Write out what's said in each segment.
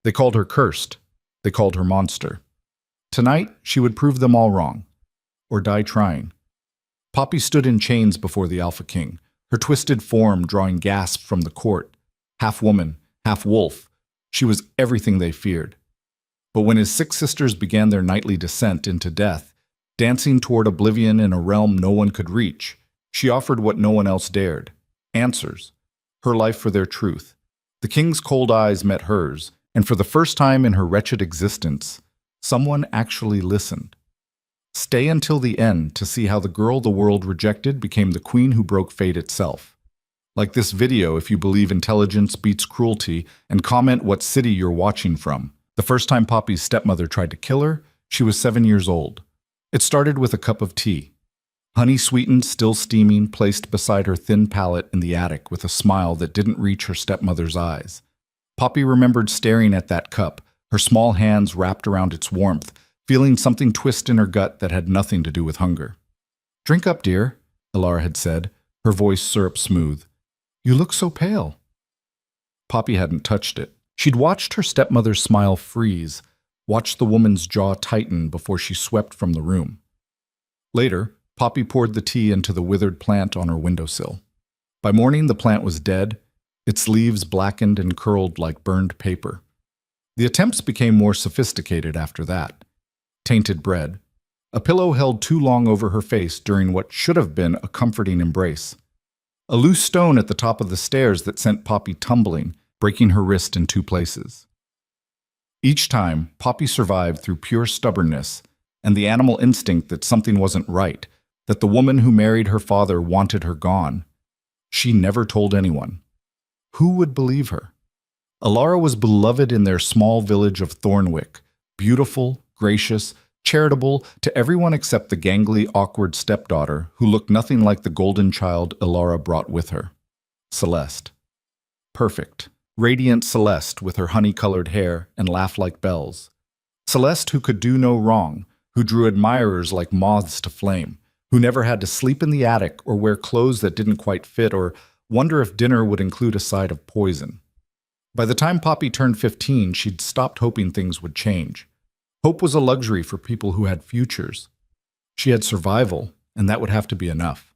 They called her cursed. They called her monster. Tonight, she would prove them all wrong, or die trying. Poppy stood in chains before the Alpha King, her twisted form drawing gasps from the court. Half woman, half wolf, she was everything they feared. But when his 6 sisters began their nightly descent into death, dancing toward oblivion in a realm no one could reach, she offered what no one else dared: answers, her life for their truth. The king's cold eyes met hers, and for the first time in her wretched existence, someone actually listened. Stay until the end to see how the girl the world rejected became the queen who broke fate itself. Like this video if you believe intelligence beats cruelty, and comment what city you're watching from. The first time Poppy's stepmother tried to kill her, she was 7 years old. It started with a cup of tea. Honey sweetened, still steaming, placed beside her thin pallet in the attic with a smile that didn't reach her stepmother's eyes. Poppy remembered staring at that cup, her small hands wrapped around its warmth, feeling something twist in her gut that had nothing to do with hunger. "Drink up, dear," Elara had said, her voice syrup smooth. "You look so pale." Poppy hadn't touched it. She'd watched her stepmother's smile freeze, watched the woman's jaw tighten before she swept from the room. Later, Poppy poured the tea into the withered plant on her windowsill. By morning, the plant was dead, its leaves blackened and curled like burned paper. The attempts became more sophisticated after that. Tainted bread. A pillow held too long over her face during what should have been a comforting embrace. A loose stone at the top of the stairs that sent Poppy tumbling, breaking her wrist in 2 places. Each time, Poppy survived through pure stubbornness and the animal instinct that something wasn't right, that the woman who married her father wanted her gone. She never told anyone. Who would believe her? Elara was beloved in their small village of Thornwick, beautiful, gracious, charitable to everyone except the gangly, awkward stepdaughter who looked nothing like the golden child Elara brought with her. Celeste. Perfect, radiant Celeste with her honey-colored hair and laugh like bells. Celeste who could do no wrong, who drew admirers like moths to flame, who never had to sleep in the attic or wear clothes that didn't quite fit or wonder if dinner would include a side of poison. By the time Poppy turned 15, she'd stopped hoping things would change. Hope was a luxury for people who had futures. She had survival, and that would have to be enough.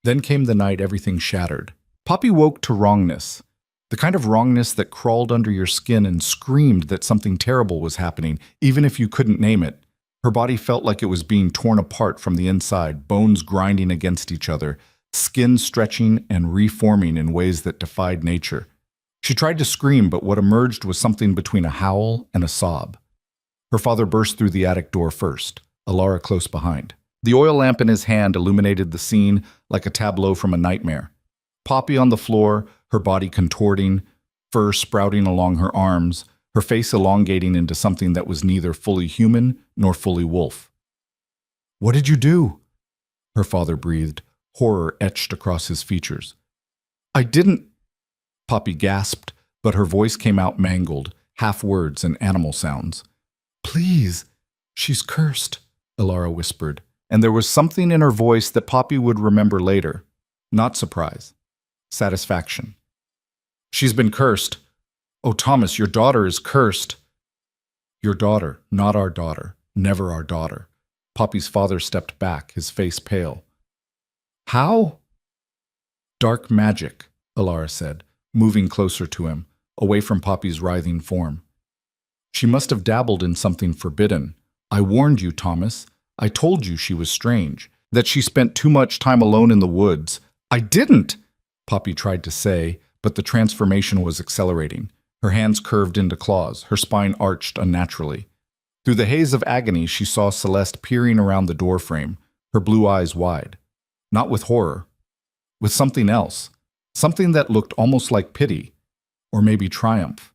Then came the night everything shattered. Poppy woke to wrongness, the kind of wrongness that crawled under your skin and screamed that something terrible was happening, even if you couldn't name it. Her body felt like it was being torn apart from the inside, bones grinding against each other, skin stretching and reforming in ways that defied nature. She tried to scream, but what emerged was something between a howl and a sob. Her father burst through the attic door first, Elara close behind. The oil lamp in his hand illuminated the scene like a tableau from a nightmare. Poppy on the floor, her body contorting, fur sprouting along her arms, her face elongating into something that was neither fully human nor fully wolf. "What did you do?" her father breathed, horror etched across his features. "I didn't—" Poppy gasped, but her voice came out mangled, half words and animal sounds. "Please, she's cursed," Elara whispered, and there was something in her voice that Poppy would remember later. Not surprise. Satisfaction. "She's been cursed. Oh, Thomas, your daughter is cursed." "Your daughter, not our daughter, never our daughter." Poppy's father stepped back, his face pale. "How?" "Dark magic," Elara said, moving closer to him, away from Poppy's writhing form. "She must have dabbled in something forbidden. I warned you, Thomas. I told you she was strange, that she spent too much time alone in the woods." "I didn't!" Poppy tried to say, but the transformation was accelerating. Her hands curved into claws, her spine arched unnaturally. Through the haze of agony, she saw Celeste peering around the doorframe, her blue eyes wide. Not with horror, with something else, something that looked almost like pity, or maybe triumph.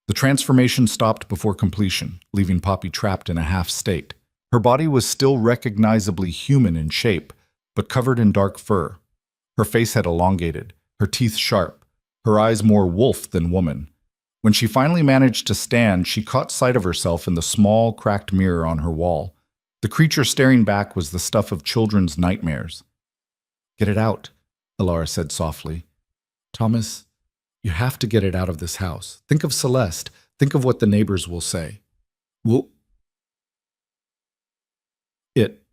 The transformation stopped before completion, leaving Poppy trapped in a half-state. Her body was still recognizably human in shape, but covered in dark fur. Her face had elongated, her teeth sharp, her eyes more wolf than woman. When she finally managed to stand, she caught sight of herself in the small, cracked mirror on her wall. The creature staring back was the stuff of children's nightmares. "Get it out," Elara said softly. "Thomas, you have to get it out of this house. Think of Celeste, Think of what the neighbors will say. Will it,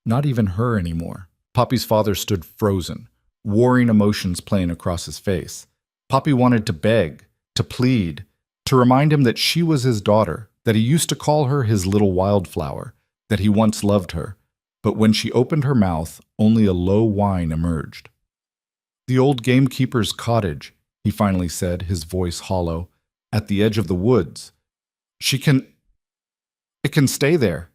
not even her anymore. Poppy's father stood frozen, warring emotions playing across his face. Poppy wanted to beg, to plead, to remind him that she was his daughter, that he used to call her his little wildflower, that he once loved her. But when she opened her mouth, only a low whine emerged. "The old gamekeeper's cottage," he finally said, his voice hollow, "at the edge of the woods. It can stay there."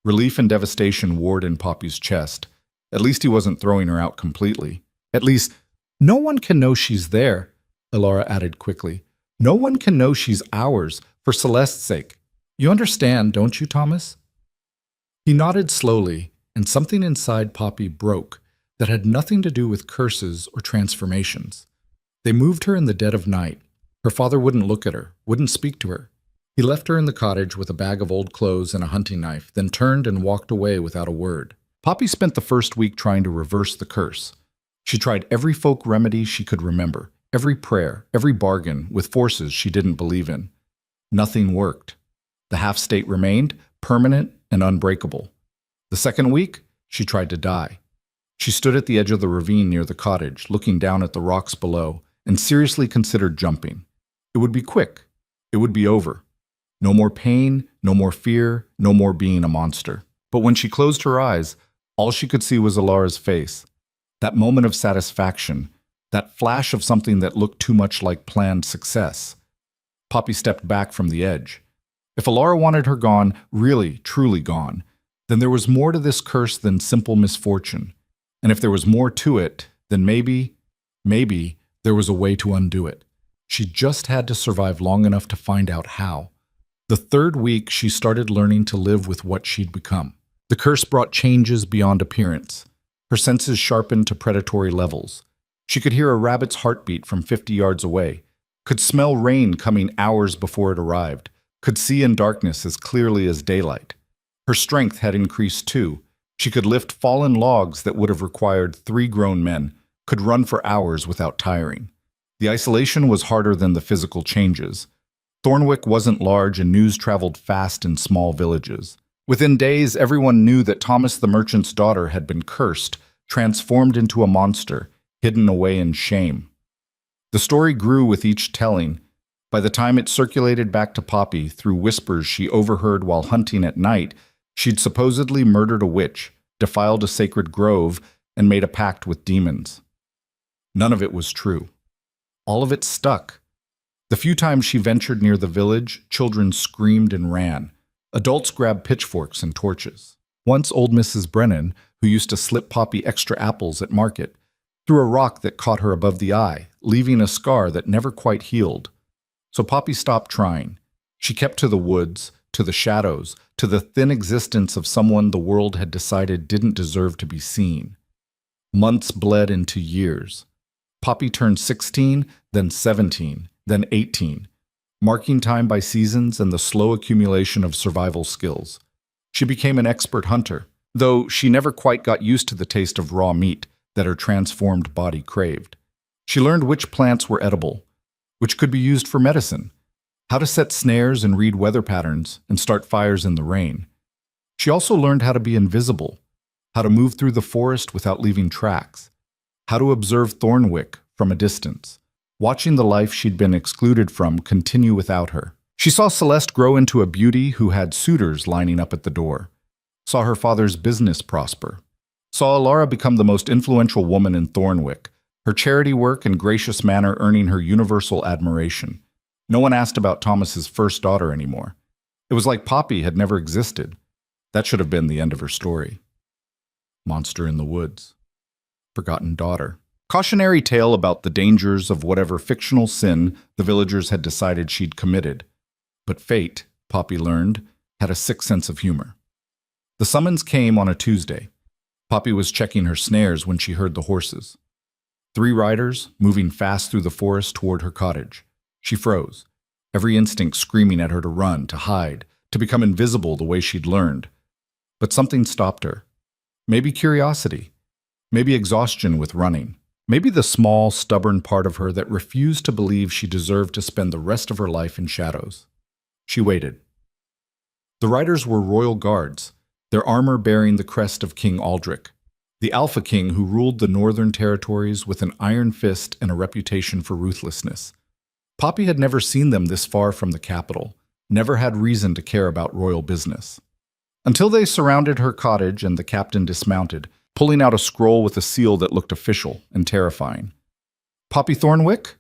Relief and devastation warred in Poppy's chest. At least he wasn't throwing her out completely. At least, no one can know she's there, Elara added quickly. No one can know she's ours, for Celeste's sake. You understand, don't you, Thomas? He nodded slowly, and something inside Poppy broke that had nothing to do with curses or transformations. They moved her in the dead of night. Her father wouldn't look at her, wouldn't speak to her. He left her in the cottage with a bag of old clothes and a hunting knife, then turned and walked away without a word. Poppy spent the first week trying to reverse the curse. She tried every folk remedy she could remember, every prayer, every bargain, with forces she didn't believe in. Nothing worked. The half-state remained, permanent and unbreakable. The second week, she tried to die. She stood at the edge of the ravine near the cottage, looking down at the rocks below, and seriously considered jumping. It would be quick. It would be over. No more pain, no more fear, no more being a monster. But when she closed her eyes, all she could see was Elara's face. That moment of satisfaction, that flash of something that looked too much like planned success. Poppy stepped back from the edge. If Elara wanted her gone, really, truly gone, then there was more to this curse than simple misfortune. And if there was more to it, then maybe there was a way to undo it. She just had to survive long enough to find out how. The third week, she started learning to live with what she'd become. The curse brought changes beyond appearance. Her senses sharpened to predatory levels. She could hear a rabbit's heartbeat from 50 yards away, could smell rain coming hours before it arrived, could see in darkness as clearly as daylight. Her strength had increased too. She could lift fallen logs that would have required 3 grown men, could run for hours without tiring. The isolation was harder than the physical changes. Thornwick wasn't large and news traveled fast in small villages. Within days, everyone knew that Thomas the merchant's daughter had been cursed, transformed into a monster, hidden away in shame. The story grew with each telling. By the time it circulated back to Poppy through whispers she overheard while hunting at night, she'd supposedly murdered a witch, defiled a sacred grove, and made a pact with demons. None of it was true. All of it stuck. The few times she ventured near the village, children screamed and ran. Adults grabbed pitchforks and torches. Once old Mrs. Brennan, who used to slip Poppy extra apples at market, threw a rock that caught her above the eye, leaving a scar that never quite healed. So Poppy stopped trying. She kept to the woods, to the shadows, to the thin existence of someone the world had decided didn't deserve to be seen. Months bled into years. Poppy turned 16, then 17, then 18, marking time by seasons and the slow accumulation of survival skills. She became an expert hunter, though she never quite got used to the taste of raw meat that her transformed body craved. She learned which plants were edible, which could be used for medicine, how to set snares and read weather patterns and start fires in the rain. She also learned how to be invisible, how to move through the forest without leaving tracks, how to observe Thornwick from a distance, watching the life she'd been excluded from continue without her. She saw Celeste grow into a beauty who had suitors lining up at the door, saw her father's business prosper, saw Elara become the most influential woman in Thornwick, her charity work and gracious manner earning her universal admiration. No one asked about Thomas's first daughter anymore. It was like Poppy had never existed. That should have been the end of her story. Monster in the woods. Forgotten daughter. Cautionary tale about the dangers of whatever fictional sin the villagers had decided she'd committed. But fate, Poppy learned, had a sick sense of humor. The summons came on a Tuesday. Poppy was checking her snares when she heard the horses. 3 riders, moving fast through the forest toward her cottage. She froze, every instinct screaming at her to run, to hide, to become invisible the way she'd learned. But something stopped her. Maybe curiosity. Maybe exhaustion with running. Maybe the small, stubborn part of her that refused to believe she deserved to spend the rest of her life in shadows. She waited. The riders were royal guards, their armor bearing the crest of King Aldrich, the Alpha King who ruled the northern territories with an iron fist and a reputation for ruthlessness. Poppy had never seen them this far from the capital, never had reason to care about royal business. Until they surrounded her cottage and the captain dismounted, pulling out a scroll with a seal that looked official and terrifying. "Poppy Thornwick?"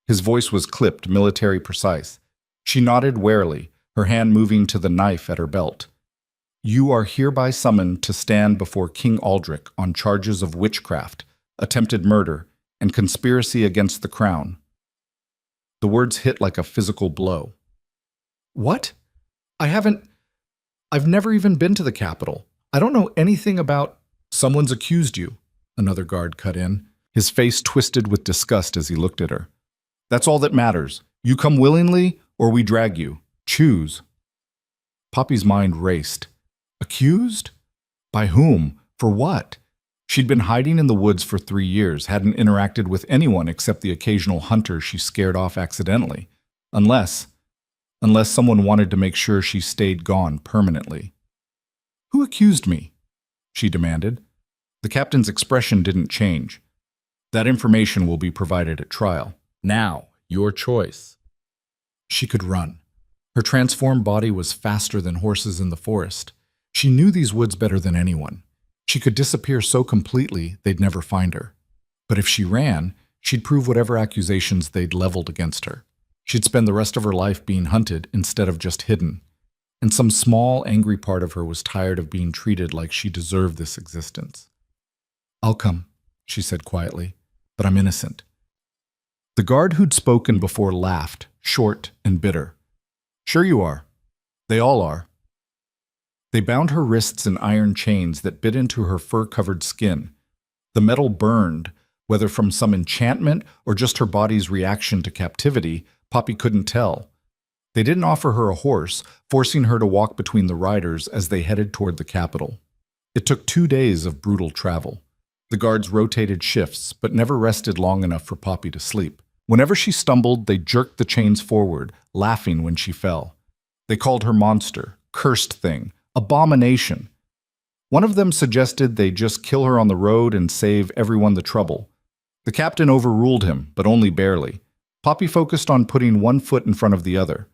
His voice was clipped, military precise. She nodded warily, her hand moving to the knife at her belt. "You are hereby summoned to stand before King Aldrich on charges of witchcraft, attempted murder, and conspiracy against the crown." The words hit like a physical blow. "What? I've never even been to the capital. I don't know anything about—" "Someone's accused you," another guard cut in, his face twisted with disgust as he looked at her. "That's all that matters. You come willingly, or we drag you. Choose." Poppy's mind raced. Accused? By whom? For what? She'd been hiding in the woods for 3 years, hadn't interacted with anyone except the occasional hunter she scared off accidentally. Unless someone wanted to make sure she stayed gone permanently. "Who accused me?" she demanded. The captain's expression didn't change. "That information will be provided at trial. Now, your choice." She could run. Her transformed body was faster than horses in the forest. She knew these woods better than anyone. She could disappear so completely they'd never find her. But if she ran, she'd prove whatever accusations they'd leveled against her. She'd spend the rest of her life being hunted instead of just hidden. And some small, angry part of her was tired of being treated like she deserved this existence. "I'll come," she said quietly, "but I'm innocent." The guard who'd spoken before laughed, short and bitter. "Sure you are. They all are." They bound her wrists in iron chains that bit into her fur-covered skin. The metal burned, whether from some enchantment or just her body's reaction to captivity, Poppy couldn't tell. They didn't offer her a horse, forcing her to walk between the riders as they headed toward the capital. It took 2 days of brutal travel. The guards rotated shifts, but never rested long enough for Poppy to sleep. Whenever she stumbled, they jerked the chains forward, laughing when she fell. They called her monster, cursed thing, abomination. One of them suggested they just kill her on the road and save everyone the trouble. The captain overruled him, but only barely. Poppy focused on putting one foot in front of the other,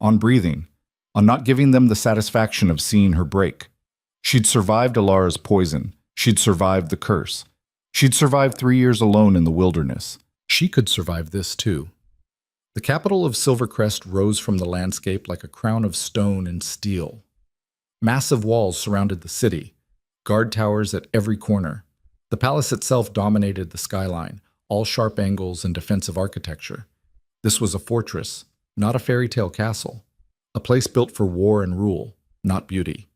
on breathing, on not giving them the satisfaction of seeing her break. She'd survived Alara's poison. She'd survived the curse. She'd survived 3 years alone in the wilderness. She could survive this too. The capital of Silvercrest rose from the landscape like a crown of stone and steel. Massive walls surrounded the city, guard towers at every corner. The palace itself dominated the skyline, all sharp angles and defensive architecture. This was a fortress, not a fairy tale castle. A place built for war and rule, not beauty.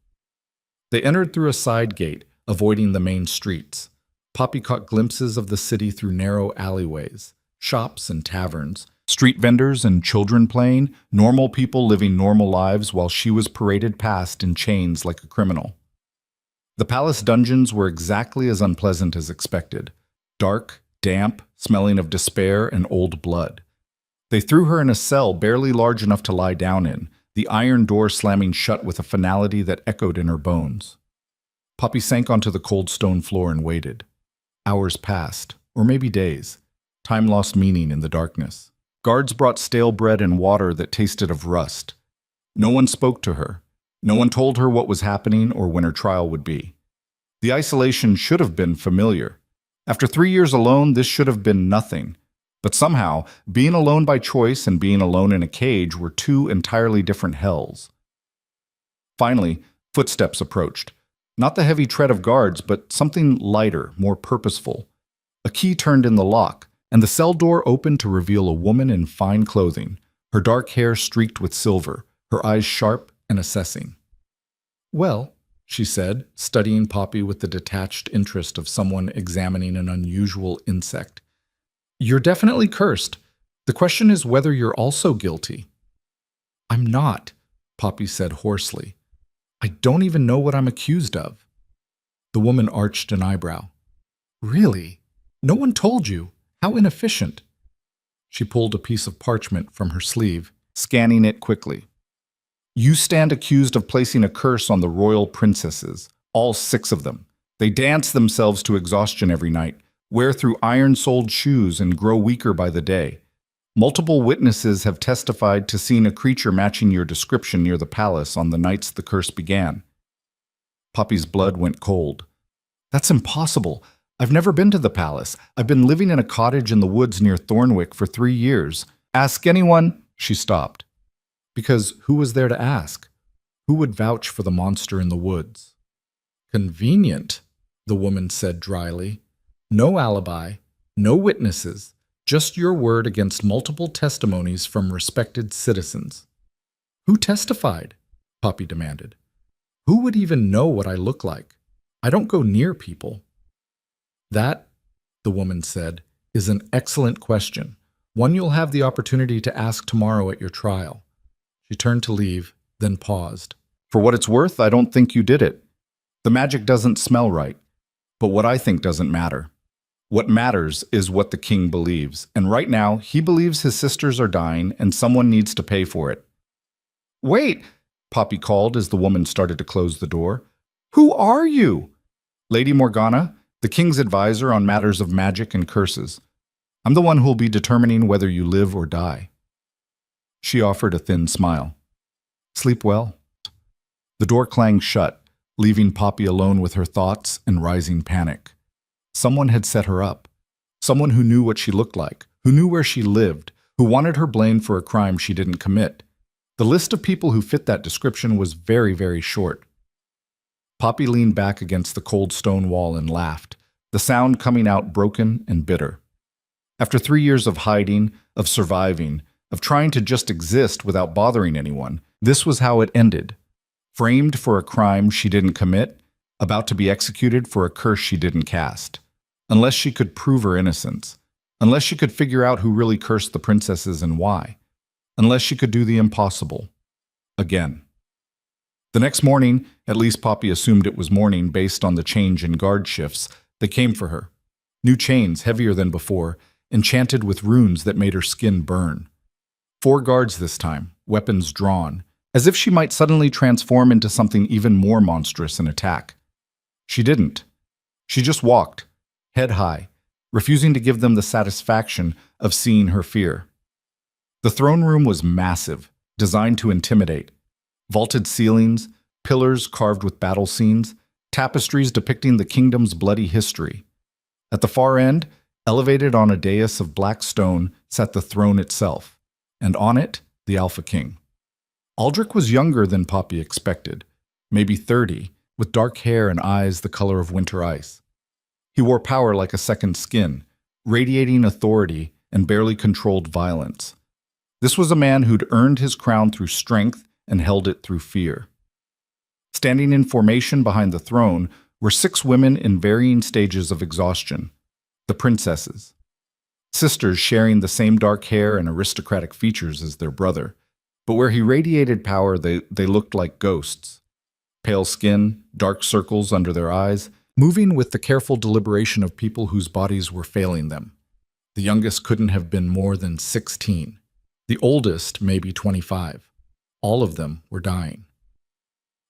They entered through a side gate, avoiding the main streets. Poppy caught glimpses of the city through narrow alleyways, shops and taverns, street vendors and children playing, normal people living normal lives while she was paraded past in chains like a criminal. The palace dungeons were exactly as unpleasant as expected. Dark, damp, smelling of despair and old blood. They threw her in a cell barely large enough to lie down in, the iron door slamming shut with a finality that echoed in her bones. Poppy sank onto the cold stone floor and waited. Hours passed, or maybe days. Time lost meaning in the darkness. Guards brought stale bread and water that tasted of rust. No one spoke to her. No one told her what was happening or when her trial would be. The isolation should have been familiar. After 3 years alone, this should have been nothing. But somehow, being alone by choice and being alone in a cage were 2 entirely different hells. Finally, footsteps approached. Not the heavy tread of guards, but something lighter, more purposeful. A key turned in the lock, and the cell door opened to reveal a woman in fine clothing, her dark hair streaked with silver, her eyes sharp and assessing. "Well," she said, studying Poppy with the detached interest of someone examining an unusual insect, "you're definitely cursed. The question is whether you're also guilty." "I'm not," Poppy said hoarsely. "I don't even know what I'm accused of." The woman arched an eyebrow. "Really? No one told you. How inefficient. She pulled a piece of parchment from her sleeve, scanning it quickly. You stand accused of placing a curse on the royal princesses, all 6 of them. They dance themselves to exhaustion every night, wear through iron-soled shoes, and grow weaker by the day. Multiple witnesses have testified to seeing a creature matching your description near the palace on the nights the curse began. Poppy's blood went cold. That's impossible. I've never been to the palace. I've been living in a cottage in the woods near Thornwick for 3 years. Ask anyone. She stopped. Because who was there to ask? Who would vouch for the monster in the woods? Convenient, the woman said dryly. No alibi, no witnesses, just your word against multiple testimonies from respected citizens. Who testified? Poppy demanded. Who would even know what I look like? I don't go near people. That, the woman said, is an excellent question, one you'll have the opportunity to ask tomorrow at your trial. She turned to leave, then paused. For what it's worth, I don't think you did it. The magic doesn't smell right, but what I think doesn't matter. What matters is what the king believes, and right now, he believes his sisters are dying and someone needs to pay for it. Wait, Poppy called as the woman started to close the door. Who are you? Lady Morgana, the king's advisor on matters of magic and curses. I'm the one who'll be determining whether you live or die. She offered a thin smile. Sleep well. The door clanged shut, leaving Poppy alone with her thoughts and rising panic. Someone had set her up. Someone who knew what she looked like, who knew where she lived, who wanted her blamed for a crime she didn't commit. The list of people who fit that description was very, very short. Poppy leaned back against the cold stone wall and laughed, the sound coming out broken and bitter. After 3 years of hiding, of surviving, of trying to just exist without bothering anyone, this was how it ended. Framed for a crime she didn't commit, about to be executed for a curse she didn't cast. Unless she could prove her innocence. Unless she could figure out who really cursed the princesses and why. Unless she could do the impossible. Again. The next morning, at least Poppy assumed it was morning based on the change in guard shifts, they came for her. New chains, heavier than before, enchanted with runes that made her skin burn. 4 guards this time, weapons drawn, as if she might suddenly transform into something even more monstrous in attack. She didn't. She just walked, head high, refusing to give them the satisfaction of seeing her fear. The throne room was massive, designed to intimidate. Vaulted ceilings, pillars carved with battle scenes, tapestries depicting the kingdom's bloody history. At the far end, elevated on a dais of black stone, sat the throne itself, and on it, the Alpha King. Aldrich was younger than Poppy expected, maybe 30, with dark hair and eyes the color of winter ice. He wore power like a second skin, radiating authority and barely controlled violence. This was a man who'd earned his crown through strength and held it through fear. Standing in formation behind the throne were 6 women in varying stages of exhaustion, the princesses. Sisters sharing the same dark hair and aristocratic features as their brother, but where he radiated power, they looked like ghosts. Pale skin, dark circles under their eyes, moving with the careful deliberation of people whose bodies were failing them. The youngest couldn't have been more than 16. The oldest, maybe 25. All of them were dying.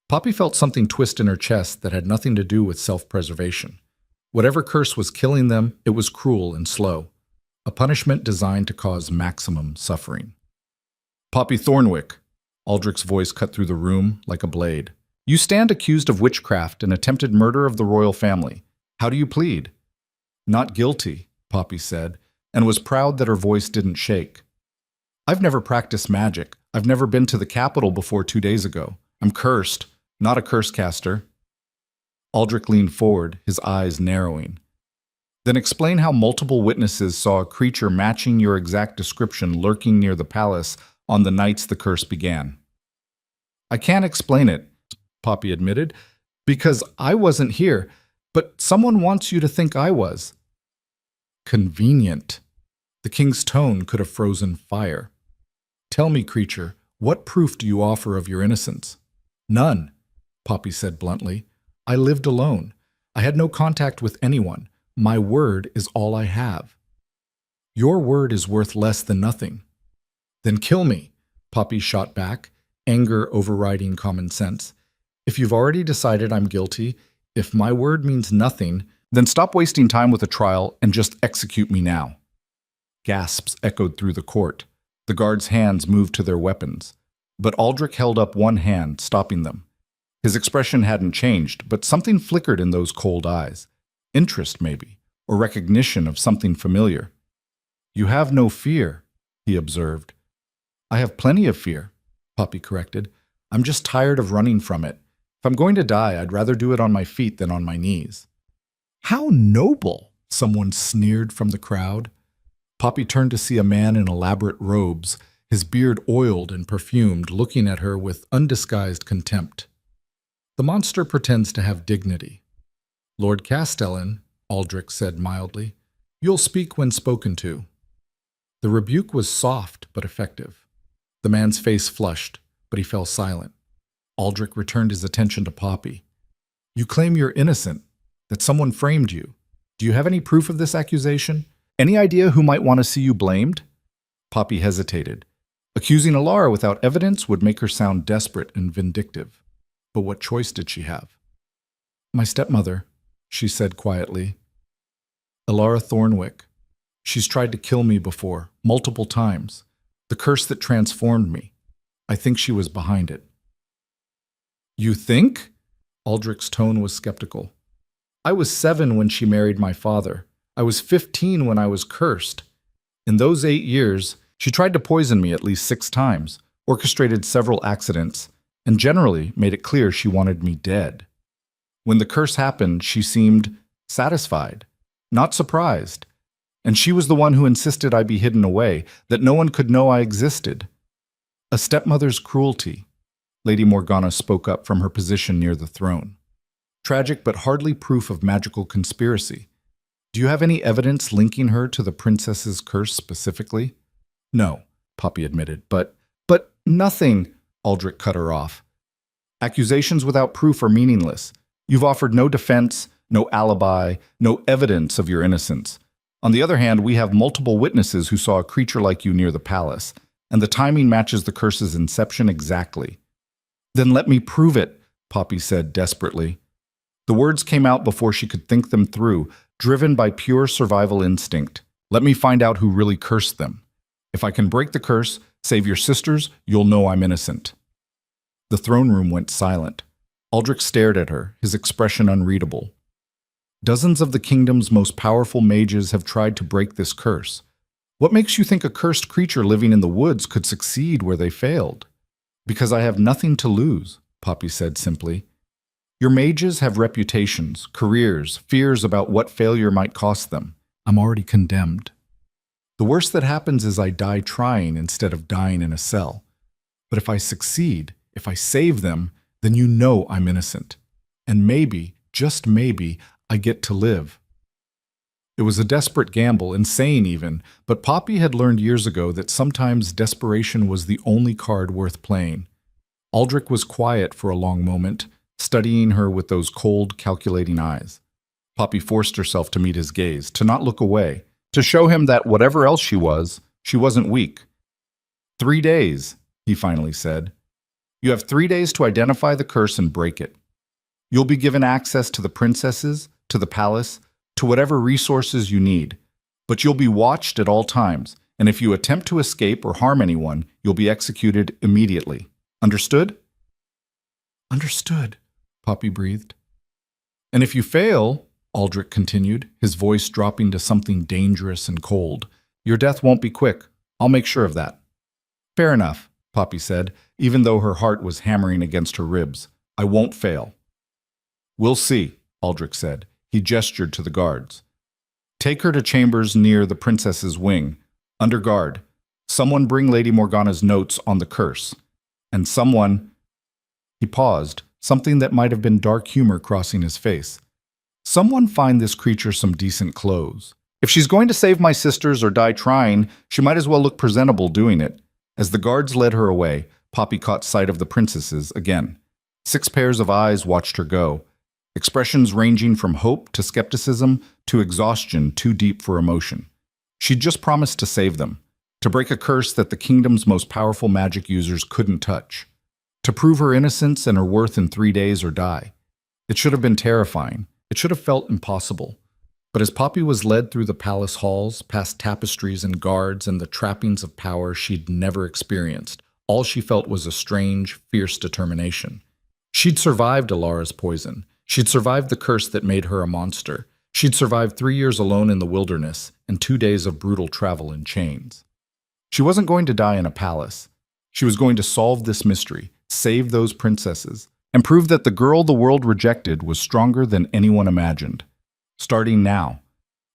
Poppy felt something twist in her chest that had nothing to do with self-preservation. Whatever curse was killing them, it was cruel and slow. A punishment designed to cause maximum suffering. Poppy Thornwick, Aldrich's voice cut through the room like a blade. You stand accused of witchcraft and attempted murder of the royal family. How do you plead? Not guilty, Poppy said, and was proud that her voice didn't shake. I've never practiced magic. I've never been to the capital before 2 days ago. I'm cursed, not a curse caster. Aldrich leaned forward, his eyes narrowing. Then explain how multiple witnesses saw a creature matching your exact description lurking near the palace on the nights the curse began. I can't explain it, Poppy admitted, because I wasn't here, but someone wants you to think I was. Convenient. The king's tone could have frozen fire. Tell me, creature, what proof do you offer of your innocence? None, Poppy said bluntly. I lived alone. I had no contact with anyone. My word is all I have. Your word is worth less than nothing. Then kill me, Poppy shot back, anger overriding common sense. If you've already decided I'm guilty, if my word means nothing, then stop wasting time with a trial and just execute me now. Gasps echoed through the court. The guards' hands moved to their weapons. But Aldrich held up one hand, stopping them. His expression hadn't changed, but something flickered in those cold eyes. Interest, maybe, or recognition of something familiar. You have no fear, he observed. I have plenty of fear, Poppy corrected. I'm just tired of running from it. If I'm going to die, I'd rather do it on my feet than on my knees. How noble, someone sneered from the crowd. Poppy turned to see a man in elaborate robes, his beard oiled and perfumed, looking at her with undisguised contempt. The monster pretends to have dignity. Lord Castellan, Aldrich said mildly, you'll speak when spoken to. The rebuke was soft but effective. The man's face flushed, but he fell silent. Aldrich returned his attention to Poppy. You claim you're innocent, that someone framed you. Do you have any proof of this accusation? Any idea who might want to see you blamed? Poppy hesitated. Accusing Alara without evidence would make her sound desperate and vindictive. But what choice did she have? My stepmother, she said quietly. Alara Thornwick. She's tried to kill me before, multiple times. The curse that transformed me. I think she was behind it. You think? Aldrich's tone was skeptical. I was 7 when she married my father. I was 15 when I was cursed. In those 8 years, she tried to poison me at least 6 times, orchestrated several accidents, and generally made it clear she wanted me dead. When the curse happened, she seemed satisfied, not surprised, and she was the one who insisted I be hidden away, that no one could know I existed. A stepmother's cruelty, Lady Morgana spoke up from her position near the throne. Tragic but hardly proof of magical conspiracy. Do you have any evidence linking her to the princess's curse specifically? No, Poppy admitted, but nothing, Aldrich cut her off. Accusations without proof are meaningless. You've offered no defense, no alibi, no evidence of your innocence. On the other hand, we have multiple witnesses who saw a creature like you near the palace, and the timing matches the curse's inception exactly. Then let me prove it, Poppy said desperately. The words came out before she could think them through, driven by pure survival instinct. Let me find out who really cursed them. If I can break the curse, save your sisters, you'll know I'm innocent. The throne room went silent. Aldrich stared at her, his expression unreadable. Dozens of the kingdom's most powerful mages have tried to break this curse. What makes you think a cursed creature living in the woods could succeed where they failed? Because I have nothing to lose, Poppy said simply. Your mages have reputations, careers, fears about what failure might cost them. I'm already condemned. The worst that happens is I die trying instead of dying in a cell. But if I succeed, if I save them, then you know I'm innocent. And maybe, just maybe, I get to live. It was a desperate gamble, insane even, but Poppy had learned years ago that sometimes desperation was the only card worth playing. Aldrich was quiet for a long moment, studying her with those cold, calculating eyes. Poppy forced herself to meet his gaze, to not look away, to show him that whatever else she wasn't weak. 3 days, he finally said. You have 3 days to identify the curse and break it. You'll be given access to the princesses, to the palace, to whatever resources you need. But you'll be watched at all times, and if you attempt to escape or harm anyone, you'll be executed immediately. Understood? Understood, Poppy breathed. And if you fail, Aldrich continued, his voice dropping to something dangerous and cold, your death won't be quick. I'll make sure of that. Fair enough, Poppy said, even though her heart was hammering against her ribs. I won't fail. We'll see, Aldrich said. He gestured to the guards. Take her to chambers near the princess's wing. Under guard. Someone bring Lady Morgana's notes on the curse. And someone... He paused, something that might have been dark humor crossing his face. Someone find this creature some decent clothes. If she's going to save my sisters or die trying, she might as well look presentable doing it. As the guards led her away, Poppy caught sight of the princesses again. 6 pairs of eyes watched her go. expressions ranging from hope to skepticism to exhaustion too deep for emotion. She'd just promised to save them, to break a curse that the kingdom's most powerful magic users couldn't touch, to prove her innocence and her worth in 3 days or die. It should have been terrifying. It should have felt impossible. But as Poppy was led through the palace halls, past tapestries and guards and the trappings of power she'd never experienced, all she felt was a strange, fierce determination. She'd survived Alara's poison. She'd survived the curse that made her a monster. She'd survived 3 years alone in the wilderness and 2 days of brutal travel in chains. She wasn't going to die in a palace. She was going to solve this mystery, save those princesses, and prove that the girl the world rejected was stronger than anyone imagined. Starting now,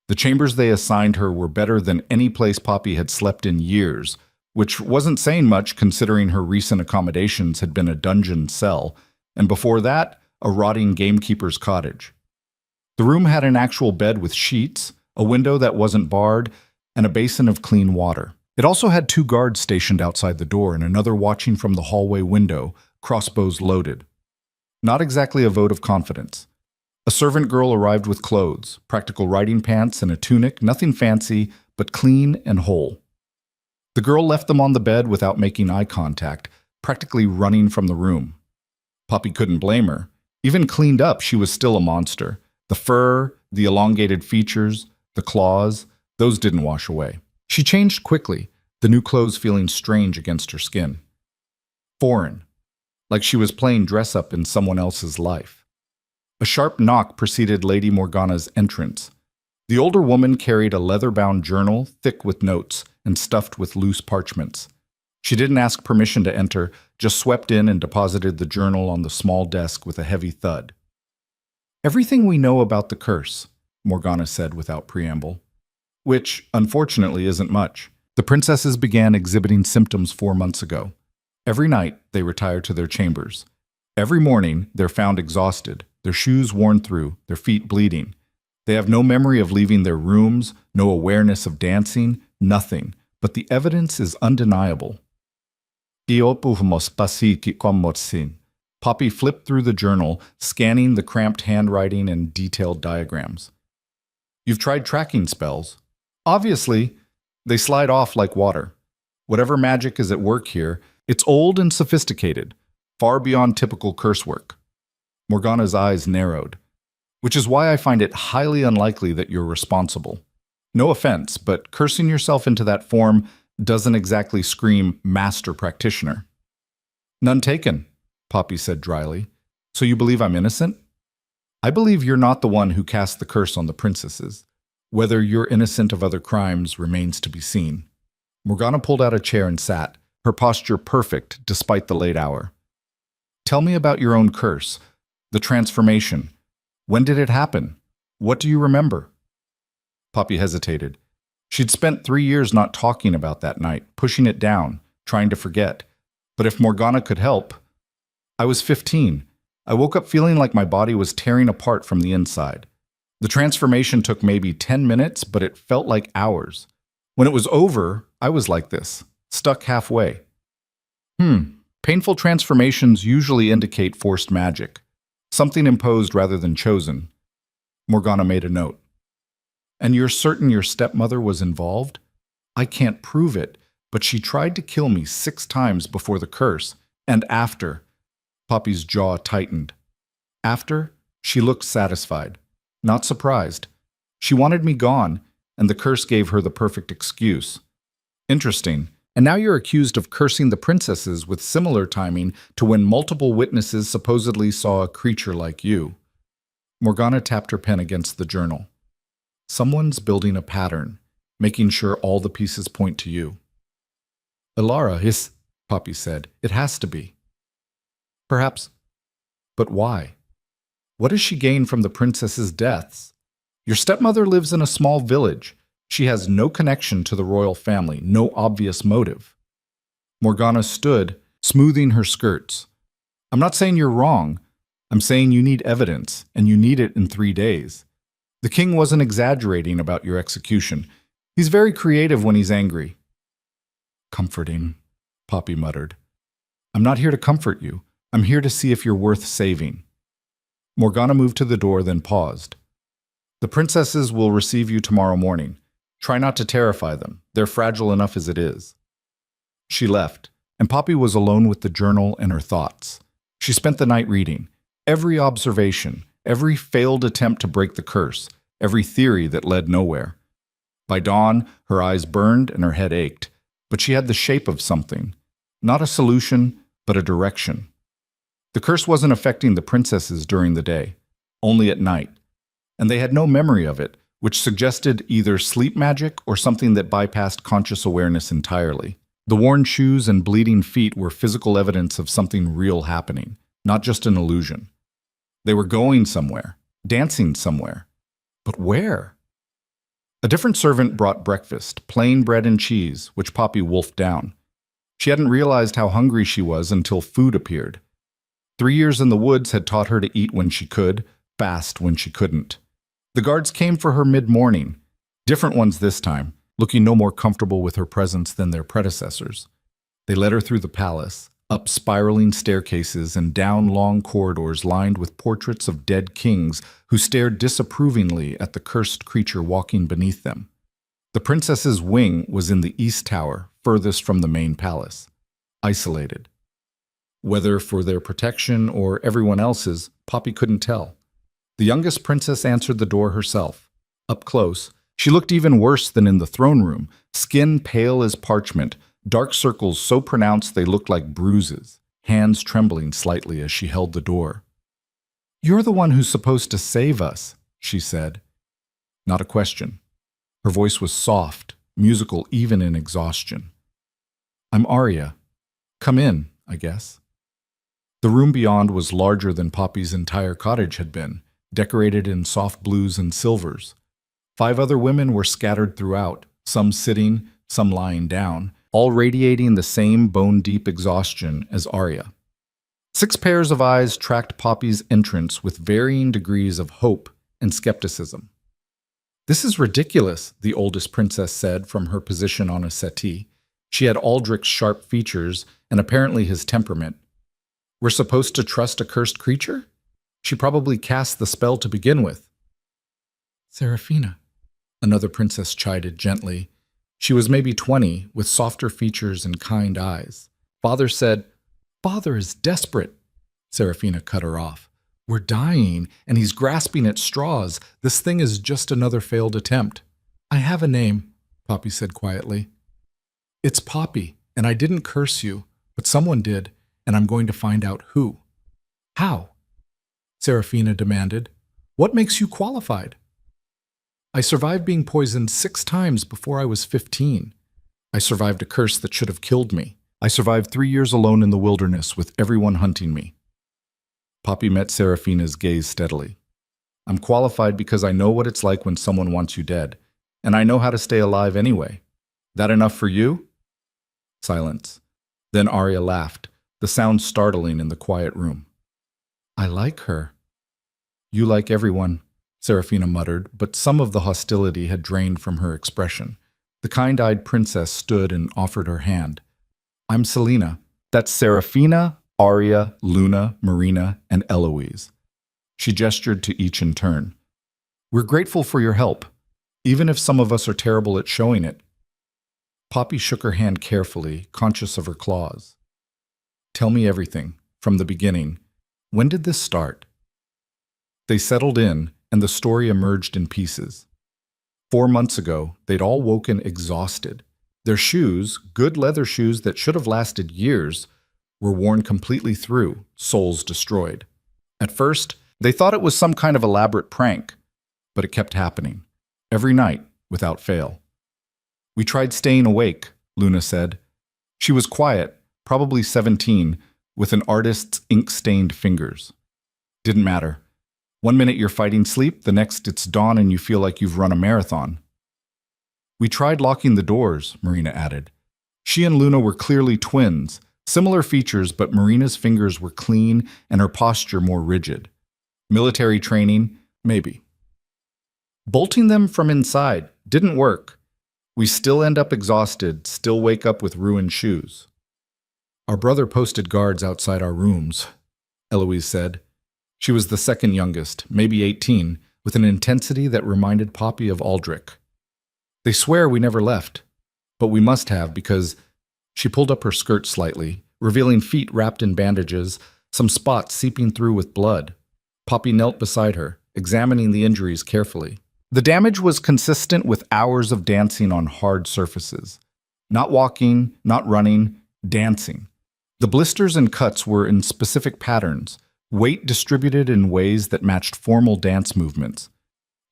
the chambers they assigned her were better than any place Poppy had slept in years, which wasn't saying much considering her recent accommodations had been a dungeon cell, and before that, a rotting gamekeeper's cottage. The room had an actual bed with sheets, a window that wasn't barred, and a basin of clean water. It also had 2 guards stationed outside the door and another watching from the hallway window, crossbows loaded. Not exactly a vote of confidence. A servant girl arrived with clothes, practical riding pants and a tunic, nothing fancy, but clean and whole. The girl left them on the bed without making eye contact, practically running from the room. Poppy couldn't blame her. Even cleaned up, she was still a monster. The fur, the elongated features, the claws, those didn't wash away. She changed quickly, the new clothes feeling strange against her skin. Foreign, like she was playing dress-up in someone else's life. A sharp knock preceded Lady Morgana's entrance. The older woman carried a leather-bound journal, thick with notes, and stuffed with loose parchments. She didn't ask permission to enter, just swept in and deposited the journal on the small desk with a heavy thud. "Everything we know about the curse," Morgana said without preamble. Which, unfortunately, isn't much. The princesses began exhibiting symptoms 4 months ago. Every night, they retire to their chambers. Every morning, they're found exhausted, their shoes worn through, their feet bleeding. They have no memory of leaving their rooms, no awareness of dancing, nothing. But the evidence is undeniable. Poppy flipped through the journal, scanning the cramped handwriting and detailed diagrams. "You've tried tracking spells. Obviously, they slide off like water. Whatever magic is at work here, it's old and sophisticated, far beyond typical curse work." Morgana's eyes narrowed. "Which is why I find it highly unlikely that you're responsible. No offense, but cursing yourself into that form doesn't exactly scream master practitioner." "None taken," Poppy said dryly. "So you believe I'm innocent?" "I believe you're not the one who cast the curse on the princesses. Whether you're innocent of other crimes remains to be seen." Morgana pulled out a chair and sat, her posture perfect despite the late hour. "Tell me about your own curse, the transformation. When did it happen? What do you remember?" Poppy hesitated. She'd spent 3 years not talking about that night, pushing it down, trying to forget. But if Morgana could help... "I was 15. I woke up feeling like my body was tearing apart from the inside. The transformation took maybe 10 minutes, but it felt like hours. When it was over, I was like this, stuck halfway." Painful transformations usually indicate forced magic, something imposed rather than chosen. Morgana made a note. "And you're certain your stepmother was involved?" "I can't prove it, but she tried to kill me 6 times before the curse, and after." Poppy's jaw tightened. "After, she looked satisfied. Not surprised. She wanted me gone, and the curse gave her the perfect excuse." "Interesting. And now you're accused of cursing the princesses with similar timing to when multiple witnesses supposedly saw a creature like you." Morgana tapped her pen against the journal. "Someone's building a pattern, making sure all the pieces point to you." "Alara is," Poppy said. "It has to be." "Perhaps. But why? What does she gain from the princesses' deaths? Your stepmother lives in a small village. She has no connection to the royal family, no obvious motive." Morgana stood, smoothing her skirts. "I'm not saying you're wrong. I'm saying you need evidence, and you need it in 3 days. The king wasn't exaggerating about your execution. He's very creative when he's angry." "Comforting," Poppy muttered. "I'm not here to comfort you. I'm here to see if you're worth saving." Morgana moved to the door, then paused. The princesses will receive you tomorrow morning. Try not to terrify them. They're fragile enough as it is. She left, and Poppy was alone with the journal and her thoughts. She spent the night reading. Every observation, every failed attempt to break the curse, every theory that led nowhere. By dawn, her eyes burned and her head ached, but she had the shape of something. Not a solution, but a direction. The curse wasn't affecting the princesses during the day, only at night, and they had no memory of it, which suggested either sleep magic or something that bypassed conscious awareness entirely. The worn shoes and bleeding feet were physical evidence of something real happening, not just an illusion. They were going somewhere, dancing somewhere. But where? A different servant brought breakfast, plain bread and cheese, which Poppy wolfed down. She hadn't realized how hungry she was until food appeared. 3 years in the woods had taught her to eat when she could, fast when she couldn't. The guards came for her mid-morning, different ones this time, looking no more comfortable with her presence than their predecessors. They led her through the palace, up spiraling staircases and down long corridors lined with portraits of dead kings who stared disapprovingly at the cursed creature walking beneath them. The princess's wing was in the east tower, furthest from the main palace, isolated. Whether for their protection or everyone else's, Poppy couldn't tell. The youngest princess answered the door herself. Up close, she looked even worse than in the throne room, skin pale as parchment, dark circles so pronounced they looked like bruises, hands trembling slightly as she held the door. "You're the one who's supposed to save us," she said. Not a question. Her voice was soft, musical even in exhaustion. "I'm Arya. Come in, I guess." The room beyond was larger than Poppy's entire cottage had been, decorated in soft blues and silvers. 5 other women were scattered throughout, some sitting, some lying down, all radiating the same bone-deep exhaustion as Arya. 6 pairs of eyes tracked Poppy's entrance with varying degrees of hope and skepticism. "This is ridiculous," the oldest princess said from her position on a settee. She had Aldrich's sharp features and apparently his temperament. "We're supposed to trust a cursed creature? She probably cast the spell to begin with." "Seraphina," another princess chided gently. She was maybe 20, with softer features and kind eyes. "Father said—" "Father is desperate," Seraphina cut her off. "We're dying, and he's grasping at straws. This thing is just another failed attempt." "I have a name," Poppy said quietly. "It's Poppy, and I didn't curse you, but someone did, and I'm going to find out who." "How?" Seraphina demanded. "What makes you qualified?" "I survived being poisoned 6 times before I was 15. I survived a curse that should have killed me. I survived 3 years alone in the wilderness with everyone hunting me." Poppy met Seraphina's gaze steadily. "I'm qualified because I know what it's like when someone wants you dead, and I know how to stay alive anyway. That enough for you?" Silence. Then Arya laughed, the sound startling in the quiet room. "I like her." "You like everyone," Seraphina muttered, but some of the hostility had drained from her expression. The kind-eyed princess stood and offered her hand. "I'm Selena. That's Seraphina, Arya, Luna, Marina, and Eloise." She gestured to each in turn. "We're grateful for your help, even if some of us are terrible at showing it." Poppy shook her hand carefully, conscious of her claws. "Tell me everything, from the beginning. When did this start?" They settled in, and the story emerged in pieces. 4 months ago, they'd all woken exhausted. Their shoes, good leather shoes that should have lasted years, were worn completely through, soles destroyed. At first, they thought it was some kind of elaborate prank, but it kept happening, every night, without fail. "We tried staying awake," Luna said. She was quiet, probably 17, with an artist's ink-stained fingers. Didn't matter. 1 minute you're fighting sleep, the next it's dawn and you feel like you've run a marathon. "We tried locking the doors," Marina added. She and Luna were clearly twins, similar features, but Marina's fingers were clean and her posture more rigid. Military training? Maybe. "Bolting them from inside didn't work. We still end up exhausted, still wake up with ruined shoes." "Our brother posted guards outside our rooms," Eloise said. She was the second youngest, maybe 18, with an intensity that reminded Poppy of Aldrich. They swear we never left, but we must have because she pulled up her skirt slightly, revealing feet wrapped in bandages, some spots seeping through with blood. Poppy knelt beside her, examining the injuries carefully. The damage was consistent with hours of dancing on hard surfaces. Not walking, not running, dancing. The blisters and cuts were in specific patterns, weight distributed in ways that matched formal dance movements.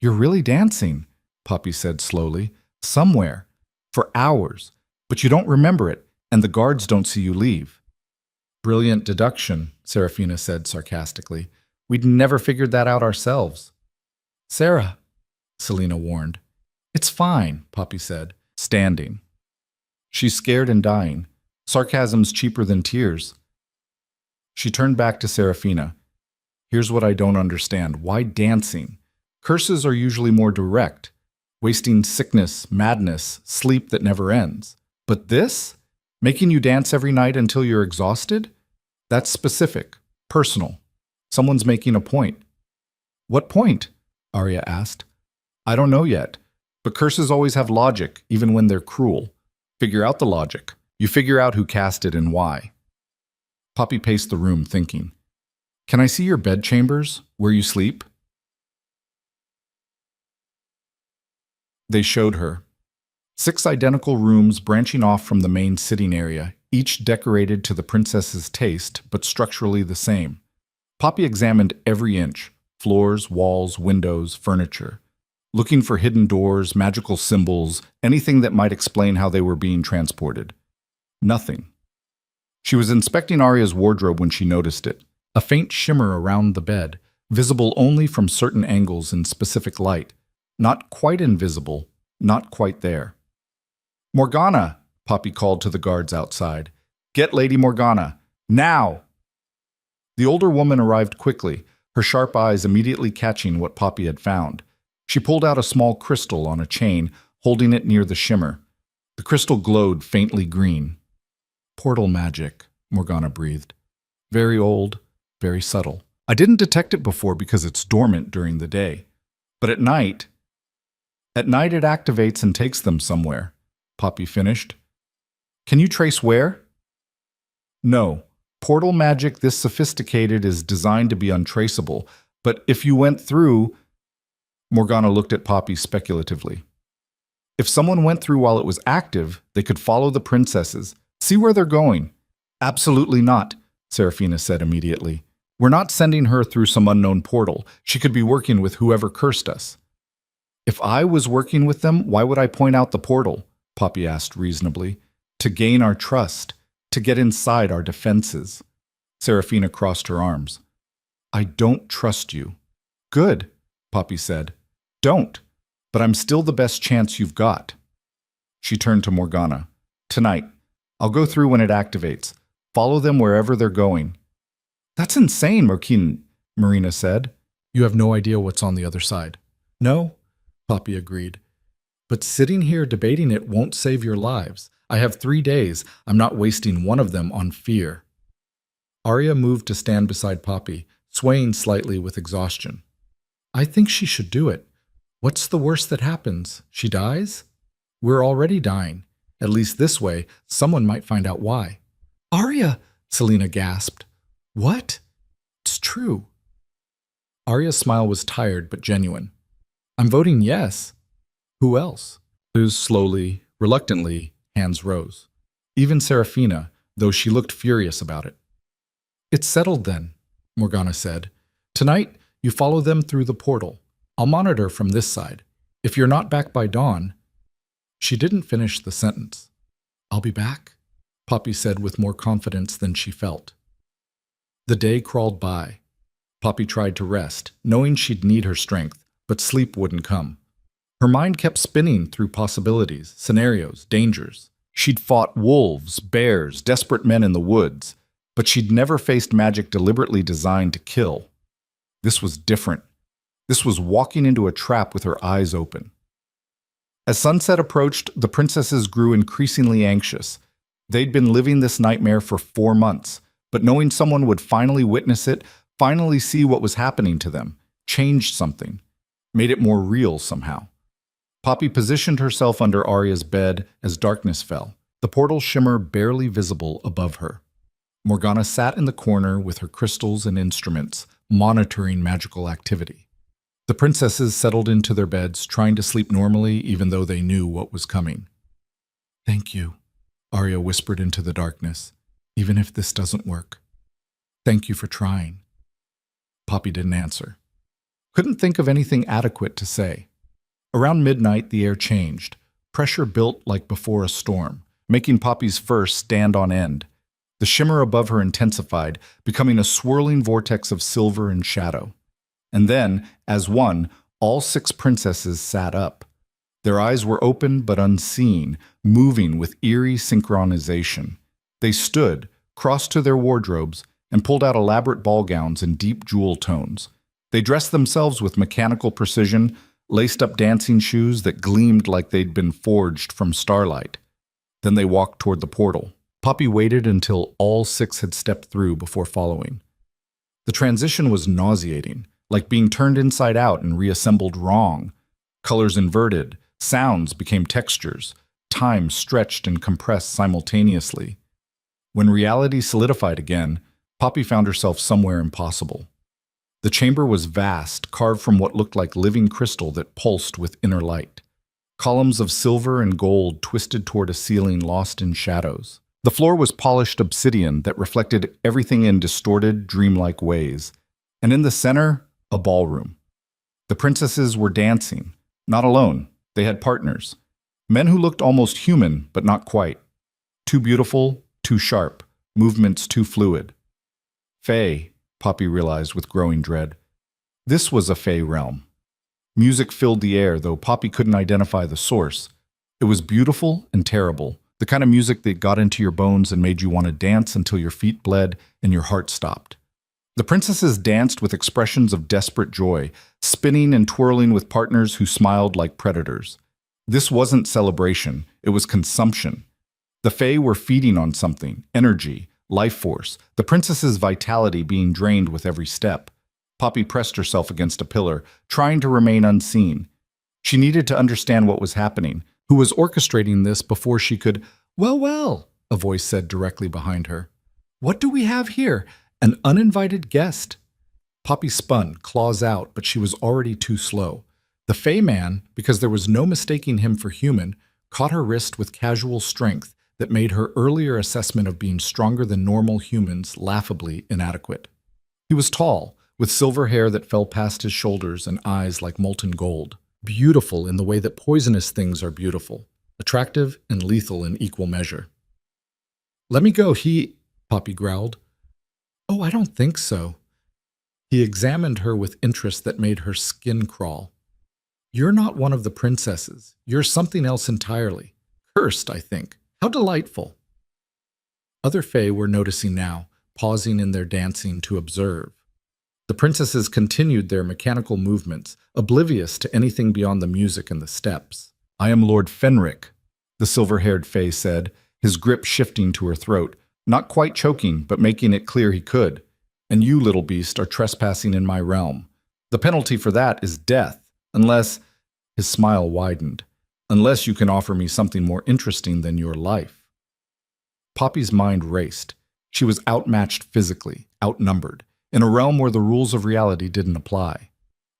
"You're really dancing," Poppy said slowly. "Somewhere. For hours. But you don't remember it, and the guards don't see you leave." "Brilliant deduction," Serafina said sarcastically. "We'd never figured that out ourselves." "Sarah," Selena warned. "It's fine," Poppy said, standing. "She's scared and dying. Sarcasm's cheaper than tears." She turned back to Serafina. "Here's what I don't understand. Why dancing? Curses are usually more direct, wasting sickness, madness, sleep that never ends. But this? Making you dance every night until you're exhausted? That's specific, personal. Someone's making a point." "What point?" Arya asked. "I don't know yet, but curses always have logic, even when they're cruel. Figure out the logic. You figure out who cast it and why." Poppy paced the room, thinking. "Can I see your bedchambers, where you sleep?" They showed her. 6 identical rooms branching off from the main sitting area, each decorated to the princess's taste, but structurally the same. Poppy examined every inch, floors, walls, windows, furniture, looking for hidden doors, magical symbols, anything that might explain how they were being transported. Nothing. She was inspecting Arya's wardrobe when she noticed it, a faint shimmer around the bed, visible only from certain angles in specific light. Not quite invisible, not quite there. "Morgana!" Poppy called to the guards outside. "Get Lady Morgana! Now!" The older woman arrived quickly, her sharp eyes immediately catching what Poppy had found. She pulled out a small crystal on a chain, holding it near the shimmer. The crystal glowed faintly green. "Portal magic," Morgana breathed. "Very old, very subtle. I didn't detect it before because it's dormant during the day. But at night it activates and takes them somewhere," Poppy finished. "Can you trace where?" "No. Portal magic this sophisticated is designed to be untraceable, but if you went through..." Morgana looked at Poppy speculatively. "If someone went through while it was active, they could follow the princesses, see where they're going." "Absolutely not," Serafina said immediately. "We're not sending her through some unknown portal. She could be working with whoever cursed us." "If I was working with them, why would I point out the portal?" Poppy asked reasonably. "To gain our trust, to get inside our defenses." Serafina crossed her arms. "I don't trust you." "Good," Poppy said. "Don't, but I'm still the best chance you've got." She turned to Morgana. "Tonight. I'll go through when it activates. Follow them wherever they're going." "That's insane," Marina said. "You have no idea what's on the other side." "No," Poppy agreed. "But sitting here debating it won't save your lives. I have 3 days. I'm not wasting one of them on fear." Arya moved to stand beside Poppy, swaying slightly with exhaustion. "I think she should do it. What's the worst that happens? She dies? We're already dying. At least this way, someone might find out why." "Arya!" Selena gasped. "What?" "It's true." Arya's smile was tired but genuine. "I'm voting yes. Who else?" Slowly, reluctantly, hands rose. Even Serafina, though she looked furious about it. "It's settled then," Morgana said. "Tonight, you follow them through the portal. I'll monitor from this side. If you're not back by dawn..." She didn't finish the sentence. "I'll be back," Poppy said with more confidence than she felt. The day crawled by. Poppy tried to rest, knowing she'd need her strength, but sleep wouldn't come. Her mind kept spinning through possibilities, scenarios, dangers. She'd fought wolves, bears, desperate men in the woods, but she'd never faced magic deliberately designed to kill. This was different. This was walking into a trap with her eyes open. As sunset approached, the princesses grew increasingly anxious. They'd been living this nightmare for 4 months, but knowing someone would finally witness it finally see what was happening to them, changed something, made it more real somehow. Poppy positioned herself under Arya's bed as darkness fell, the portal shimmer barely visible above her. Morgana sat in the corner with her crystals and instruments, monitoring magical activity. The princesses settled into their beds, trying to sleep normally even though they knew what was coming. "Thank you," Arya whispered into the darkness, "even if this doesn't work. Thank you for trying." Poppy didn't answer. Couldn't think of anything adequate to say. Around midnight, the air changed. Pressure built like before a storm, making Poppy's fur stand on end. The shimmer above her intensified, becoming a swirling vortex of silver and shadow. And then, as one, all 6 princesses sat up. Their eyes were open but unseen, moving with eerie synchronization. They stood, crossed to their wardrobes, and pulled out elaborate ball gowns in deep jewel tones. They dressed themselves with mechanical precision, laced up dancing shoes that gleamed like they'd been forged from starlight. Then they walked toward the portal. Poppy waited until all 6 had stepped through before following. The transition was nauseating, like being turned inside out and reassembled wrong. Colors inverted, sounds became textures, time stretched and compressed simultaneously. When reality solidified again, Poppy found herself somewhere impossible. The chamber was vast, carved from what looked like living crystal that pulsed with inner light. Columns of silver and gold twisted toward a ceiling lost in shadows. The floor was polished obsidian that reflected everything in distorted, dreamlike ways. And in the center, a ballroom. The princesses were dancing, not alone. They had partners. Men who looked almost human, but not quite. Too beautiful, too sharp, movements too fluid. Fae, Poppy realized with growing dread. This was a Fae realm. Music filled the air, though Poppy couldn't identify the source. It was beautiful and terrible, the kind of music that got into your bones and made you want to dance until your feet bled and your heart stopped. The princesses danced with expressions of desperate joy, spinning and twirling with partners who smiled like predators. This wasn't celebration, it was consumption. The Fae were feeding on something, energy, life force, the princess's vitality being drained with every step. Poppy pressed herself against a pillar, trying to remain unseen. She needed to understand what was happening, who was orchestrating this before she could— Well, a voice said directly behind her. "What do we have here? An uninvited guest." Poppy spun, claws out, but she was already too slow. The Fae man, because there was no mistaking him for human, caught her wrist with casual strength that made her earlier assessment of being stronger than normal humans laughably inadequate. He was tall, with silver hair that fell past his shoulders and eyes like molten gold. Beautiful in the way that poisonous things are beautiful, attractive and lethal in equal measure. "Let me go, Poppy growled. "Oh, I don't think so." He examined her with interest that made her skin crawl. "You're not one of the princesses. You're something else entirely. Cursed, I think. How delightful." Other Fae were noticing now, pausing in their dancing to observe. The princesses continued their mechanical movements, oblivious to anything beyond the music and the steps. "I am Lord Fenric," the silver-haired Fae said, his grip shifting to her throat, not quite choking, but making it clear he could. "And you, little beast, are trespassing in my realm. The penalty for that is death, unless—" his smile widened, "unless you can offer me something more interesting than your life." Poppy's mind raced. She was outmatched physically, outnumbered, in a realm where the rules of reality didn't apply.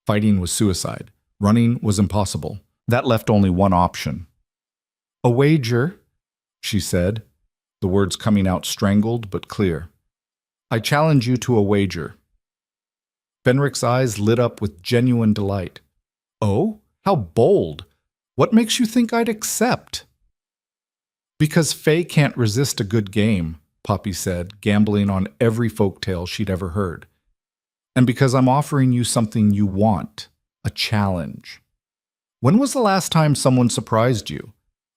Fighting was suicide. Running was impossible. That left only one option. "A wager," she said, the words coming out strangled but clear. "I challenge you to a wager." Fenric's eyes lit up with genuine delight. "Oh, how bold! What makes you think I'd accept?" "Because Fae can't resist a good game," Poppy said, gambling on every folktale she'd ever heard. "And because I'm offering you something you want, a challenge. When was the last time someone surprised you?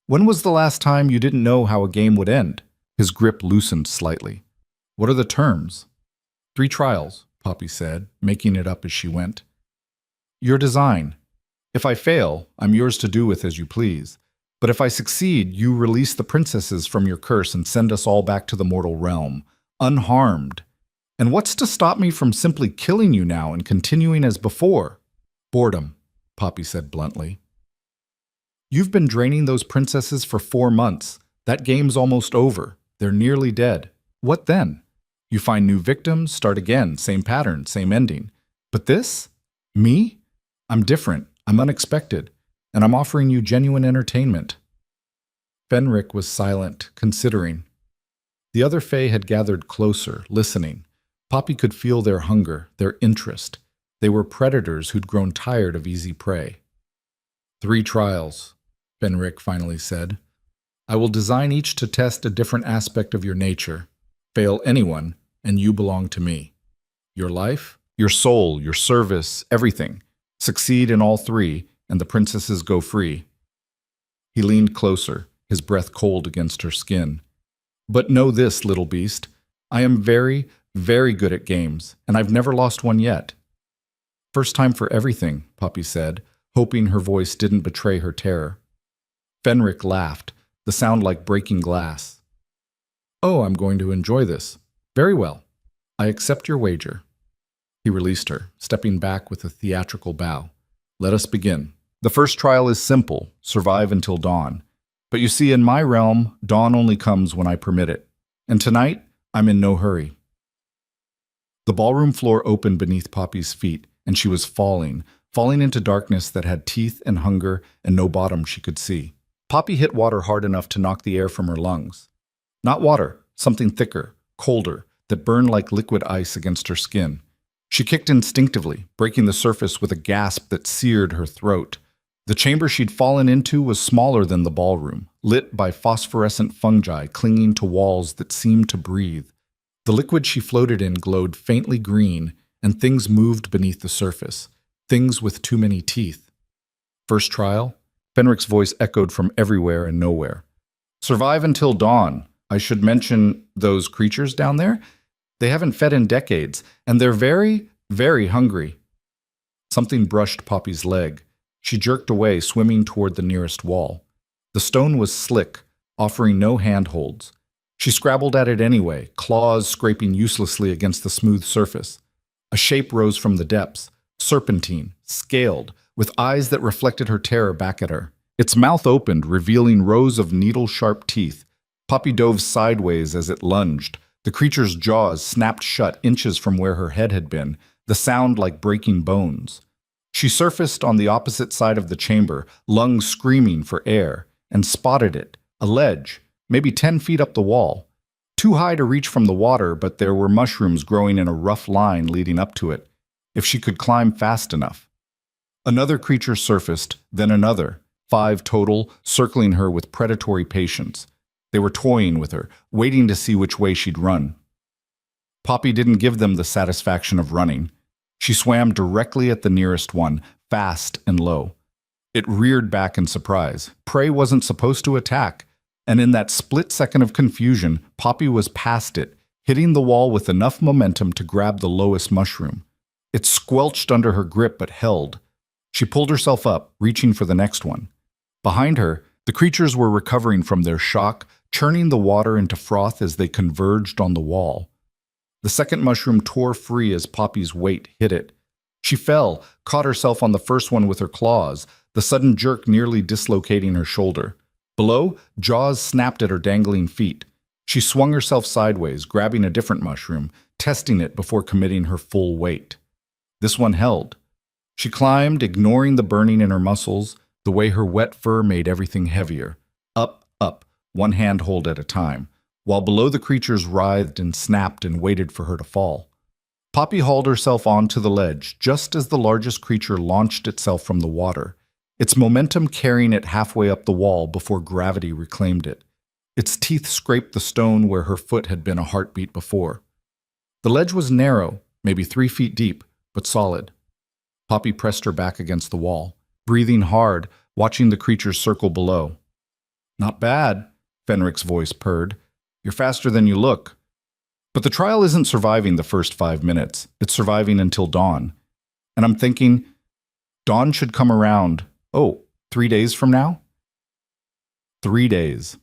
When was the last time you didn't know how a game would end?" His grip loosened slightly. "What are the terms?" 3 trials, Poppy said, making it up as she went. "Your design. If I fail, I'm yours to do with as you please. But if I succeed, you release the princesses from your curse and send us all back to the mortal realm, unharmed. And what's to stop me from simply killing you now and continuing as before? Boredom, Poppy said bluntly. You've been draining those princesses for 4 months. That game's almost over. They're nearly dead. What then? You find new victims, start again, same pattern, same ending. But this? Me? I'm different. I'm unexpected. And I'm offering you genuine entertainment. Fenric was silent, considering. The other Fae had gathered closer, listening. Poppy could feel their hunger, their interest. They were predators who'd grown tired of easy prey. 3 trials, Fenric finally said. I will design each to test a different aspect of your nature. Fail anyone, and you belong to me. Your life, your soul, your service, everything. Succeed in all 3, and the princesses go free. He leaned closer, his breath cold against her skin. But know this, little beast. I am very, very good at games, and I've never lost one yet. First time for everything, Poppy said, hoping her voice didn't betray her terror. Fenric laughed, the sound like breaking glass. Oh, I'm going to enjoy this. Very well. I accept your wager. He released her, stepping back with a theatrical bow. Let us begin. The first trial is simple, survive until dawn. But you see, in my realm, dawn only comes when I permit it. And tonight, I'm in no hurry. The ballroom floor opened beneath Poppy's feet, and she was falling into darkness that had teeth and hunger and no bottom she could see. Poppy hit water hard enough to knock the air from her lungs. Not water, something thicker, colder, that burned like liquid ice against her skin. She kicked instinctively, breaking the surface with a gasp that seared her throat. The chamber she'd fallen into was smaller than the ballroom, lit by phosphorescent fungi clinging to walls that seemed to breathe. The liquid she floated in glowed faintly green, and things moved beneath the surface, things with too many teeth. First trial? Fenric's voice echoed from everywhere and nowhere. Survive until dawn. I should mention those creatures down there. They haven't fed in decades, and they're very, very hungry. Something brushed Poppy's leg. She jerked away, swimming toward the nearest wall. The stone was slick, offering no handholds. She scrabbled at it anyway, claws scraping uselessly against the smooth surface. A shape rose from the depths, serpentine, scaled, with eyes that reflected her terror back at her. Its mouth opened, revealing rows of needle-sharp teeth. Poppy dove sideways as it lunged. The creature's jaws snapped shut inches from where her head had been, the sound like breaking bones. She surfaced on the opposite side of the chamber, lungs screaming for air, and spotted it, a ledge, maybe 10 feet up the wall. Too high to reach from the water, but there were mushrooms growing in a rough line leading up to it, if she could climb fast enough. Another creature surfaced, then another, 5 total, circling her with predatory patience. They were toying with her, waiting to see which way she'd run. Poppy didn't give them the satisfaction of running. She swam directly at the nearest one, fast and low. It reared back in surprise. Prey wasn't supposed to attack, and in that split second of confusion, Poppy was past it, hitting the wall with enough momentum to grab the lowest mushroom. It squelched under her grip but held. She pulled herself up, reaching for the next one. Behind her, the creatures were recovering from their shock, churning the water into froth as they converged on the wall. The second mushroom tore free as Poppy's weight hit it. She fell, caught herself on the first one with her claws, the sudden jerk nearly dislocating her shoulder. Below, jaws snapped at her dangling feet. She swung herself sideways, grabbing a different mushroom, testing it before committing her full weight. This one held. She climbed, ignoring the burning in her muscles, the way her wet fur made everything heavier. Up, up, one handhold at a time, while below the creatures writhed and snapped and waited for her to fall. Poppy hauled herself onto the ledge just as the largest creature launched itself from the water, its momentum carrying it halfway up the wall before gravity reclaimed it. Its teeth scraped the stone where her foot had been a heartbeat before. The ledge was narrow, maybe 3 feet deep, but solid. Poppy pressed her back against the wall, breathing hard, watching the creatures circle below. Not bad, Fenric's voice purred. You're faster than you look. But the trial isn't surviving the first 5 minutes. It's surviving until dawn. And I'm thinking, dawn should come around, 3 days from now? 3 days.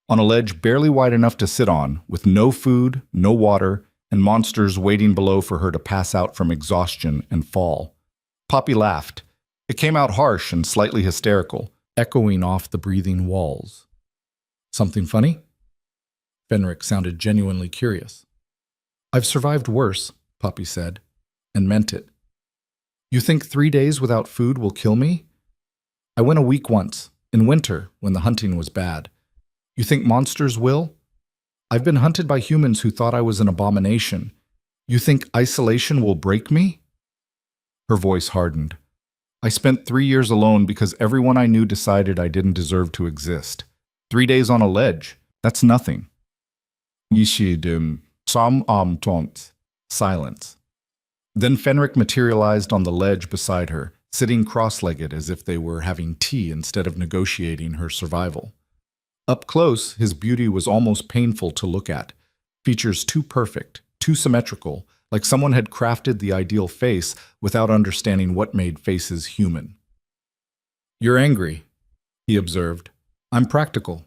On a ledge barely wide enough to sit on, with no food, no water, and monsters waiting below for her to pass out from exhaustion and fall. Poppy laughed. It came out harsh and slightly hysterical, echoing off the breathing walls. Something funny? Fenric sounded genuinely curious. I've survived worse, Poppy said, and meant it. You think 3 days without food will kill me? I went a week once, in winter, when the hunting was bad. You think monsters will? I've been hunted by humans who thought I was an abomination. You think isolation will break me? Her voice hardened. I spent 3 years alone because everyone I knew decided I didn't deserve to exist. 3 days on a ledge, that's nothing. Silence. Then Fenric materialized on the ledge beside her, sitting cross-legged as if they were having tea instead of negotiating her survival. Up close, his beauty was almost painful to look at. Features too perfect, too symmetrical, like someone had crafted the ideal face without understanding what made faces human. You're angry, he observed. I'm practical.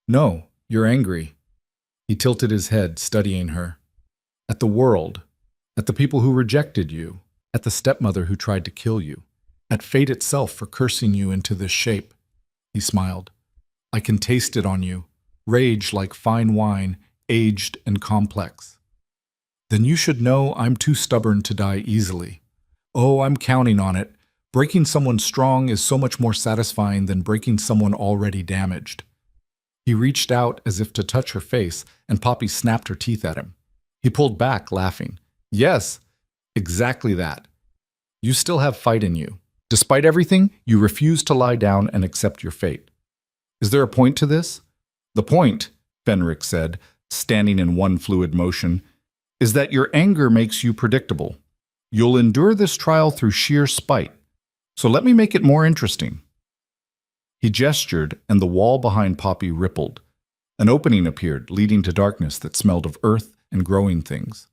No, you're angry. He tilted his head, studying her. At the world, at the people who rejected you, at the stepmother who tried to kill you, at fate itself for cursing you into this shape. He smiled. I can taste it on you, rage like fine wine, aged and complex. Then you should know I'm too stubborn to die easily. Oh, I'm counting on it. Breaking someone strong is so much more satisfying than breaking someone already damaged. He reached out as if to touch her face, and Poppy snapped her teeth at him. He pulled back, laughing. Yes, exactly that. You still have fight in you. Despite everything, you refuse to lie down and accept your fate. Is there a point to this? The point, Fenric said, standing in one fluid motion, is that your anger makes you predictable. You'll endure this trial through sheer spite. So let me make it more interesting. He gestured, and the wall behind Poppy rippled. An opening appeared, leading to darkness that smelled of earth and growing things.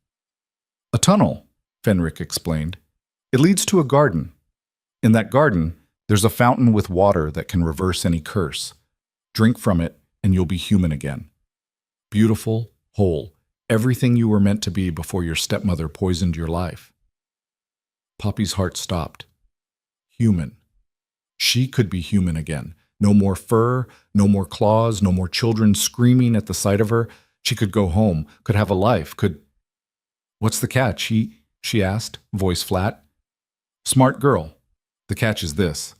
A tunnel, Fenric explained. It leads to a garden. In that garden, there's a fountain with water that can reverse any curse. Drink from it, and you'll be human again. Beautiful, whole, everything you were meant to be before your stepmother poisoned your life. Poppy's heart stopped. Human. She could be human again. No more fur, no more claws, no more children screaming at the sight of her. She could go home, could have a life, could... What's the catch? She asked, voice flat. Smart girl. The catch is this.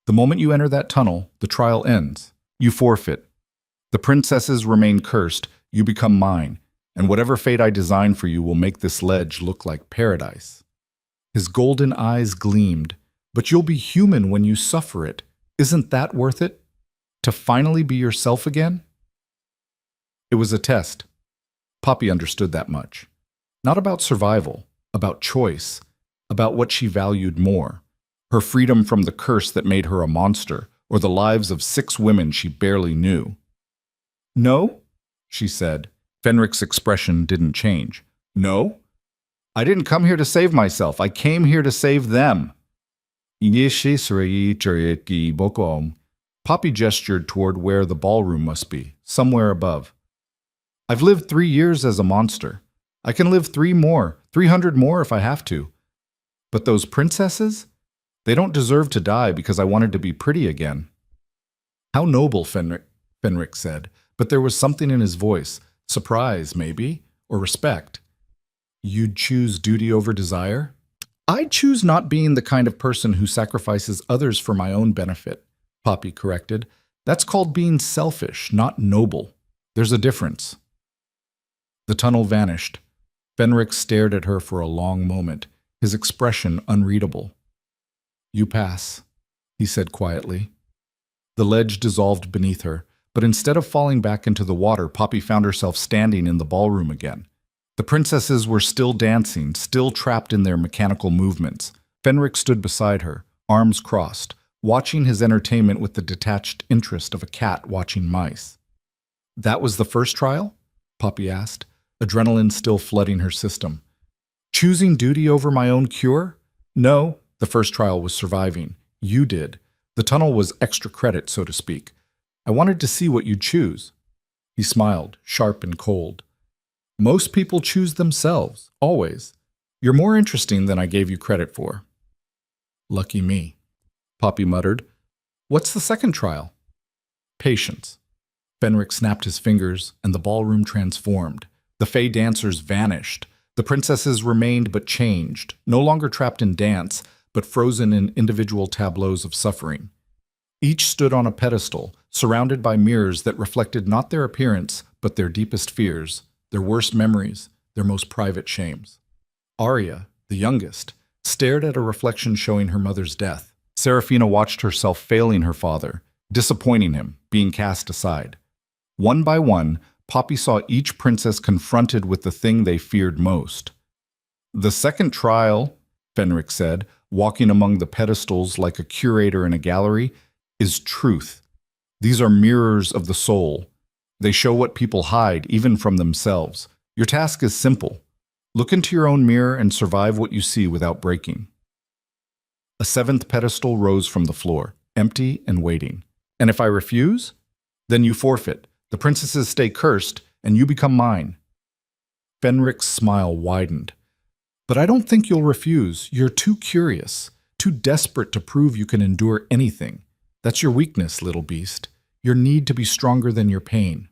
The moment you enter that tunnel, the trial ends. You forfeit. The princesses remain cursed. You become mine. And whatever fate I design for you will make this ledge look like paradise. His golden eyes gleamed. But you'll be human when you suffer it. Isn't that worth it? To finally be yourself again? It was a test. Poppy understood that much. Not about survival, about choice, about what she valued more. Her freedom from the curse that made her a monster, or the lives of 6 women she barely knew. No, she said. Fenric's expression didn't change. No? I didn't come here to save myself. I came here to save them. Poppy gestured toward where the ballroom must be, somewhere above. I've lived 3 years as a monster. I can live 300 more if I have to. But those princesses? They don't deserve to die because I wanted to be pretty again. How noble, Fenric said, but there was something in his voice, surprise maybe, or respect. You'd choose duty over desire? I choose not being the kind of person who sacrifices others for my own benefit, Poppy corrected. That's called being selfish, not noble. There's a difference. The tunnel vanished. Fenric stared at her for a long moment, his expression unreadable. You pass, he said quietly. The ledge dissolved beneath her, but instead of falling back into the water, Poppy found herself standing in the ballroom again. The princesses were still dancing, still trapped in their mechanical movements. Fenric stood beside her, arms crossed, watching his entertainment with the detached interest of a cat watching mice. That was the first trial? Poppy asked, adrenaline still flooding her system. Choosing duty over my own cure? No, the first trial was surviving. You did. The tunnel was extra credit, so to speak. I wanted to see what you'd choose. He smiled, sharp and cold. Most people choose themselves, always. You're more interesting than I gave you credit for. Lucky me, Poppy muttered. What's the second trial? Patience. Fenric snapped his fingers, and the ballroom transformed. The Fey dancers vanished. The princesses remained but changed, no longer trapped in dance, but frozen in individual tableaus of suffering. Each stood on a pedestal, surrounded by mirrors that reflected not their appearance, but their deepest fears, their worst memories, their most private shames. Arya, the youngest, stared at a reflection showing her mother's death. Seraphina watched herself failing her father, disappointing him, being cast aside. One by one, Poppy saw each princess confronted with the thing they feared most. The second trial, Fenric said, walking among the pedestals like a curator in a gallery, is truth. These are mirrors of the soul. They show what people hide, even from themselves. Your task is simple. Look into your own mirror and survive what you see without breaking. A seventh pedestal rose from the floor, empty and waiting. And if I refuse? Then you forfeit. The princesses stay cursed, and you become mine. Fenric's smile widened. But I don't think you'll refuse. You're too curious, too desperate to prove you can endure anything. That's your weakness, little beast. Your need to be stronger than your pain.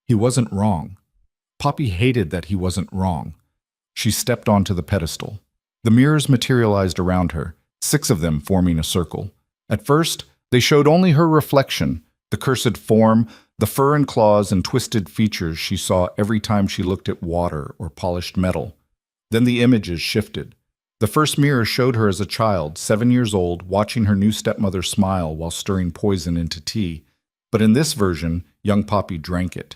He wasn't wrong. Poppy hated that he wasn't wrong. She stepped onto the pedestal. The mirrors materialized around her, 6 of them forming a circle. At first, they showed only her reflection, the cursed form, the fur and claws and twisted features she saw every time she looked at water or polished metal. Then the images shifted. The first mirror showed her as a child, 7 years old, watching her new stepmother smile while stirring poison into tea. But in this version, young Poppy drank it.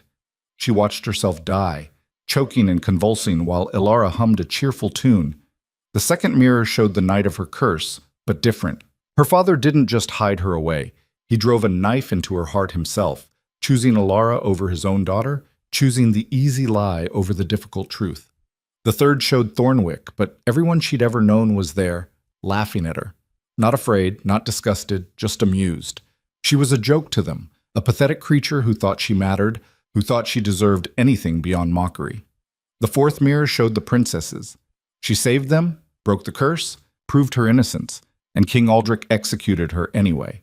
She watched herself die, choking and convulsing while Elara hummed a cheerful tune. The second mirror showed the night of her curse, but different. Her father didn't just hide her away. He drove a knife into her heart himself, choosing Elara over his own daughter, choosing the easy lie over the difficult truth. The third showed Thornwick, but everyone she'd ever known was there, laughing at her. Not afraid, not disgusted, just amused. She was a joke to them, a pathetic creature who thought she mattered, who thought she deserved anything beyond mockery. The fourth mirror showed the princesses. She saved them, broke the curse, proved her innocence, and King Aldrich executed her anyway.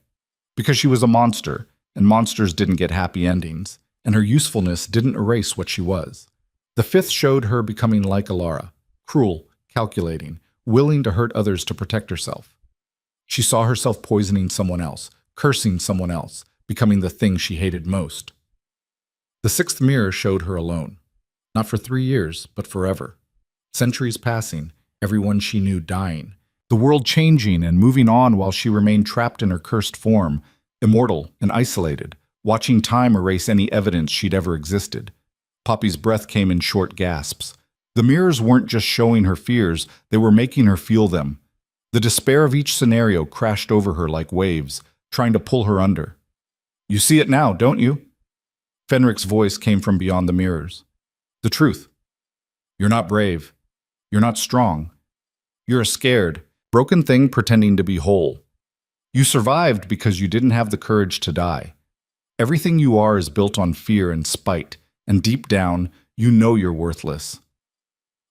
Because she was a monster, and monsters didn't get happy endings, and her usefulness didn't erase what she was. The fifth showed her becoming like Elara, cruel, calculating, willing to hurt others to protect herself. She saw herself poisoning someone else, cursing someone else, becoming the thing she hated most. The sixth mirror showed her alone, not for 3 years, but forever. Centuries passing, everyone she knew dying, the world changing and moving on while she remained trapped in her cursed form, immortal and isolated, watching time erase any evidence she'd ever existed. Poppy's breath came in short gasps. The mirrors weren't just showing her fears, they were making her feel them. The despair of each scenario crashed over her like waves, trying to pull her under. You see it now, don't you? Fenric's voice came from beyond the mirrors. The truth. You're not brave. You're not strong. You're a scared, broken thing pretending to be whole. You survived because you didn't have the courage to die. Everything you are is built on fear and spite, and deep down, you know you're worthless.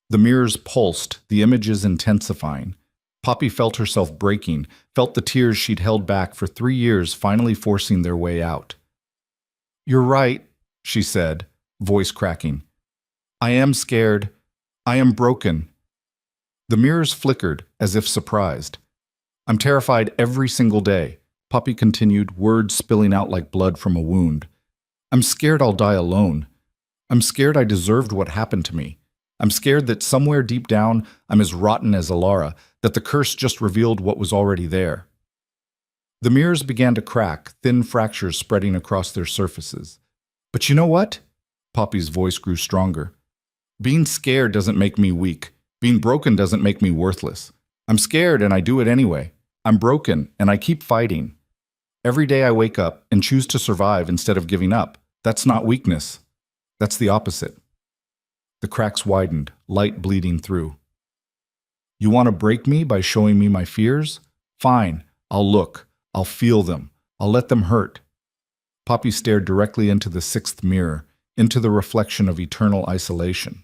The mirrors pulsed, the images intensifying. Poppy felt herself breaking, felt the tears she'd held back for 3 years finally forcing their way out. You're right, she said, voice cracking. I am scared. I am broken. The mirrors flickered, as if surprised. I'm terrified every single day, Poppy continued, words spilling out like blood from a wound. I'm scared I'll die alone. I'm scared I deserved what happened to me. I'm scared that somewhere deep down I'm as rotten as Elara, that the curse just revealed what was already there. The mirrors began to crack, thin fractures spreading across their surfaces. But you know what? Poppy's voice grew stronger. Being scared doesn't make me weak. Being broken doesn't make me worthless. I'm scared and I do it anyway. I'm broken and I keep fighting. Every day I wake up and choose to survive instead of giving up. That's not weakness. That's the opposite. The cracks widened, light bleeding through. You want to break me by showing me my fears? Fine, I'll look. I'll feel them. I'll let them hurt. Poppy stared directly into the sixth mirror, into the reflection of eternal isolation.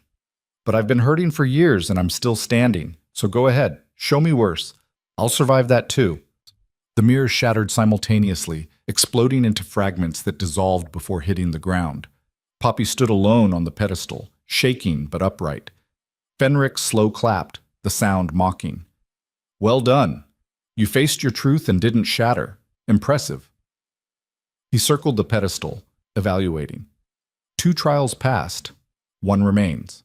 But I've been hurting for years and I'm still standing, so go ahead, show me worse. I'll survive that too. The mirrors shattered simultaneously, exploding into fragments that dissolved before hitting the ground. Poppy stood alone on the pedestal, shaking but upright. Fenric slow clapped, the sound mocking. Well done. You faced your truth and didn't shatter. Impressive. He circled the pedestal, evaluating. 2 trials passed. 1 remains.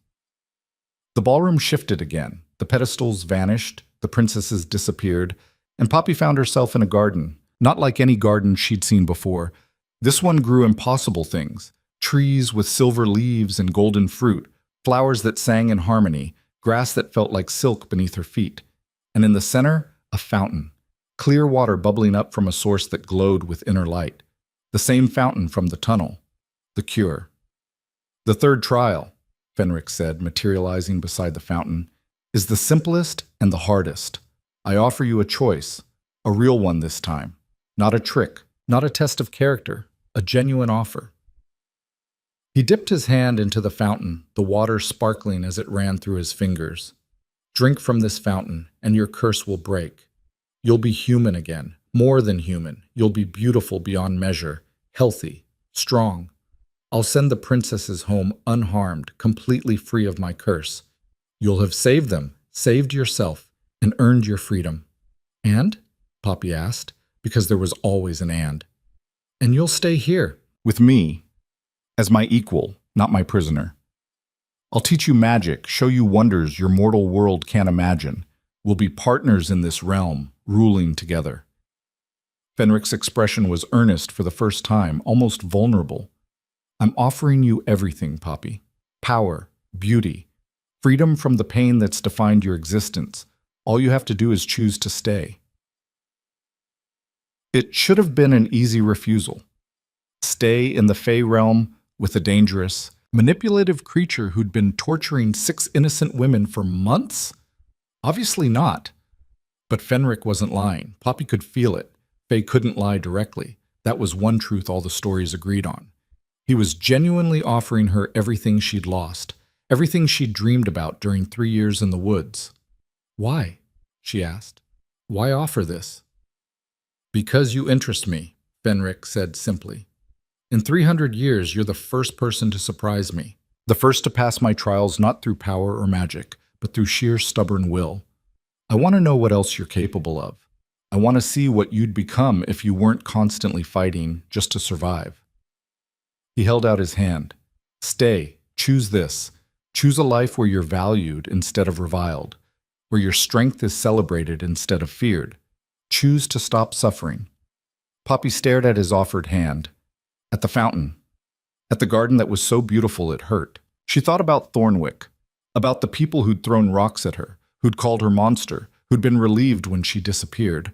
The ballroom shifted again. The pedestals vanished, the princesses disappeared, and Poppy found herself in a garden, not like any garden she'd seen before. This one grew impossible things, trees with silver leaves and golden fruit, flowers that sang in harmony, grass that felt like silk beneath her feet. And in the center, a fountain, clear water bubbling up from a source that glowed with inner light. The same fountain from the tunnel, the cure. The 3rd trial, Fenric said, materializing beside the fountain, is the simplest and the hardest. I offer you a choice, a real one this time. Not a trick, not a test of character, a genuine offer. He dipped his hand into the fountain, the water sparkling as it ran through his fingers. Drink from this fountain, and your curse will break. You'll be human again, more than human. You'll be beautiful beyond measure, healthy, strong. I'll send the princesses home unharmed, completely free of my curse. You'll have saved them, saved yourself, and earned your freedom. And? Poppy asked, because there was always an and. And you'll stay here, with me, as my equal, not my prisoner. I'll teach you magic, show you wonders your mortal world can't imagine. We'll be partners in this realm, ruling together. Fenric's expression was earnest for the first time, almost vulnerable. I'm offering you everything, Poppy. Power, beauty, freedom from the pain that's defined your existence. All you have to do is choose to stay. It should have been an easy refusal. Stay in the Fey realm with a dangerous, manipulative creature who'd been torturing 6 innocent women for months? Obviously not. But Fenric wasn't lying. Poppy could feel it. Fey couldn't lie directly. That was one truth all the stories agreed on. He was genuinely offering her everything she'd lost, everything she'd dreamed about during 3 years in the woods. Why? She asked. Why offer this? Because you interest me, Fenric said simply. In 300 years, you're the first person to surprise me. The first to pass my trials not through power or magic, but through sheer stubborn will. I want to know what else you're capable of. I want to see what you'd become if you weren't constantly fighting just to survive. He held out his hand. Stay. Choose this. Choose a life where you're valued instead of reviled, where your strength is celebrated instead of feared. Choose to stop suffering. Poppy stared at his offered hand, at the fountain, at the garden that was so beautiful it hurt. She thought about Thornwick, about the people who'd thrown rocks at her, who'd called her monster, who'd been relieved when she disappeared,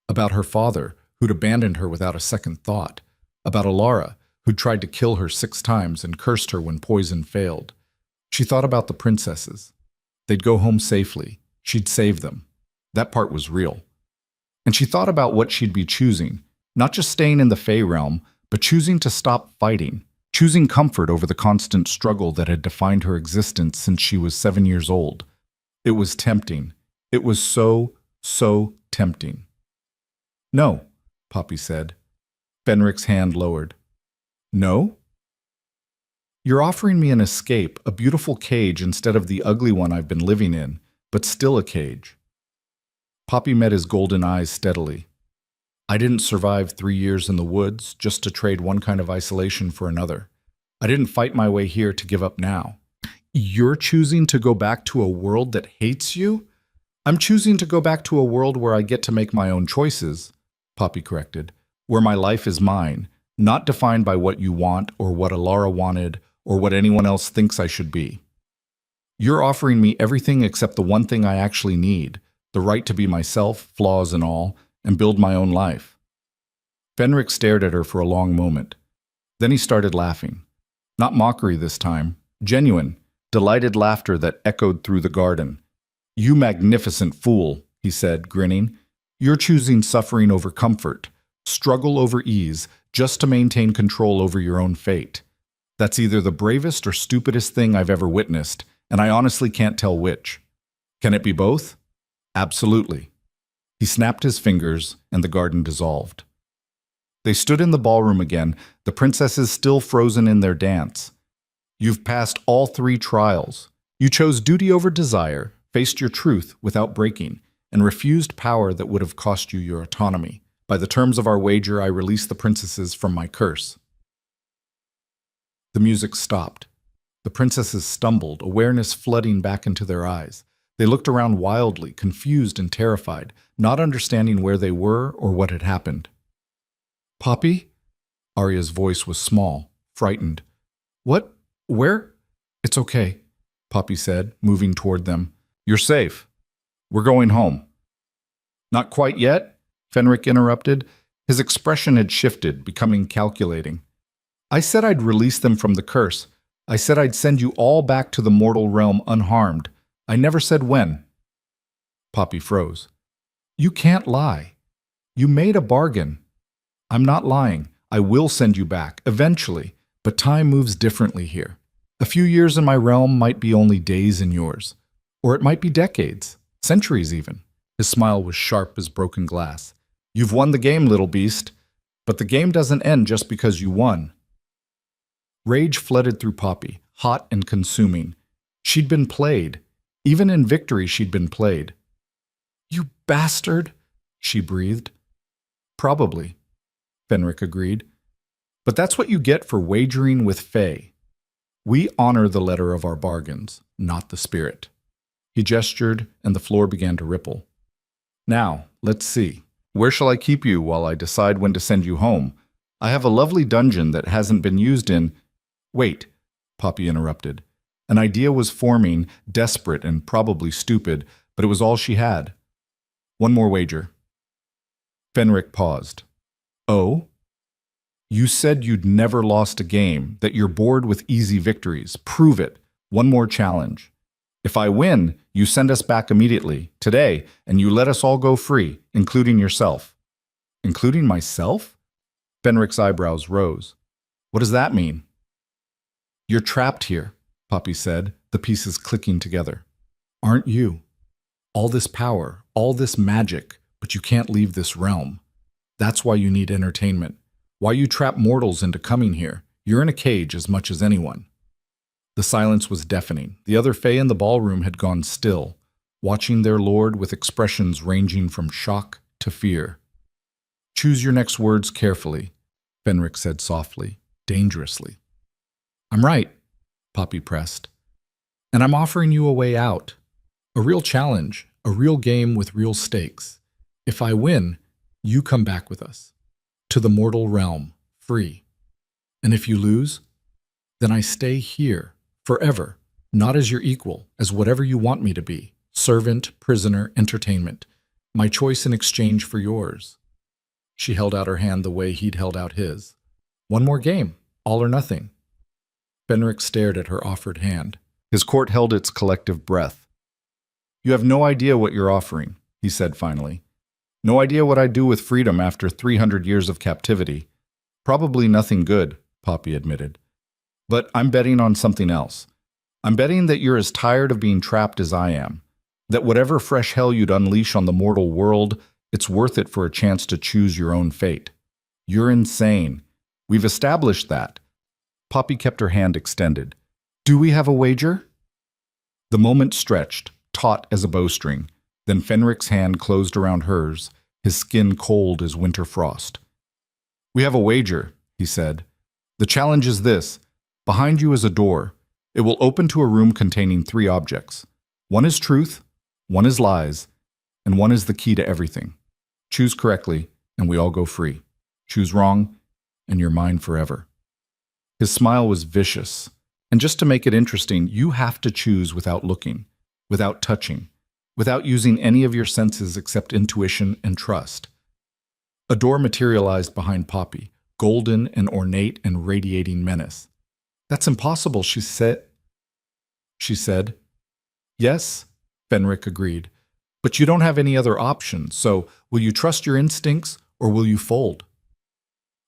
about her father, who'd abandoned her without a second thought, about Alara, who'd tried to kill her 6 times and cursed her when poison failed. She thought about the princesses. They'd go home safely. She'd save them. That part was real. And she thought about what she'd be choosing, not just staying in the Fey realm, but choosing to stop fighting, choosing comfort over the constant struggle that had defined her existence since she was 7 years old. It was tempting. It was so tempting. No, Poppy said. Fenric's hand lowered. No? You're offering me an escape, a beautiful cage instead of the ugly one I've been living in, but still a cage. Poppy met his golden eyes steadily. I didn't survive 3 years in the woods just to trade one kind of isolation for another. I didn't fight my way here to give up now. You're choosing to go back to a world that hates you? I'm choosing to go back to a world where I get to make my own choices, Poppy corrected, where my life is mine, not defined by what you want or what Alara wanted or what anyone else thinks I should be. You're offering me everything except the one thing I actually need, the right to be myself, flaws and all, and build my own life. Fenric stared at her for a long moment. Then he started laughing. Not mockery this time, genuine, delighted laughter that echoed through the garden. You magnificent fool, he said, grinning. You're choosing suffering over comfort, struggle over ease, just to maintain control over your own fate. That's either the bravest or stupidest thing I've ever witnessed, and I honestly can't tell which. Can it be both? Absolutely. He snapped his fingers, and the garden dissolved. They stood in the ballroom again, the princesses still frozen in their dance. You've passed all 3 trials. You chose duty over desire, faced your truth without breaking, and refused power that would have cost you your autonomy. By the terms of our wager, I release the princesses from my curse. The music stopped. The princesses stumbled, awareness flooding back into their eyes. They looked around wildly, confused and terrified, not understanding where they were or what had happened. Poppy? Arya's voice was small, frightened. What? Where? It's okay, Poppy said, moving toward them. You're safe. We're going home. Not quite yet, Fenric interrupted. His expression had shifted, becoming calculating. I said I'd release them from the curse. I said I'd send you all back to the mortal realm unharmed. I never said when. Poppy froze. You can't lie. You made a bargain. I'm not lying. I will send you back, eventually, but time moves differently here. A few years in my realm might be only days in yours. Or it might be decades, centuries even. His smile was sharp as broken glass. You've won the game, little beast, but the game doesn't end just because you won. Rage flooded through Poppy, hot and consuming. She'd been played. Even in victory, she'd been played. You bastard, she breathed. Probably, Fenric agreed. But that's what you get for wagering with Fae. We honor the letter of our bargains, not the spirit. He gestured, and the floor began to ripple. Now, let's see. Where shall I keep you while I decide when to send you home? I have a lovely dungeon that hasn't been used in— Wait, Poppy interrupted. An idea was forming, desperate and probably stupid, but it was all she had. One more wager. Fenric paused. Oh? You said you'd never lost a game, that you're bored with easy victories. Prove it. One more challenge. If I win, you send us back immediately, today, and you let us all go free, including yourself. Including myself? Fenric's eyebrows rose. What does that mean? You're trapped here, Poppy said, the pieces clicking together. Aren't you? All this power, all this magic, but you can't leave this realm. That's why you need entertainment. Why you trap mortals into coming here. You're in a cage as much as anyone. The silence was deafening. The other Fae in the ballroom had gone still, watching their lord with expressions ranging from shock to fear. Choose your next words carefully, Fenric said softly, dangerously. I'm right, Poppy pressed. And I'm offering you a way out. A real challenge, a real game with real stakes. If I win, you come back with us. To the mortal realm, free. And if you lose, then I stay here, forever, not as your equal, as whatever you want me to be. Servant, prisoner, entertainment. My choice in exchange for yours. She held out her hand the way he'd held out his. One more game, all or nothing. Fenric stared at her offered hand. His court held its collective breath. You have no idea what you're offering, he said finally. No idea what I'd do with freedom after 300 years of captivity. Probably nothing good, Poppy admitted. But I'm betting on something else. I'm betting that you're as tired of being trapped as I am. That whatever fresh hell you'd unleash on the mortal world, it's worth it for a chance to choose your own fate. You're insane. We've established that. Poppy kept her hand extended. Do we have a wager? The moment stretched, taut as a bowstring. Then Fenric's hand closed around hers, his skin cold as winter frost. We have a wager, he said. The challenge is this. Behind you is a door. It will open to a room containing 3 objects. One is truth, one is lies, and one is the key to everything. Choose correctly, and we all go free. Choose wrong, and you're mine forever. His smile was vicious. And just to make it interesting, you have to choose without looking, without touching, without using any of your senses except intuition and trust. A door materialized behind Poppy, golden and ornate and radiating menace. That's impossible, she said. Yes, Fenric agreed. But you don't have any other option, so will you trust your instincts or will you fold?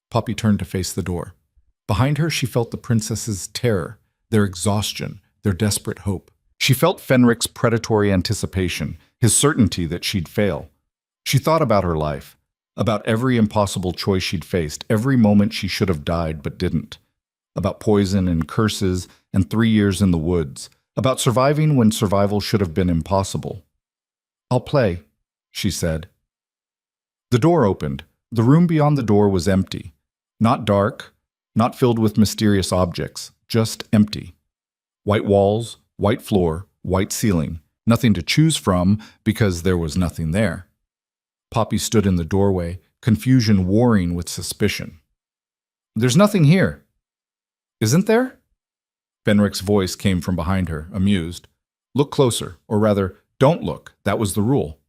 Poppy turned to face the door. Behind her, she felt the princess's terror, their exhaustion, their desperate hope. She felt Fenric's predatory anticipation, his certainty that she'd fail. She thought about her life, about every impossible choice she'd faced, every moment she should have died but didn't, about poison and curses and 3 years in the woods, about surviving when survival should have been impossible. "I'll play," she said. The door opened. The room beyond the door was empty. Not dark, not filled with mysterious objects, just empty. White walls, white floor, white ceiling, nothing to choose from because there was nothing there. Poppy stood in the doorway, confusion warring with suspicion. "There's nothing here." "Isn't there?" Fenric's voice came from behind her, amused. "Look closer, or rather, don't look. That was the rule."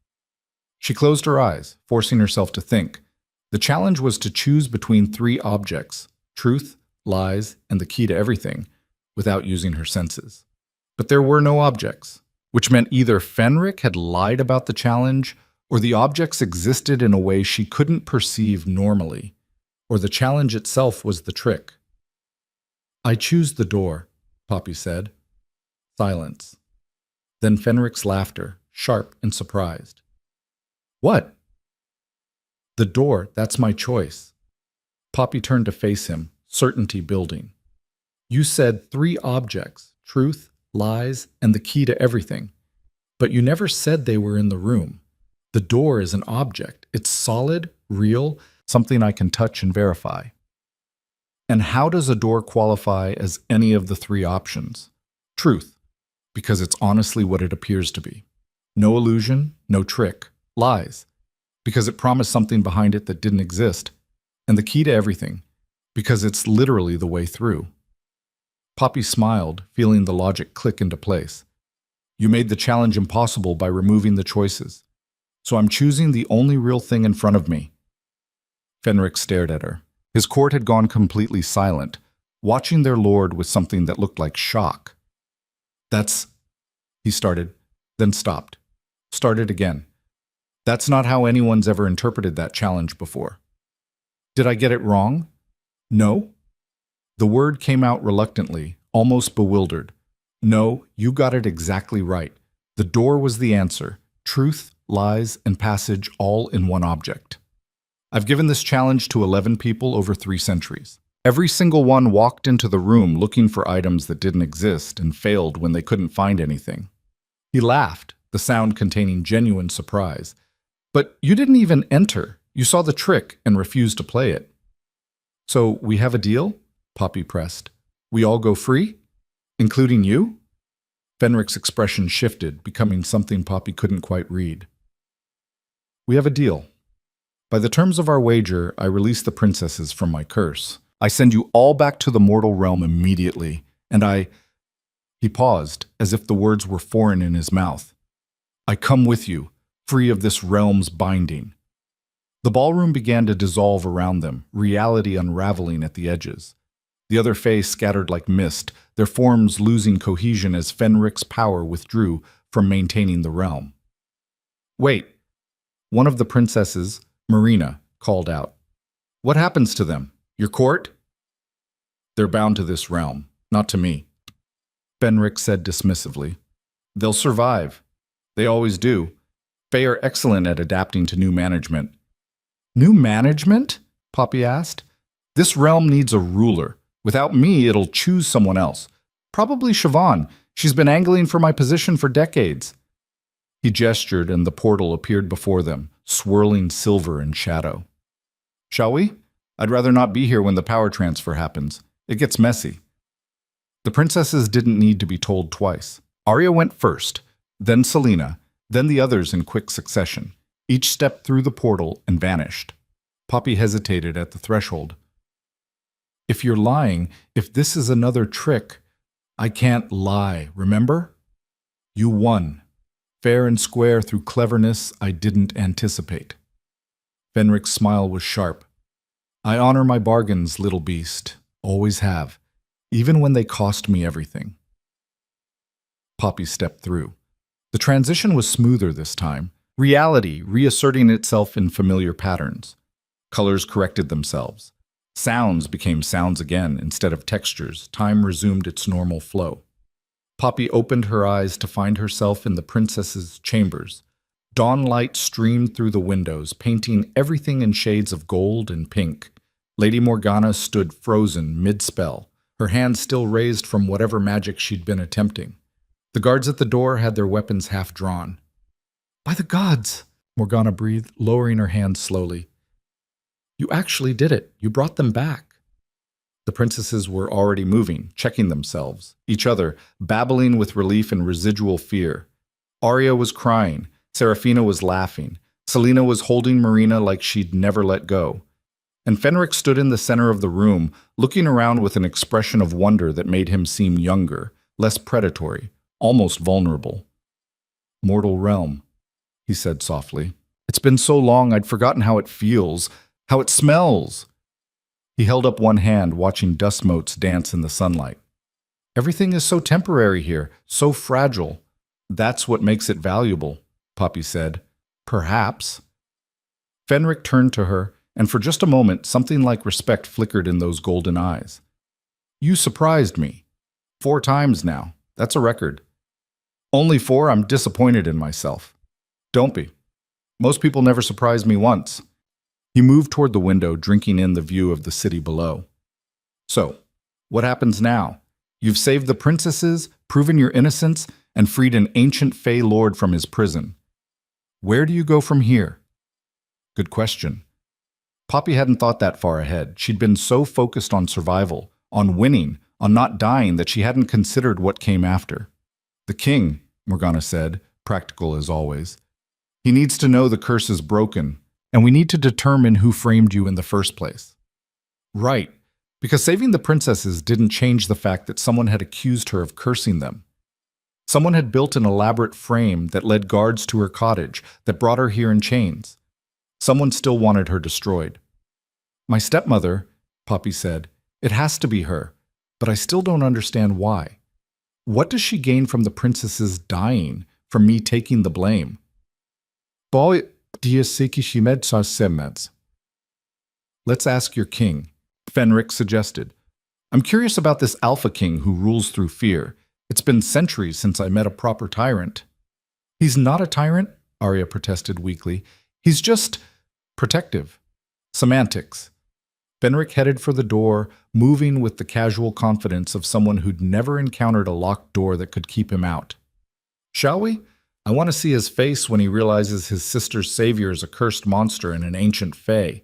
She closed her eyes, forcing herself to think. The challenge was to choose between 3 objects: truth, lies, and the key to everything, without using her senses. But there were no objects, which meant either Fenric had lied about the challenge, or the objects existed in a way she couldn't perceive normally, or the challenge itself was the trick. "I choose the door," Poppy said. Silence. Then Fenric's laughter, sharp and surprised. "What?" "The door, that's my choice." Poppy turned to face him, certainty building. "You said 3 objects, truth, lies, and the key to everything. But you never said they were in the room. The door is an object. It's solid, real, something I can touch and verify." And how does a door qualify as any of the 3 options? Truth, because it's honestly what it appears to be. No illusion, no trick. Lies, because it promised something behind it that didn't exist. And the key to everything, because it's literally the way through. Poppy smiled, feeling the logic click into place. "You made the challenge impossible by removing the choices. So I'm choosing the only real thing in front of me." Fenric stared at her. His court had gone completely silent, watching their lord with something that looked like shock. "That's..." he started, then stopped. Started again. "That's not how anyone's ever interpreted that challenge before." "Did I get it wrong?" "No." The word came out reluctantly, almost bewildered. "No, you got it exactly right. The door was the answer. Truth, lies, and passage all in one object. I've given this challenge to 11 people over 3 centuries. Every single one walked into the room looking for items that didn't exist and failed when they couldn't find anything." He laughed, the sound containing genuine surprise. "But you didn't even enter. You saw the trick and refused to play it." "So we have a deal?" Poppy pressed. "We all go free? Including you?" Fenric's expression shifted, becoming something Poppy couldn't quite read. "We have a deal. By the terms of our wager, I release the princesses from my curse. I send you all back to the mortal realm immediately, and I..." He paused, as if the words were foreign in his mouth. "I come with you, free of this realm's binding." The ballroom began to dissolve around them, reality unraveling at the edges. The other fae scattered like mist, their forms losing cohesion as Fenric's power withdrew from maintaining the realm. "Wait," one of the princesses, Marina, called out. "What happens to them? Your court?" "They're bound to this realm, not to me," Fenric said dismissively. "They'll survive. They always do. Fae are excellent at adapting to new management." "New management?" Poppy asked. "This realm needs a ruler. Without me, it'll choose someone else. Probably Siobhan. She's been angling for my position for decades." He gestured and the portal appeared before them, swirling silver and shadow. "Shall we? I'd rather not be here when the power transfer happens. It gets messy." The princesses didn't need to be told twice. Arya went first, then Selena, then the others in quick succession. Each stepped through the portal and vanished. Poppy hesitated at the threshold. "If you're lying, if this is another trick..." "I can't lie, remember? You won. Fair and square through cleverness I didn't anticipate." Fenric's smile was sharp. "I honor my bargains, little beast. Always have. Even when they cost me everything." Poppy stepped through. The transition was smoother this time, reality reasserting itself in familiar patterns. Colors corrected themselves. Sounds became sounds again instead of textures. Time resumed its normal flow. Poppy opened her eyes to find herself in the princess's chambers. Dawn light streamed through the windows, painting everything in shades of gold and pink. Lady Morgana stood frozen mid-spell, her hands still raised from whatever magic she'd been attempting. The guards at the door had their weapons half drawn. "By the gods!" Morgana breathed, lowering her hands slowly. "You actually did it. You brought them back." The princesses were already moving, checking themselves, each other, babbling with relief and residual fear. Arya was crying. Serafina was laughing. Selena was holding Marina like she'd never let go. And Fenric stood in the center of the room, looking around with an expression of wonder that made him seem younger, less predatory, almost vulnerable. "Mortal realm," he said softly. "It's been so long I'd forgotten how it feels, how it smells." He held up one hand, watching dust motes dance in the sunlight. "Everything is so temporary here, so fragile. That's what makes it valuable," Poppy said. "Perhaps." Fenric turned to her, and for just a moment, something like respect flickered in those golden eyes. "You surprised me. 4 times now. That's a record." "Only 4, I'm disappointed in myself." "Don't be. Most people never surprise me once." He moved toward the window, drinking in the view of the city below. "So, what happens now? You've saved the princesses, proven your innocence, and freed an ancient Fey lord from his prison. Where do you go from here?" Good question. Poppy hadn't thought that far ahead. She'd been so focused on survival, on winning, on not dying that she hadn't considered what came after. "The king," Morgana said, practical as always. "He needs to know the curse is broken, and we need to determine who framed you in the first place." Right, because saving the princesses didn't change the fact that someone had accused her of cursing them. Someone had built an elaborate frame that led guards to her cottage, that brought her here in chains. Someone still wanted her destroyed. "My stepmother," Poppy said. "It has to be her, but I still don't understand why. What does she gain from the princesses dying, from me taking the blame?" "Boy, let's ask your king," Fenric suggested. "I'm curious about this Alpha King who rules through fear. It's been centuries since I met a proper tyrant." "He's not a tyrant," Arya protested weakly. "He's just protective." Semantics. Fenric headed for the door, moving with the casual confidence of someone who'd never encountered a locked door that could keep him out. "Shall we? I want to see his face when he realizes his sister's savior is a cursed monster and an ancient fae."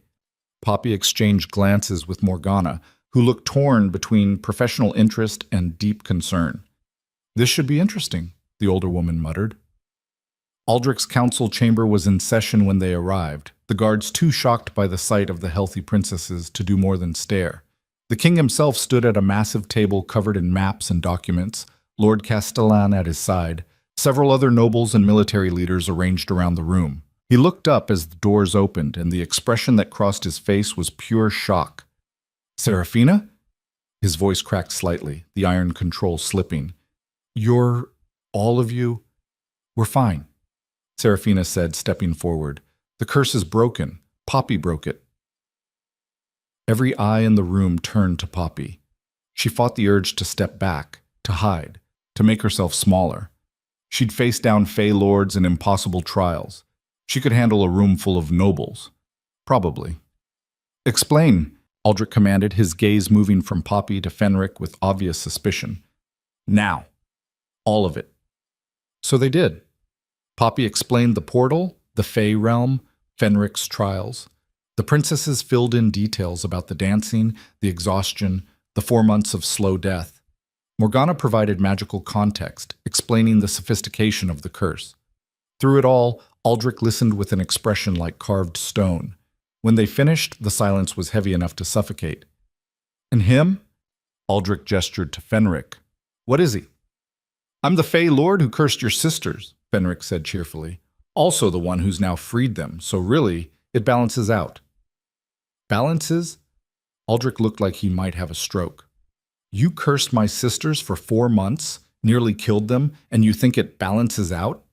Poppy exchanged glances with Morgana, who looked torn between professional interest and deep concern. "This should be interesting," the older woman muttered. Aldrich's council chamber was in session when they arrived, the guards too shocked by the sight of the healthy princesses to do more than stare. The king himself stood at a massive table covered in maps and documents, Lord Castellan at his side, several other nobles and military leaders arranged around the room. He looked up as the doors opened, and the expression that crossed his face was pure shock. "Serafina?" His voice cracked slightly, the iron control slipping. "You're... all of you... We're fine," Serafina said, stepping forward. "The curse is broken. Poppy broke it." Every eye in the room turned to Poppy. She fought the urge to step back, to hide, to make herself smaller. She'd faced down Fey lords and impossible trials. She could handle a room full of nobles. Probably. "Explain," Aldrich commanded, his gaze moving from Poppy to Fenric with obvious suspicion. "Now. All of it." So they did. Poppy explained the portal, the Fey realm, Fenric's trials. The princesses filled in details about the dancing, the exhaustion, the 4 months of slow death. Morgana provided magical context, explaining the sophistication of the curse. Through it all, Aldrich listened with an expression like carved stone. When they finished, the silence was heavy enough to suffocate. "And him?" Aldrich gestured to Fenric. "What is he?" "I'm the Fey Lord who cursed your sisters," Fenric said cheerfully. "Also the one who's now freed them, so really, it balances out." "Balances?" Aldrich looked like he might have a stroke. "You cursed my sisters for 4 months, nearly killed them, and you think it balances out?"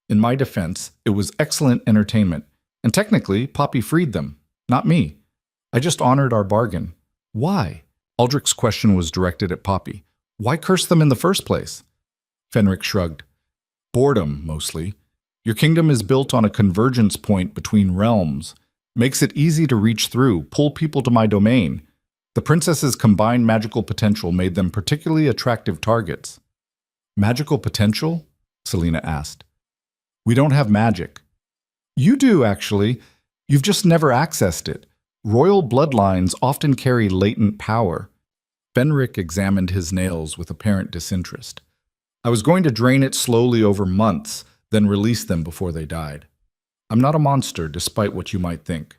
In my defense, it was excellent entertainment, and technically, Poppy freed them, not me. I just honored our bargain. Why? Aldrich's question was directed at Poppy. Why curse them in the first place? Fenric shrugged. Boredom, mostly. Your kingdom is built on a convergence point between realms. Makes it easy to reach through, pull people to my domain. The princess's combined magical potential made them particularly attractive targets. Magical potential? Selena asked. We don't have magic. You do, actually. You've just never accessed it. Royal bloodlines often carry latent power. Fenric examined his nails with apparent disinterest. I was going to drain it slowly over months, then release them before they died. I'm not a monster, despite what you might think.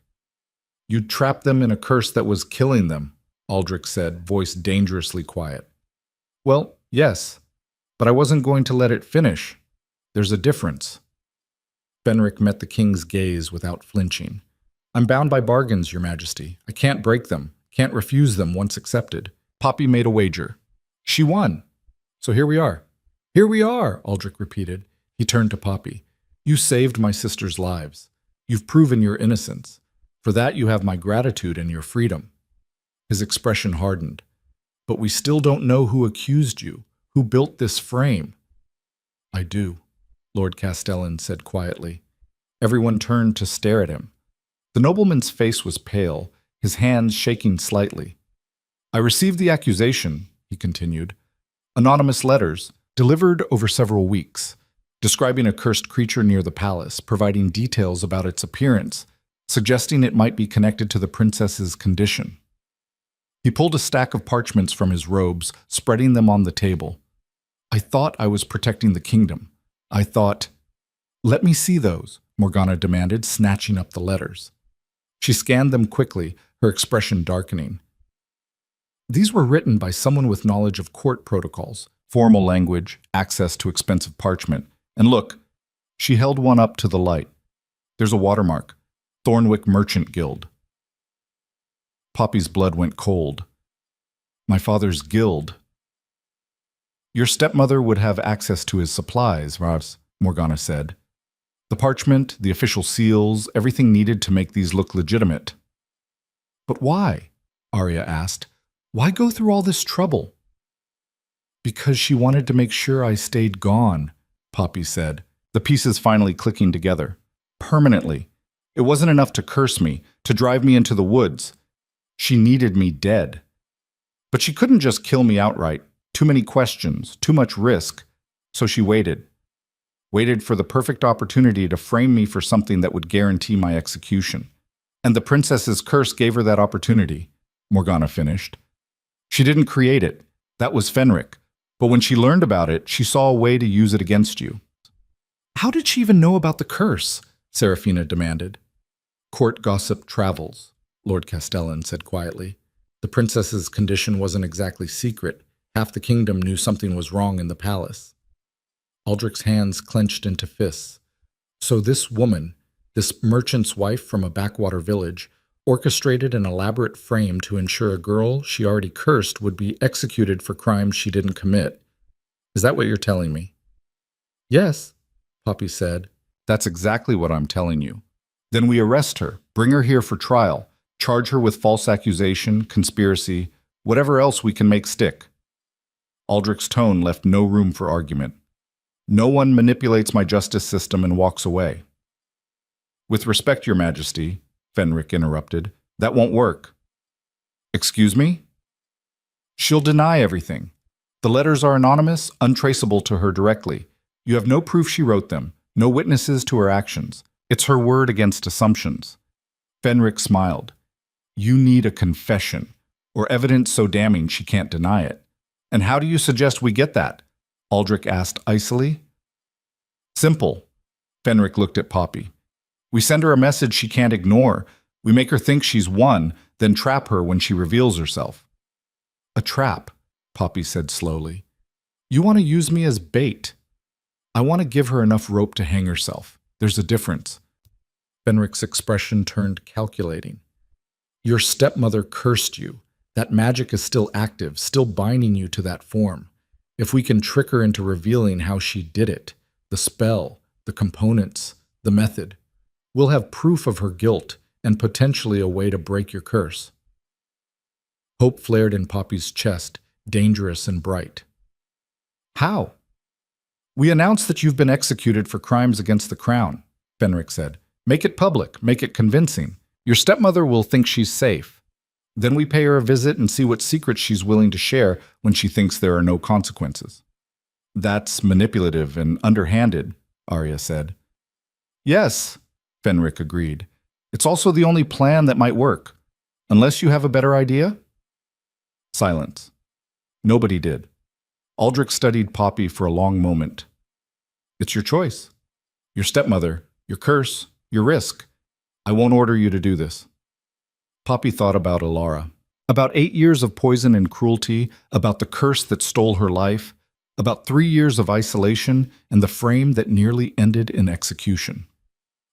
You'd trap them in a curse that was killing them, Aldrich said, voice dangerously quiet. Well, yes, but I wasn't going to let it finish. There's a difference. Fenric met the king's gaze without flinching. I'm bound by bargains, Your Majesty. I can't break them, can't refuse them once accepted. Poppy made a wager. She won. So here we are. Here we are, Aldrich repeated. He turned to Poppy. You saved my sister's lives. You've proven your innocence. For that you have my gratitude and your freedom. His expression hardened. But we still don't know who accused you, who built this frame. I do, Lord Castellan said quietly. Everyone turned to stare at him. The nobleman's face was pale, his hands shaking slightly. I received the accusation, he continued. Anonymous letters, delivered over several weeks, describing a cursed creature near the palace, providing details about its appearance, suggesting it might be connected to the princess's condition. He pulled a stack of parchments from his robes, spreading them on the table. I thought I was protecting the kingdom. I thought, let me see those, Morgana demanded, snatching up the letters. She scanned them quickly, her expression darkening. These were written by someone with knowledge of court protocols, formal language, access to expensive parchment. And look, she held one up to the light. There's a watermark, Thornwick Merchant Guild. Poppy's blood went cold. My father's guild. Your stepmother would have access to his supplies, Morgana said. The parchment, the official seals, everything needed to make these look legitimate. But why? Arya asked. Why go through all this trouble? Because she wanted to make sure I stayed gone, Poppy said, the pieces finally clicking together. Permanently. It wasn't enough to curse me, to drive me into the woods. She needed me dead. But she couldn't just kill me outright. Too many questions, too much risk. So she waited. Waited for the perfect opportunity to frame me for something that would guarantee my execution. And the princess's curse gave her that opportunity, Morgana finished. She didn't create it. That was Fenric. But when she learned about it, she saw a way to use it against you. How did she even know about the curse? Seraphina demanded. Court gossip travels, Lord Castellan said quietly. The princess's condition wasn't exactly secret. Half the kingdom knew something was wrong in the palace. Aldrich's hands clenched into fists. So this woman, this merchant's wife from a backwater village, orchestrated an elaborate frame to ensure a girl she already cursed would be executed for crimes she didn't commit. Is that what you're telling me? Yes, Poppy said. That's exactly what I'm telling you. Then we arrest her, bring her here for trial, charge her with false accusation, conspiracy, whatever else we can make stick. Aldrich's tone left no room for argument. No one manipulates my justice system and walks away. With respect, Your Majesty, Fenric interrupted, that won't work. Excuse me? She'll deny everything. The letters are anonymous, untraceable to her directly. You have no proof she wrote them, no witnesses to her actions. It's her word against assumptions. Fenric smiled. You need a confession, or evidence so damning she can't deny it. And how do you suggest we get that? Aldrich asked icily. Simple. Fenric looked at Poppy. We send her a message she can't ignore. We make her think she's won, then trap her when she reveals herself. A trap, Poppy said slowly. You want to use me as bait. I want to give her enough rope to hang herself. There's a difference. Fenric's expression turned calculating. Your stepmother cursed you. That magic is still active, still binding you to that form. If we can trick her into revealing how she did it, the spell, the components, the method, we'll have proof of her guilt, and potentially a way to break your curse. Hope flared in Poppy's chest, dangerous and bright. How? We announce that you've been executed for crimes against the crown, Fenric said. Make it public, make it convincing. Your stepmother will think she's safe. Then we pay her a visit and see what secrets she's willing to share when she thinks there are no consequences. That's manipulative and underhanded, Arya said. Yes, Fenric agreed. It's also the only plan that might work. Unless you have a better idea? Silence. Nobody did. Aldrich studied Poppy for a long moment. It's your choice. Your stepmother, your curse, your risk. I won't order you to do this. Poppy thought about Alara, about 8 years of poison and cruelty, about the curse that stole her life, about 3 years of isolation and the frame that nearly ended in execution.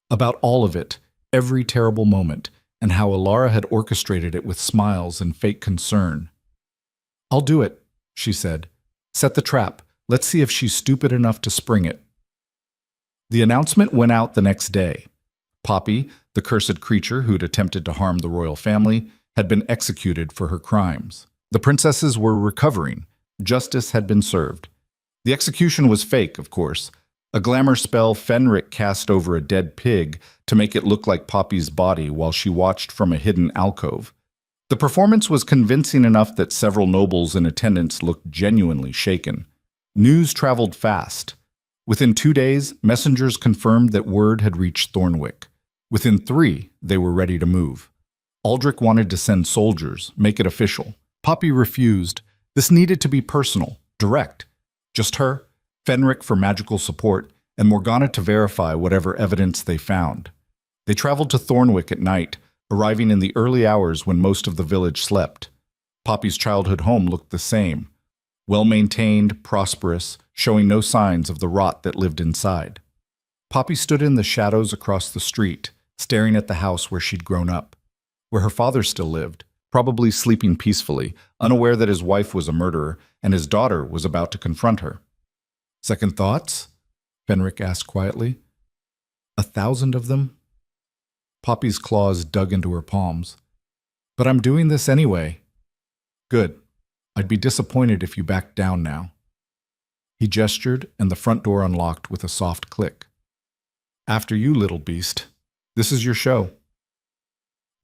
About all of it, every terrible moment, and how Alara had orchestrated it with smiles and fake concern. I'll do it, she said. Set the trap. Let's see if she's stupid enough to spring it. The announcement went out the next day. Poppy, the cursed creature who'd attempted to harm the royal family, had been executed for her crimes. The princesses were recovering. Justice had been served. The execution was fake, of course. A glamour spell Fenric cast over a dead pig to make it look like Poppy's body while she watched from a hidden alcove. The performance was convincing enough that several nobles in attendance looked genuinely shaken. News traveled fast. Within 2 days, messengers confirmed that word had reached Thornwick. Within 3, they were ready to move. Aldrich wanted to send soldiers, make it official. Poppy refused. This needed to be personal, direct. Just her, Fenric for magical support, and Morgana to verify whatever evidence they found. They traveled to Thornwick at night, arriving in the early hours when most of the village slept. Poppy's childhood home looked the same. Well-maintained, prosperous, showing no signs of the rot that lived inside. Poppy stood in the shadows across the street, staring at the house where she'd grown up, where her father still lived, probably sleeping peacefully, unaware that his wife was a murderer and his daughter was about to confront her. Second thoughts? Fenric asked quietly. 1,000 of them? Poppy's claws dug into her palms. But I'm doing this anyway. Good. I'd be disappointed if you backed down now. He gestured, and the front door unlocked with a soft click. After you, little beast. This is your show.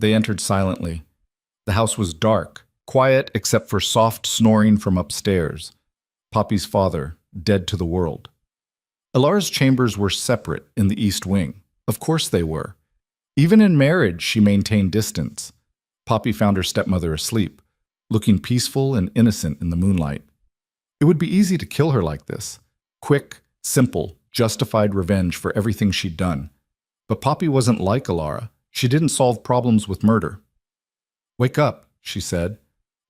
They entered silently. The house was dark, quiet except for soft snoring from upstairs. Poppy's father, dead to the world. Alara's chambers were separate in the east wing. Of course they were. Even in marriage, she maintained distance. Poppy found her stepmother asleep, looking peaceful and innocent in the moonlight. It would be easy to kill her like this. Quick, simple, justified revenge for everything she'd done. But Poppy wasn't like Alara. She didn't solve problems with murder. Wake up, she said.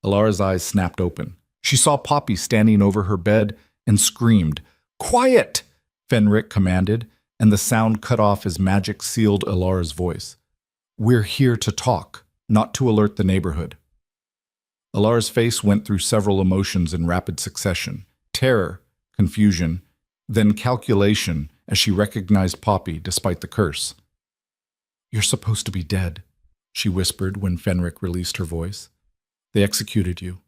Alara's eyes snapped open. She saw Poppy standing over her bed and screamed. Quiet! Fenric commanded, and the sound cut off as magic sealed Alara's voice. We're here to talk, not to alert the neighborhood. Alara's face went through several emotions in rapid succession. Terror, confusion, then calculation as she recognized Poppy despite the curse. You're supposed to be dead, she whispered when Fenric released her voice. They executed you.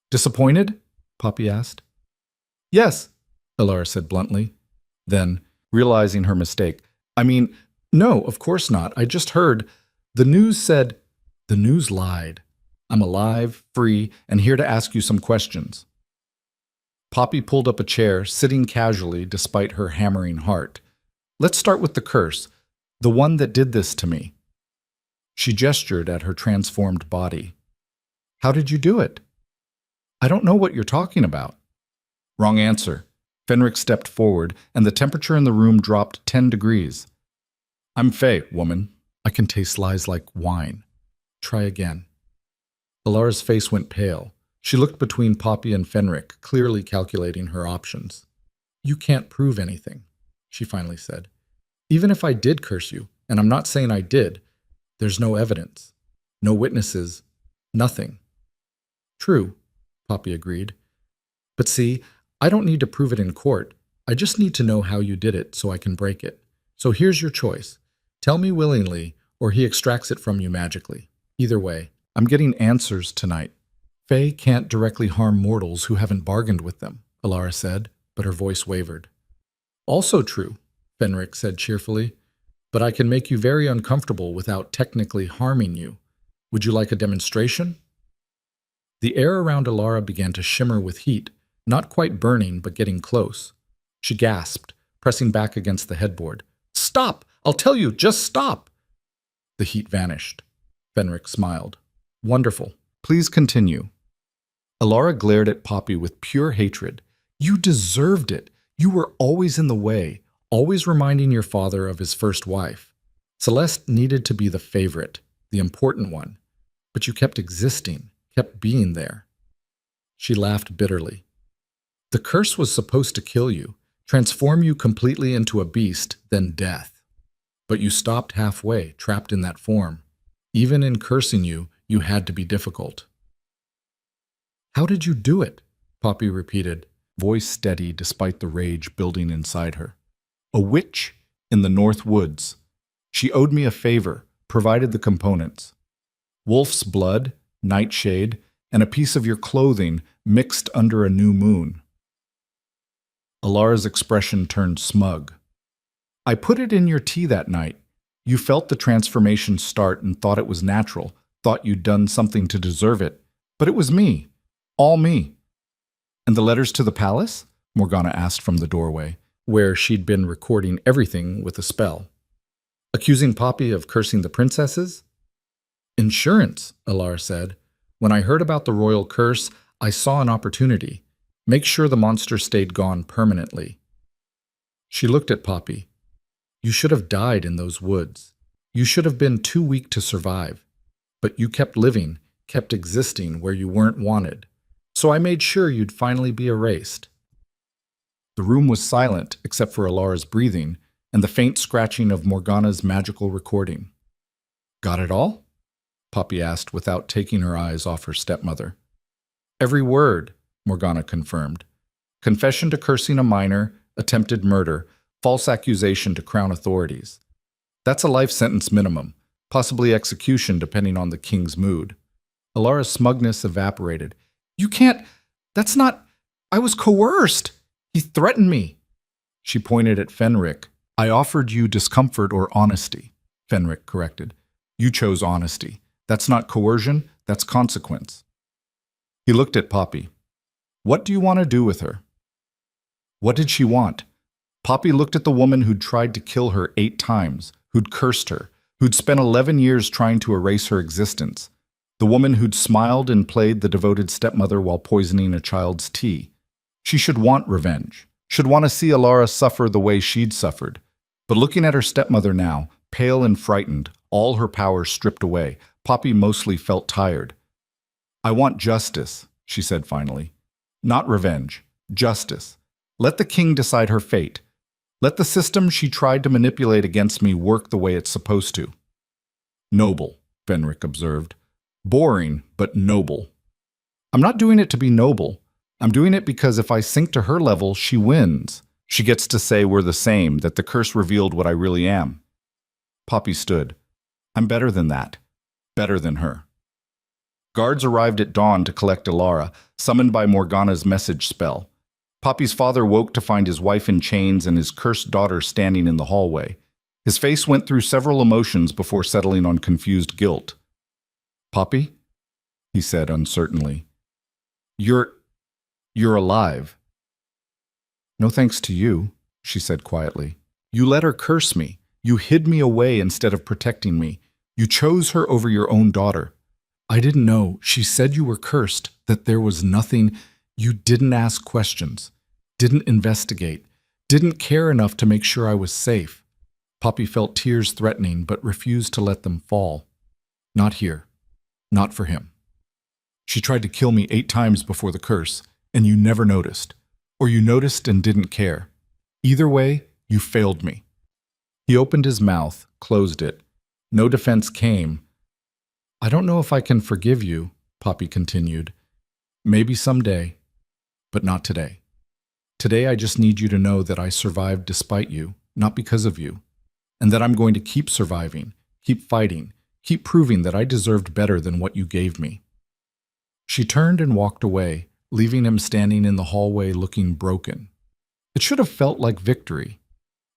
Disappointed? Poppy asked. Yes, Alara said bluntly. Then, realizing her mistake, no, of course not. I just heard. The news said. The news lied. I'm alive, free, and here to ask you some questions. Poppy pulled up a chair, sitting casually despite her hammering heart. Let's start with the curse, the one that did this to me. She gestured at her transformed body. How did you do it? I don't know what you're talking about. Wrong answer. Fenric stepped forward, and the temperature in the room dropped 10 degrees. I'm Faye, woman. I can taste lies like wine. Try again. Alara's face went pale. She looked between Poppy and Fenric, clearly calculating her options. You can't prove anything, she finally said. Even if I did curse you, and I'm not saying I did, there's no evidence. No witnesses. Nothing. True, Poppy agreed. But see, I don't need to prove it in court. I just need to know how you did it so I can break it. So here's your choice. Tell me willingly, or he extracts it from you magically. Either way, I'm getting answers tonight. Fae can't directly harm mortals who haven't bargained with them, Alara said, but her voice wavered. Also true, Fenric said cheerfully, but I can make you very uncomfortable without technically harming you. Would you like a demonstration? The air around Alara began to shimmer with heat, not quite burning, but getting close. She gasped, pressing back against the headboard. Stop! I'll tell you, just stop! The heat vanished. Fenric smiled. Wonderful. Please continue. Alara glared at Poppy with pure hatred. You deserved it. You were always in the way, always reminding your father of his first wife. Celeste needed to be the favorite, the important one. But you kept existing, kept being there. She laughed bitterly. The curse was supposed to kill you, transform you completely into a beast, then death. But you stopped halfway, trapped in that form. Even in cursing you, you had to be difficult. How did you do it? Poppy repeated, voice steady despite the rage building inside her. A witch in the North Woods. She owed me a favor, provided the components. Wolf's blood, nightshade, and a piece of your clothing mixed under a new moon. Alara's expression turned smug. I put it in your tea that night. You felt the transformation start and thought it was natural, thought you'd done something to deserve it. But it was me. All me. And the letters to the palace? Morgana asked from the doorway, where she'd been recording everything with a spell. Accusing Poppy of cursing the princesses? Insurance, Alara said. When I heard about the royal curse, I saw an opportunity. Make sure the monster stayed gone permanently. She looked at Poppy. You should have died in those woods. You should have been too weak to survive. But you kept living, kept existing where you weren't wanted. So I made sure you'd finally be erased. The room was silent except for Alara's breathing and the faint scratching of Morgana's magical recording. Got it all? Poppy asked without taking her eyes off her stepmother. Every word, Morgana confirmed. Confession to cursing a minor, attempted murder, false accusation to crown authorities. That's a life sentence minimum, possibly execution depending on the king's mood. Alara's smugness evaporated. You can't, that's not, I was coerced. He threatened me. She pointed at Fenric. I offered you discomfort or honesty, Fenric corrected. You chose honesty. That's not coercion, that's consequence. He looked at Poppy. What do you want to do with her? What did she want? Poppy looked at the woman who'd tried to kill her 8 times, who'd cursed her, who'd spent 11 years trying to erase her existence. The woman who'd smiled and played the devoted stepmother while poisoning a child's tea. She should want revenge, should want to see Alara suffer the way she'd suffered. But looking at her stepmother now, pale and frightened, all her power stripped away, Poppy mostly felt tired. I want justice, she said finally. Not revenge, justice. Let the king decide her fate. Let the system she tried to manipulate against me work the way it's supposed to. Noble, Fenric observed. Boring, but noble. I'm not doing it to be noble. I'm doing it because if I sink to her level, she wins. She gets to say we're the same, that the curse revealed what I really am. Poppy stood. I'm better than that. Better than her. Guards arrived at dawn to collect Alara, summoned by Morgana's message spell. Poppy's father woke to find his wife in chains and his cursed daughter standing in the hallway. His face went through several emotions before settling on confused guilt. Poppy? He said uncertainly. You're alive. No thanks to you, she said quietly. You let her curse me. You hid me away instead of protecting me. You chose her over your own daughter. I didn't know. She said you were cursed, that there was nothing. You didn't ask questions, didn't investigate, didn't care enough to make sure I was safe. Poppy felt tears threatening, but refused to let them fall. Not here. Not for him. She tried to kill me 8 times before the curse, and you never noticed. Or you noticed and didn't care. Either way, you failed me. He opened his mouth, closed it. No defense came. I don't know if I can forgive you, Poppy continued. Maybe someday, but not today. Today I just need you to know that I survived despite you, not because of you, and that I'm going to keep surviving, Keep fighting. Keep proving that I deserved better than what you gave me." She turned and walked away, leaving him standing in the hallway looking broken. It should have felt like victory.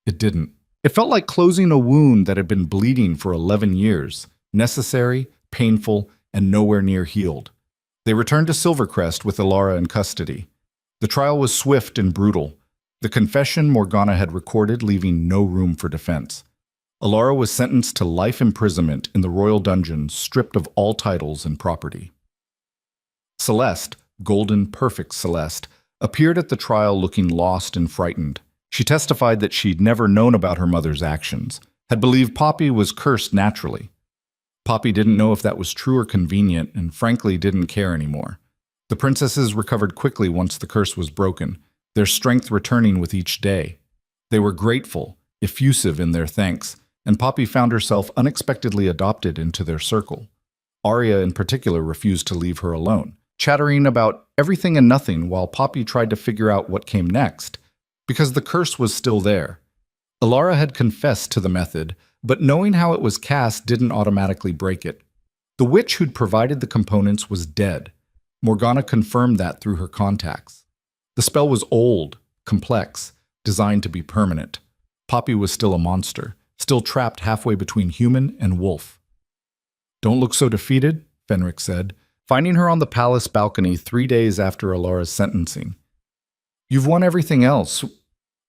It didn't. It felt like closing a wound that had been bleeding for 11 years, necessary, painful, and nowhere near healed. They returned to Silvercrest with Elara in custody. The trial was swift and brutal. The confession Morgana had recorded, leaving no room for defense. Elara was sentenced to life imprisonment in the royal dungeon, stripped of all titles and property. Celeste, golden, perfect Celeste, appeared at the trial looking lost and frightened. She testified that she'd never known about her mother's actions, had believed Poppy was cursed naturally. Poppy didn't know if that was true or convenient, and frankly didn't care anymore. The princesses recovered quickly once the curse was broken, their strength returning with each day. They were grateful, effusive in their thanks, and Poppy found herself unexpectedly adopted into their circle. Arya in particular refused to leave her alone, chattering about everything and nothing while Poppy tried to figure out what came next, because the curse was still there. Elara had confessed to the method, but knowing how it was cast didn't automatically break it. The witch who'd provided the components was dead. Morgana confirmed that through her contacts. The spell was old, complex, designed to be permanent. Poppy was still a monster, still trapped halfway between human and wolf. "Don't look so defeated," Fenric said, finding her on the palace balcony 3 days after Elara's sentencing. "You've won everything else.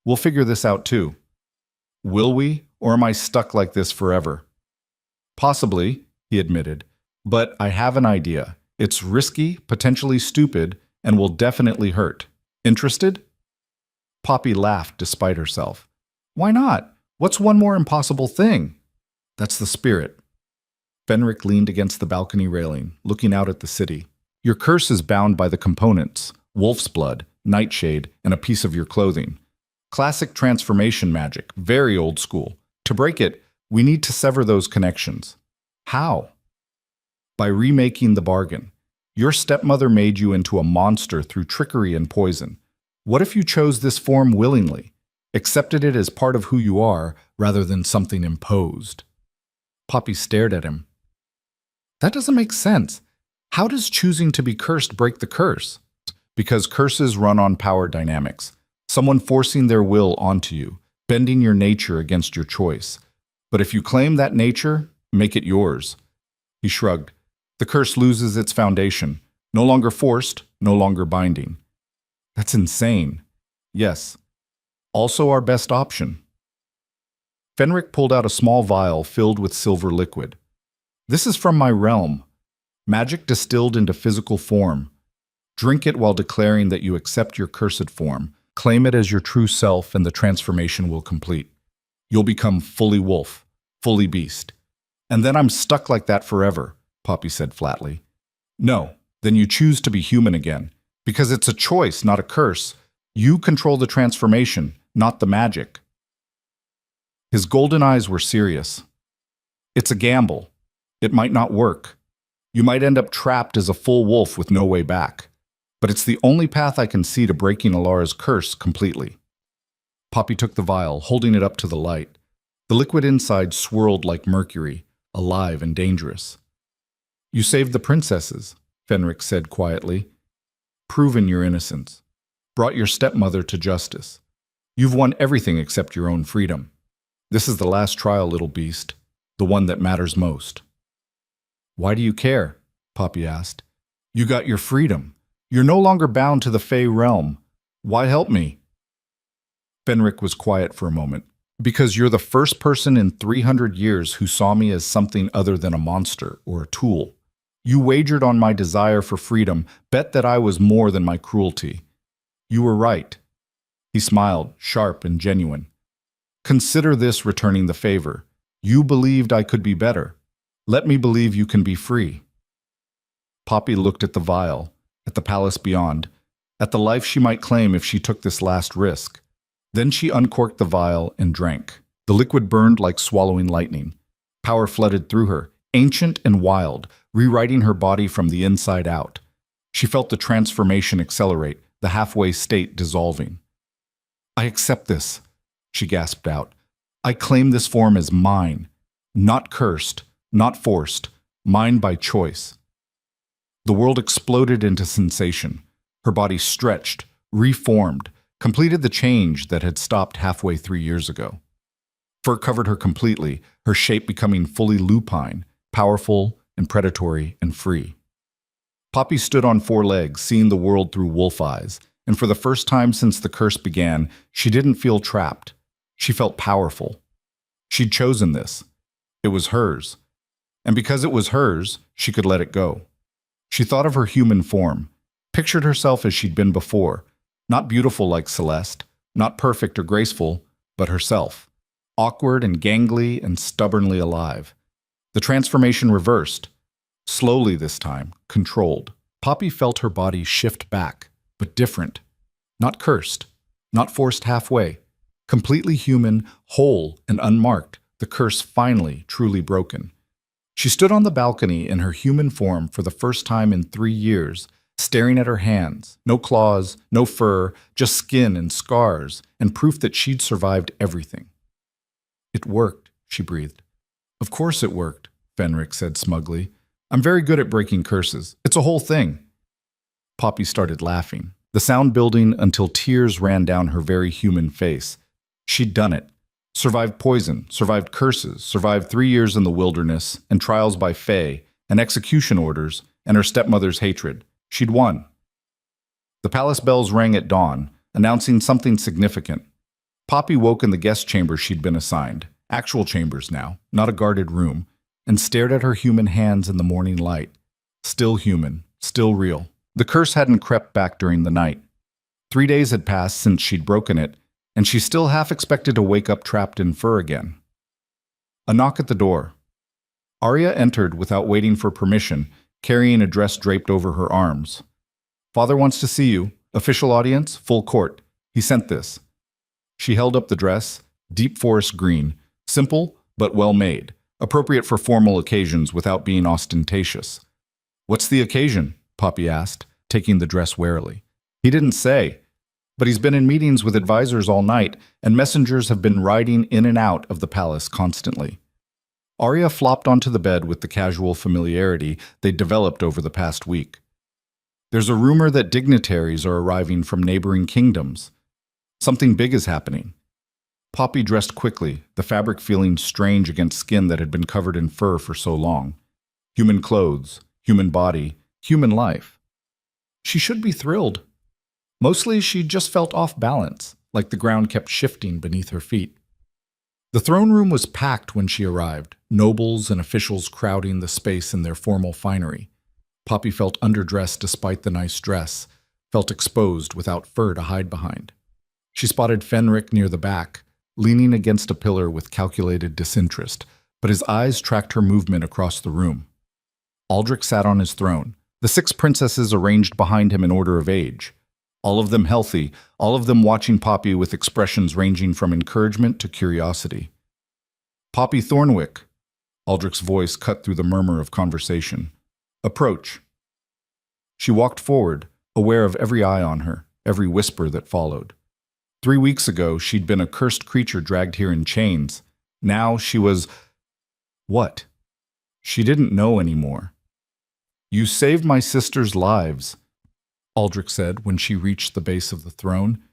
We'll figure this out too." "Will we, or am I stuck like this forever?" "Possibly," he admitted, "but I have an idea. It's risky, potentially stupid, and will definitely hurt. Interested?" Poppy laughed despite herself. "Why not? What's one more impossible thing?" "That's the spirit." Fenric leaned against the balcony railing, looking out at the city. "Your curse is bound by the components, wolf's blood, nightshade, and a piece of your clothing. Classic transformation magic, very old school. To break it, we need to sever those connections." "How?" "By remaking the bargain. Your stepmother made you into a monster through trickery and poison. What if you chose this form willingly, accepted it as part of who you are rather than something imposed?" Poppy stared at him. "That doesn't make sense. How does choosing to be cursed break the curse?" "Because curses run on power dynamics. Someone forcing their will onto you, bending your nature against your choice. But if you claim that nature, make it yours." He shrugged. "The curse loses its foundation. No longer forced, no longer binding." "That's insane." "Yes. Also our best option." Fenric pulled out a small vial filled with silver liquid. "This is from my realm. Magic distilled into physical form. Drink it while declaring that you accept your cursed form. Claim it as your true self and the transformation will complete. You'll become fully wolf, fully beast. And then I'm stuck like that forever," Poppy said flatly. "No, then you choose to be human again. Because it's a choice, not a curse. You control the transformation, not the magic." His golden eyes were serious. "It's a gamble. It might not work. You might end up trapped as a full wolf with no way back. But it's the only path I can see to breaking Elara's curse completely." Poppy took the vial, holding it up to the light. The liquid inside swirled like mercury, alive and dangerous. "You saved the princesses," Fenric said quietly. "Proven your innocence. Brought your stepmother to justice. You've won everything except your own freedom. This is the last trial, little beast. The one that matters most." "Why do you care?" Poppy asked. "You got your freedom. You're no longer bound to the Fey realm. Why help me?" Fenric was quiet for a moment. "Because you're the first person in 300 years who saw me as something other than a monster or a tool. You wagered on my desire for freedom, bet that I was more than my cruelty. You were right." He smiled, sharp and genuine. "Consider this returning the favor. You believed I could be better. Let me believe you can be free." Poppy looked at the vial, at the palace beyond, at the life she might claim if she took this last risk. Then she uncorked the vial and drank. The liquid burned like swallowing lightning. Power flooded through her, ancient and wild, rewriting her body from the inside out. She felt the transformation accelerate, the halfway state dissolving. "I accept this," she gasped out. "I claim this form as mine. Not cursed, not forced, mine by choice. The world exploded into sensation. Her body stretched, reformed, completed the change that had stopped halfway 3 years ago. Fur covered her completely, her shape becoming fully lupine, powerful and predatory and free. Poppy stood on 4 legs, seeing the world through wolf eyes, and for the first time since the curse began, she didn't feel trapped. She felt powerful. She'd chosen this. It was hers. And because it was hers, she could let it go. She thought of her human form, pictured herself as she'd been before, not beautiful like Celeste, not perfect or graceful, but herself, awkward and gangly and stubbornly alive. The transformation reversed, slowly this time, controlled. Poppy felt her body shift back, but different. Not cursed, not forced halfway. Completely human, whole and unmarked, the curse finally, truly broken. She stood on the balcony in her human form for the first time in 3 years, staring at her hands. No claws, no fur, just skin and scars, and proof that she'd survived everything. It worked, she breathed. Of course it worked, Fenric said smugly. I'm very good at breaking curses. It's a whole thing. Poppy started laughing, the sound building until tears ran down her very human face. She'd done it. Survived poison, survived curses, survived 3 years in the wilderness, and trials by Fae, and execution orders, and her stepmother's hatred. She'd won. The palace bells rang at dawn, announcing something significant. Poppy woke in the guest chamber she'd been assigned, actual chambers now, not a guarded room, and stared at her human hands in the morning light. Still human, still real. The curse hadn't crept back during the night. 3 days had passed since she'd broken it, and she still half expected to wake up trapped in fur again. A knock at the door. Arya entered without waiting for permission, carrying a dress draped over her arms. Father wants to see you. Official audience, full court. He sent this. She held up the dress, deep forest green, simple but well made, appropriate for formal occasions without being ostentatious. What's the occasion? Poppy asked, taking the dress warily. He didn't say. But he's been in meetings with advisors all night, and messengers have been riding in and out of the palace constantly. Arya flopped onto the bed with the casual familiarity they'd developed over the past week. There's a rumor that dignitaries are arriving from neighboring kingdoms. Something big is happening. Poppy dressed quickly, the fabric feeling strange against skin that had been covered in fur for so long. Human clothes, human body, human life. She should be thrilled. Mostly, she just felt off balance, like the ground kept shifting beneath her feet. The throne room was packed when she arrived, nobles and officials crowding the space in their formal finery. Poppy felt underdressed despite the nice dress, felt exposed without fur to hide behind. She spotted Fenric near the back, leaning against a pillar with calculated disinterest, but his eyes tracked her movement across the room. Aldrich sat on his throne, the 6 princesses arranged behind him in order of age. All of them healthy, all of them watching Poppy with expressions ranging from encouragement to curiosity. Poppy Thornwick, Aldrich's voice cut through the murmur of conversation. Approach. She walked forward, aware of every eye on her, every whisper that followed. 3 weeks ago, she'd been a cursed creature dragged here in chains. Now she was... what? She didn't know anymore. You saved my sisters' lives, Aldrich said when she reached the base of the throne.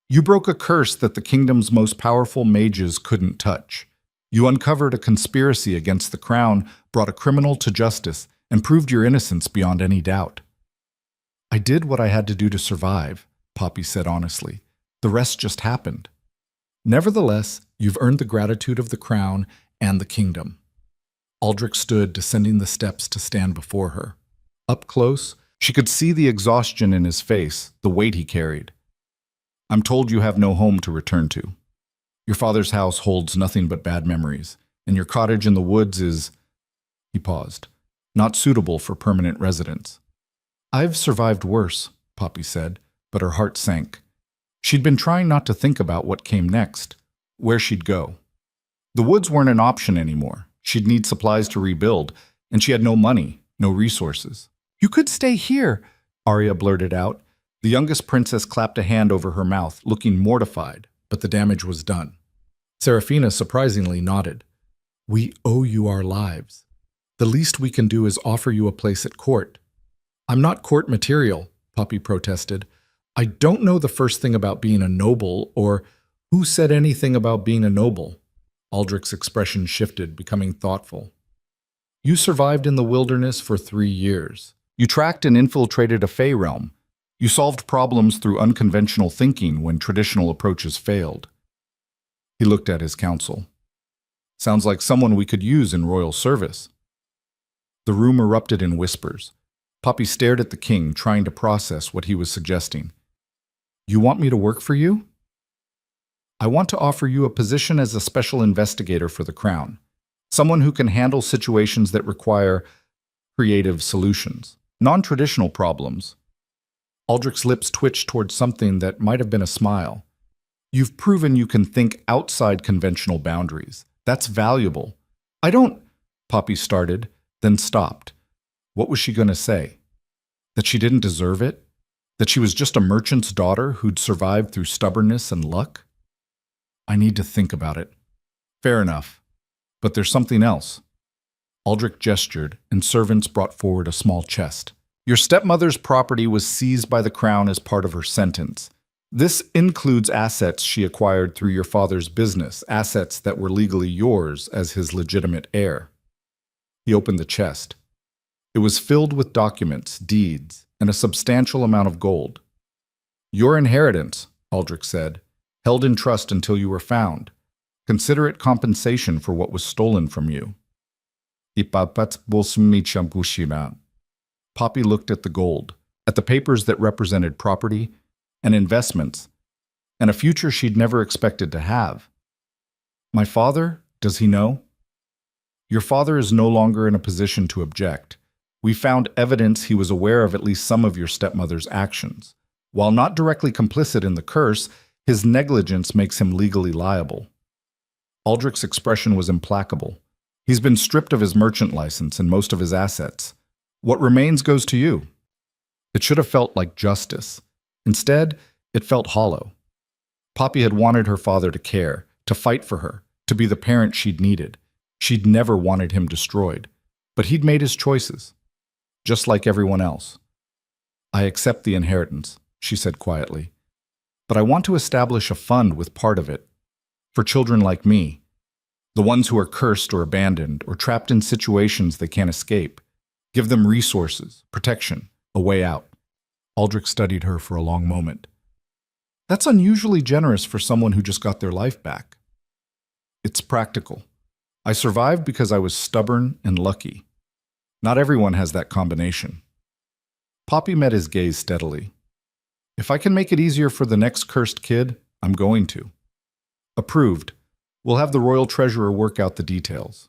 You broke a curse that the kingdom's most powerful mages couldn't touch. You uncovered a conspiracy against the crown, brought a criminal to justice, and proved your innocence beyond any doubt. I did what I had to do to survive, Poppy said honestly. The rest just happened. Nevertheless, you've earned the gratitude of the crown and the kingdom. Aldrich stood, descending the steps to stand before her. Up close, she could see the exhaustion in his face, the weight he carried. I'm told you have no home to return to. Your father's house holds nothing but bad memories, and your cottage in the woods is... He paused. Not suitable for permanent residence. I've survived worse, Poppy said, but her heart sank. She'd been trying not to think about what came next, where she'd go. The woods weren't an option anymore. She'd need supplies to rebuild, and she had no money, no resources. You could stay here, Arya blurted out. The youngest princess clapped a hand over her mouth, looking mortified, but the damage was done. Seraphina surprisingly nodded. We owe you our lives. The least we can do is offer you a place at court. I'm not court material, Poppy protested. I don't know the first thing about being a noble, or who said anything about being a noble. Aldrich's expression shifted, becoming thoughtful. You survived in the wilderness for 3 years. You tracked and infiltrated a Fey realm. You solved problems through unconventional thinking when traditional approaches failed. He looked at his counsel. Sounds like someone we could use in royal service. The room erupted in whispers. Poppy stared at the king, trying to process what he was suggesting. You want me to work for you? I want to offer you a position as a special investigator for the crown. Someone who can handle situations that require creative solutions, non-traditional problems. Aldrich's lips twitched towards something that might have been a smile. You've proven you can think outside conventional boundaries. That's valuable. I don't... Poppy started, then stopped. What was she going to say? That she didn't deserve it? That she was just a merchant's daughter who'd survived through stubbornness and luck? I need to think about it. Fair enough. But there's something else. Aldrich gestured, and servants brought forward a small chest. Your stepmother's property was seized by the crown as part of her sentence. This includes assets she acquired through your father's business, assets that were legally yours as his legitimate heir. He opened the chest. It was filled with documents, deeds, and a substantial amount of gold. Your inheritance, Aldrich said, held in trust until you were found. Consider it compensation for what was stolen from you. Poppy looked at the gold, at the papers that represented property and investments, and a future she'd never expected to have. My father, does he know? Your father is no longer in a position to object. We found evidence he was aware of at least some of your stepmother's actions. While not directly complicit in the curse, his negligence makes him legally liable. Aldrich's expression was implacable. He's been stripped of his merchant license and most of his assets. What remains goes to you. It should have felt like justice. Instead, it felt hollow. Poppy had wanted her father to care, to fight for her, to be the parent she'd needed. She'd never wanted him destroyed. But he'd made his choices, just like everyone else. I accept the inheritance, she said quietly. But I want to establish a fund with part of it. For children like me. The ones who are cursed or abandoned or trapped in situations they can't escape. Give them resources, protection, a way out. Aldrich studied her for a long moment. That's unusually generous for someone who just got their life back. It's practical. I survived because I was stubborn and lucky. Not everyone has that combination. Poppy met his gaze steadily. If I can make it easier for the next cursed kid, I'm going to. Approved. We'll have the royal treasurer work out the details.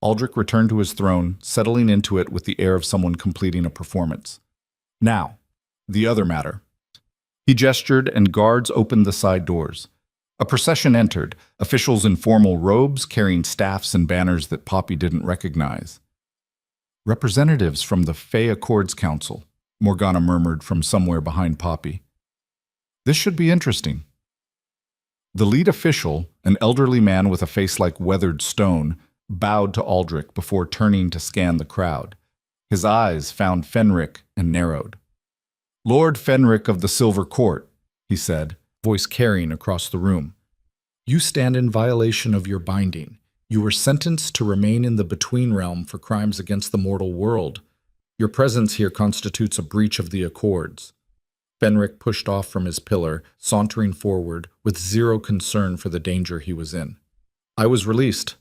Aldrich returned to his throne, settling into it with the air of someone completing a performance. Now, the other matter. He gestured, and guards opened the side doors. A procession entered, officials in formal robes carrying staffs and banners that Poppy didn't recognize. Representatives from the Fey Accords Council, Morgana murmured from somewhere behind Poppy. This should be interesting. The lead official, an elderly man with a face like weathered stone, bowed to Aldrich before turning to scan the crowd. His eyes found Fenric and narrowed. Lord Fenric of the Silver Court, he said, voice carrying across the room. You stand in violation of your binding. You were sentenced to remain in the Between Realm for crimes against the mortal world. Your presence here constitutes a breach of the Accords. Fenric pushed off from his pillar, sauntering forward, with zero concern for the danger he was in. I was released.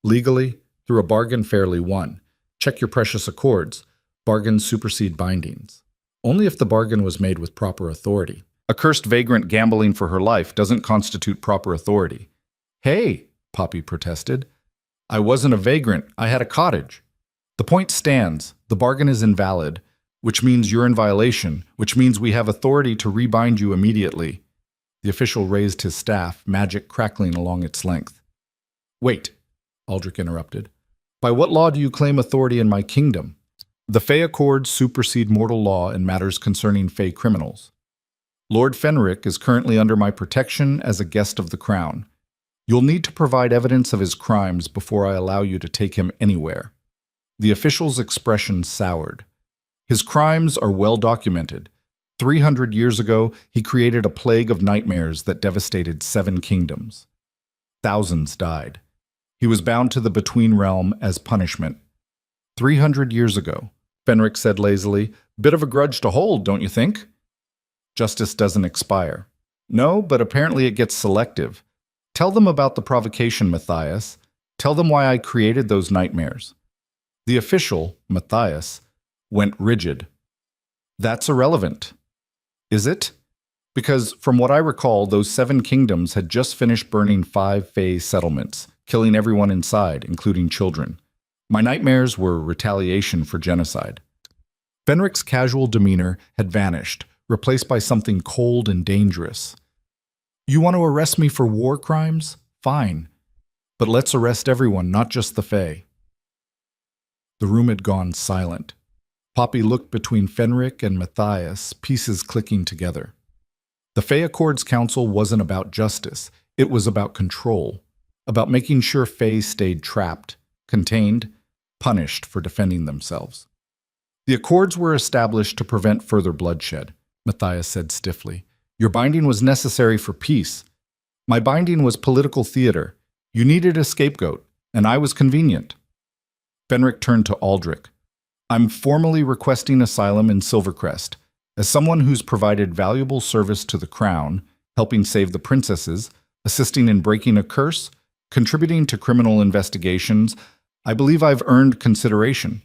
Legally, through a bargain fairly won. Check your precious accords. Bargains supersede bindings. Only if the bargain was made with proper authority. A cursed vagrant gambling for her life doesn't constitute proper authority. Hey, Poppy protested. I wasn't a vagrant. I had a cottage. The point stands. The bargain is invalid, which means you're in violation, which means we have authority to rebind you immediately. The official raised his staff, magic crackling along its length. Wait, Aldrich interrupted. By what law do you claim authority in my kingdom? The Fey Accords supersede mortal law in matters concerning Fey criminals. Lord Fenric is currently under my protection as a guest of the crown. You'll need to provide evidence of his crimes before I allow you to take him anywhere. The official's expression soured. His crimes are well documented. 300 years ago, he created a plague of nightmares that devastated 7 kingdoms. Thousands died. He was bound to the Between Realm as punishment. 300 years ago, Fenric said lazily. Bit of a grudge to hold, don't you think? Justice doesn't expire. No, but apparently it gets selective. Tell them about the provocation, Matthias. Tell them why I created those nightmares. The official, Matthias, went rigid. That's irrelevant. Is it? Because from what I recall, those 7 kingdoms had just finished burning 5 Fae settlements, killing everyone inside, including children. My nightmares were retaliation for genocide. Fenric's casual demeanor had vanished, replaced by something cold and dangerous. You want to arrest me for war crimes? Fine. But let's arrest everyone, not just the Fae. The room had gone silent. Poppy looked between Fenric and Matthias, pieces clicking together. The Fae Accords Council wasn't about justice. It was about control, about making sure Fae stayed trapped, contained, punished for defending themselves. The Accords were established to prevent further bloodshed, Matthias said stiffly. Your binding was necessary for peace. My binding was political theater. You needed a scapegoat, and I was convenient. Fenric turned to Aldrich. I'm formally requesting asylum in Silvercrest. As someone who's provided valuable service to the crown, helping save the princesses, assisting in breaking a curse, contributing to criminal investigations, I believe I've earned consideration.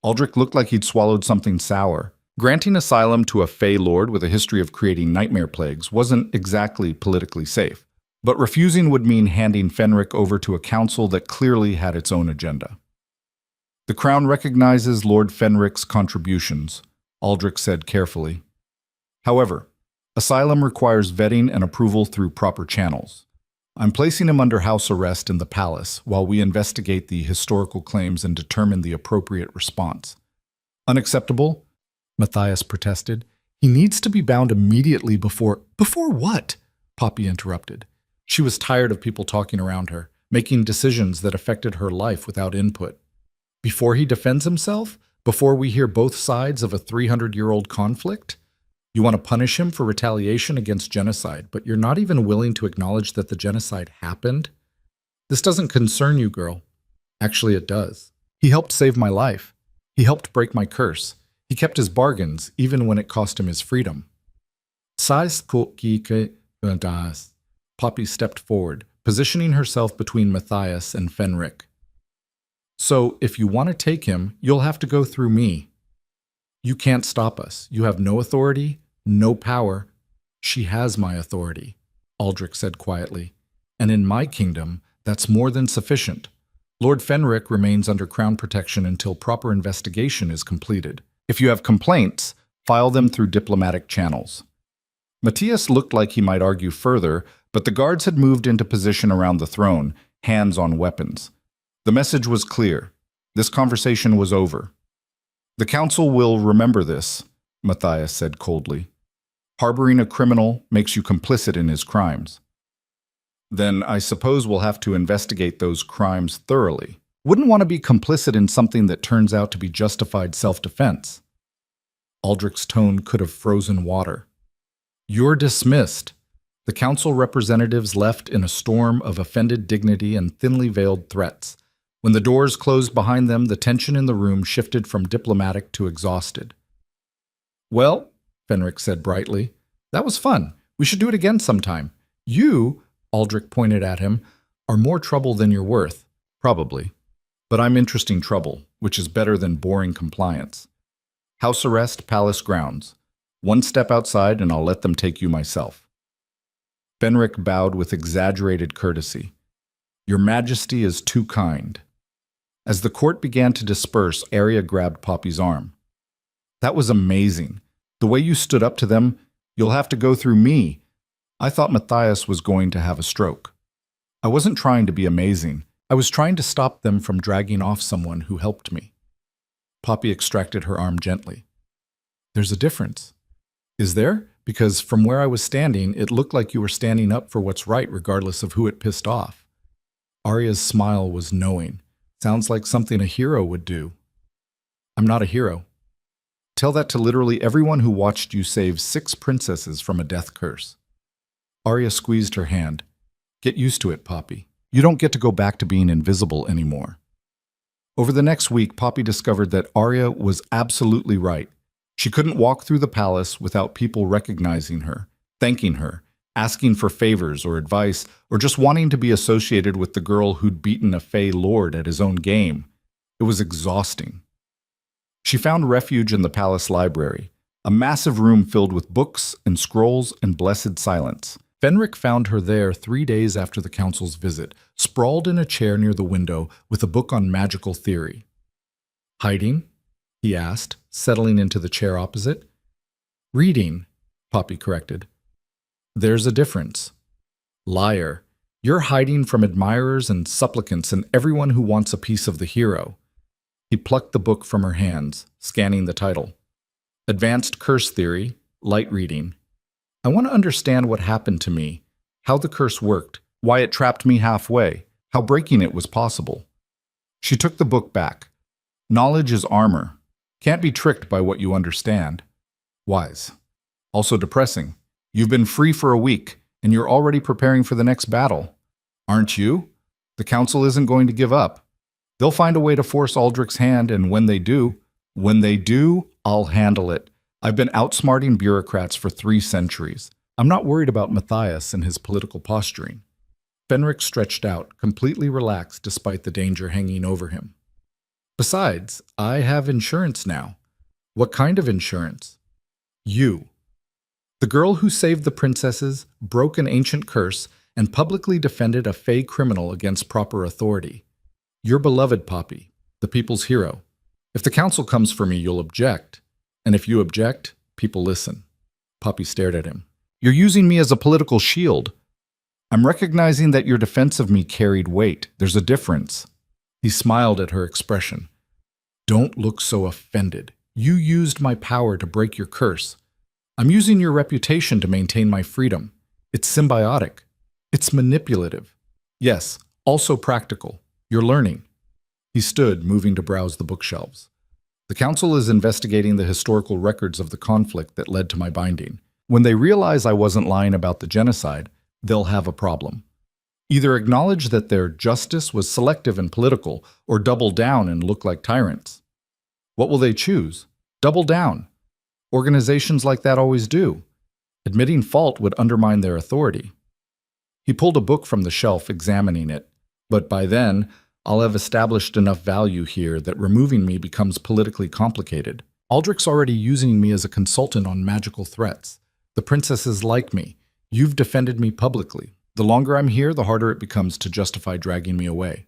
Aldrich looked like he'd swallowed something sour. Granting asylum to a Fae lord with a history of creating nightmare plagues wasn't exactly politically safe, but refusing would mean handing Fenric over to a council that clearly had its own agenda. The Crown recognizes Lord Fenric's contributions, Aldrich said carefully. However, asylum requires vetting and approval through proper channels. I'm placing him under house arrest in the palace while we investigate the historical claims and determine the appropriate response. Unacceptable? Matthias protested. He needs to be bound immediately before— Before what? Poppy interrupted. She was tired of people talking around her, making decisions that affected her life without input. Before he defends himself? Before we hear both sides of a 300-year-old conflict? You want to punish him for retaliation against genocide, but you're not even willing to acknowledge that the genocide happened? This doesn't concern you, girl. Actually, it does. He helped save my life. He helped break my curse. He kept his bargains, even when it cost him his freedom. Poppy stepped forward, positioning herself between Matthias and Fenric. So, if you want to take him, you'll have to go through me. You can't stop us. You have no authority, no power. She has my authority, Aldrich said quietly. And in my kingdom, that's more than sufficient. Lord Fenric remains under crown protection until proper investigation is completed. If you have complaints, file them through diplomatic channels. Matthias looked like he might argue further, but the guards had moved into position around the throne, hands on weapons. The message was clear. This conversation was over. The council will remember this, Matthias said coldly. Harboring a criminal makes you complicit in his crimes. Then I suppose we'll have to investigate those crimes thoroughly. Wouldn't want to be complicit in something that turns out to be justified self-defense. Aldrich's tone could have frozen water. You're dismissed. The council representatives left in a storm of offended dignity and thinly veiled threats. When the doors closed behind them, the tension in the room shifted from diplomatic to exhausted. Well, Fenric said brightly, that was fun. We should do it again sometime. You, Aldrich pointed at him, are more trouble than you're worth. Probably. But I'm interesting trouble, which is better than boring compliance. House arrest, palace grounds. One step outside and I'll let them take you myself. Fenric bowed with exaggerated courtesy. Your Majesty is too kind. As the court began to disperse, Arya grabbed Poppy's arm. That was amazing. The way you stood up to them, you'll have to go through me. I thought Matthias was going to have a stroke. I wasn't trying to be amazing. I was trying to stop them from dragging off someone who helped me. Poppy extracted her arm gently. There's a difference. Is there? Because from where I was standing, it looked like you were standing up for what's right regardless of who it pissed off. Arya's smile was knowing. Sounds like something a hero would do. I'm not a hero. Tell that to literally everyone who watched you save 6 princesses from a death curse. Arya squeezed her hand. Get used to it, Poppy. You don't get to go back to being invisible anymore. Over the next week, Poppy discovered that Arya was absolutely right. She couldn't walk through the palace without people recognizing her, thanking her, asking for favors or advice, or just wanting to be associated with the girl who'd beaten a Fey lord at his own game. It was exhausting. She found refuge in the palace library, a massive room filled with books and scrolls and blessed silence. Fenric found her there 3 days after the council's visit, sprawled in a chair near the window with a book on magical theory. Hiding? He asked, settling into the chair opposite. Reading, Poppy corrected. There's a difference. Liar. You're hiding from admirers and supplicants and everyone who wants a piece of the hero. He plucked the book from her hands, scanning the title. Advanced Curse Theory, Light Reading. I want to understand what happened to me, how the curse worked, why it trapped me halfway, how breaking it was possible. She took the book back. Knowledge is armor. Can't be tricked by what you understand. Wise. Also depressing. You've been free for a week, and you're already preparing for the next battle. Aren't you? The council isn't going to give up. They'll find a way to force Aldrich's hand, and when they do, I'll handle it. I've been outsmarting bureaucrats for 3 centuries. I'm not worried about Matthias and his political posturing. Fenric stretched out, completely relaxed despite the danger hanging over him. Besides, I have insurance now. What kind of insurance? You. The girl who saved the princesses, broke an ancient curse, and publicly defended a Fey criminal against proper authority. Your beloved Poppy, the people's hero. If the council comes for me, you'll object. And if you object, people listen. Poppy stared at him. You're using me as a political shield. I'm recognizing that your defense of me carried weight. There's a difference. He smiled at her expression. Don't look so offended. You used my power to break your curse. I'm using your reputation to maintain my freedom. It's symbiotic. It's manipulative. Yes, also practical. You're learning. He stood, moving to browse the bookshelves. The council is investigating the historical records of the conflict that led to my binding. When they realize I wasn't lying about the genocide, they'll have a problem. Either acknowledge that their justice was selective and political, or double down and look like tyrants. What will they choose? Double down. Organizations like that always do. Admitting fault would undermine their authority. He pulled a book from the shelf, examining it. But by then, I'll have established enough value here that removing me becomes politically complicated. Aldrich's already using me as a consultant on magical threats. The princesses like me. You've defended me publicly. The longer I'm here, the harder it becomes to justify dragging me away.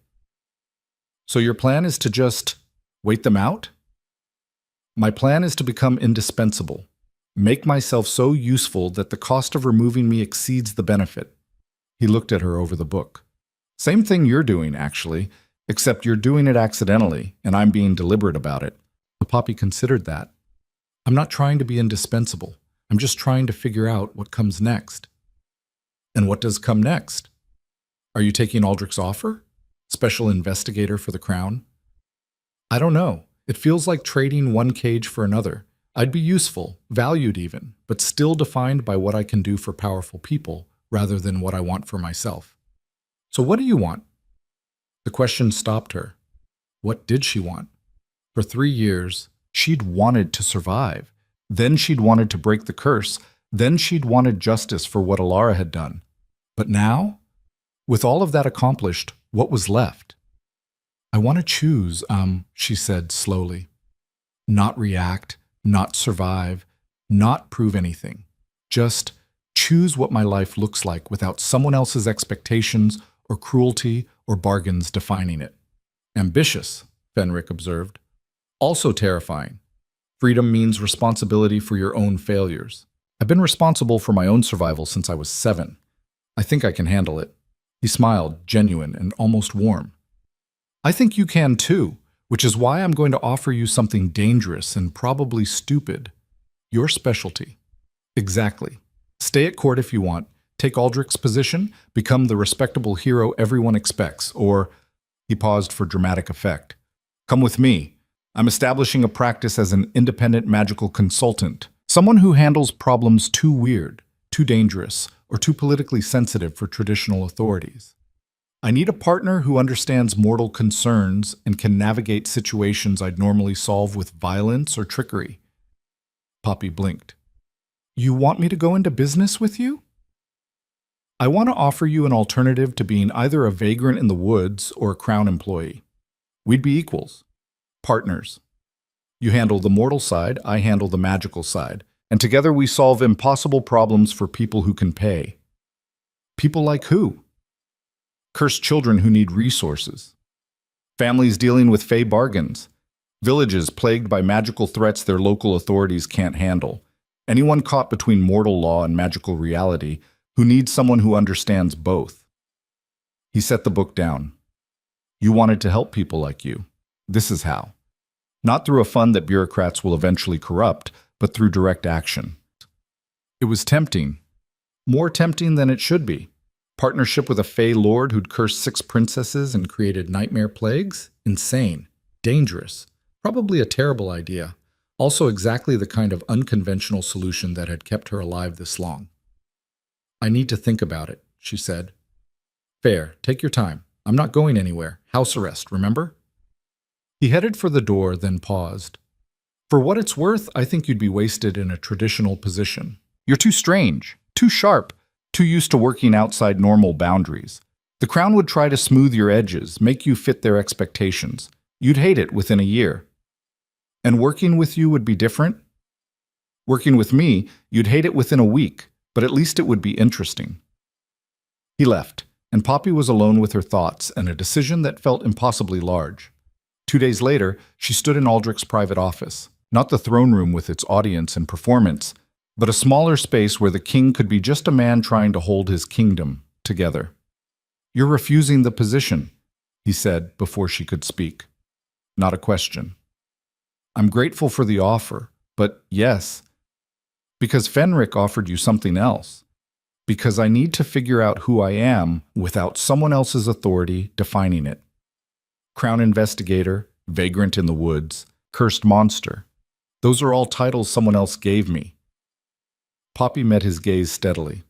So your plan is to just wait them out? My plan is to become indispensable. Make myself so useful that the cost of removing me exceeds the benefit. He looked at her over the book. Same thing you're doing, actually, except you're doing it accidentally, and I'm being deliberate about it. The Poppy considered that. I'm not trying to be indispensable. I'm just trying to figure out what comes next. And what does come next? Are you taking Aldrich's offer? Special investigator for the crown? I don't know. It feels like trading one cage for another. I'd be useful, valued even, but still defined by what I can do for powerful people rather than what I want for myself. So what do you want? The question stopped her. What did she want? For 3 years, she'd wanted to survive. Then she'd wanted to break the curse. Then she'd wanted justice for what Alara had done. But now, with all of that accomplished, what was left? I want to choose, she said slowly. Not react, not survive, not prove anything. Just choose what my life looks like without someone else's expectations or cruelty or bargains defining it. Ambitious, Fenric observed. Also terrifying. Freedom means responsibility for your own failures. I've been responsible for my own survival since I was 7. I think I can handle it. He smiled, genuine and almost warm. I think you can too, which is why I'm going to offer you something dangerous and probably stupid. Your specialty. Exactly. Stay at court if you want. Take Aldrich's position, become the respectable hero everyone expects, or, he paused for dramatic effect, come with me. I'm establishing a practice as an independent magical consultant, someone who handles problems too weird, too dangerous, or too politically sensitive for traditional authorities. I need a partner who understands mortal concerns and can navigate situations I'd normally solve with violence or trickery. Poppy blinked. You want me to go into business with you? I want to offer you an alternative to being either a vagrant in the woods or a crown employee. We'd be equals. Partners. You handle the mortal side, I handle the magical side, and together we solve impossible problems for people who can pay. People like who? Cursed children who need resources. Families dealing with fey bargains. Villages plagued by magical threats their local authorities can't handle. Anyone caught between mortal law and magical reality who needs someone who understands both. He set the book down. You wanted to help people like you. This is how. Not through a fund that bureaucrats will eventually corrupt, but through direct action. It was tempting. More tempting than it should be. Partnership with a fey lord who'd cursed 6 princesses and created nightmare plagues? Insane. Dangerous. Probably a terrible idea. Also exactly the kind of unconventional solution that had kept her alive this long. I need to think about it, she said. Fair. Take your time. I'm not going anywhere. House arrest, remember? He headed for the door, then paused. For what it's worth, I think you'd be wasted in a traditional position. You're too strange, too sharp, too used to working outside normal boundaries. The crown would try to smooth your edges, make you fit their expectations. You'd hate it within a year. And working with you would be different? Working with me, you'd hate it within a week, but at least it would be interesting. He left, and Poppy was alone with her thoughts and a decision that felt impossibly large. 2 days later, she stood in Aldrich's private office, not the throne room with its audience and performance, but a smaller space where the king could be just a man trying to hold his kingdom together. You're refusing the position, he said before she could speak. Not a question. I'm grateful for the offer, but yes, because Fenric offered you something else. Because I need to figure out who I am without someone else's authority defining it. Crown investigator, vagrant in the woods, cursed monster. Those are all titles someone else gave me. Poppy met his gaze steadily.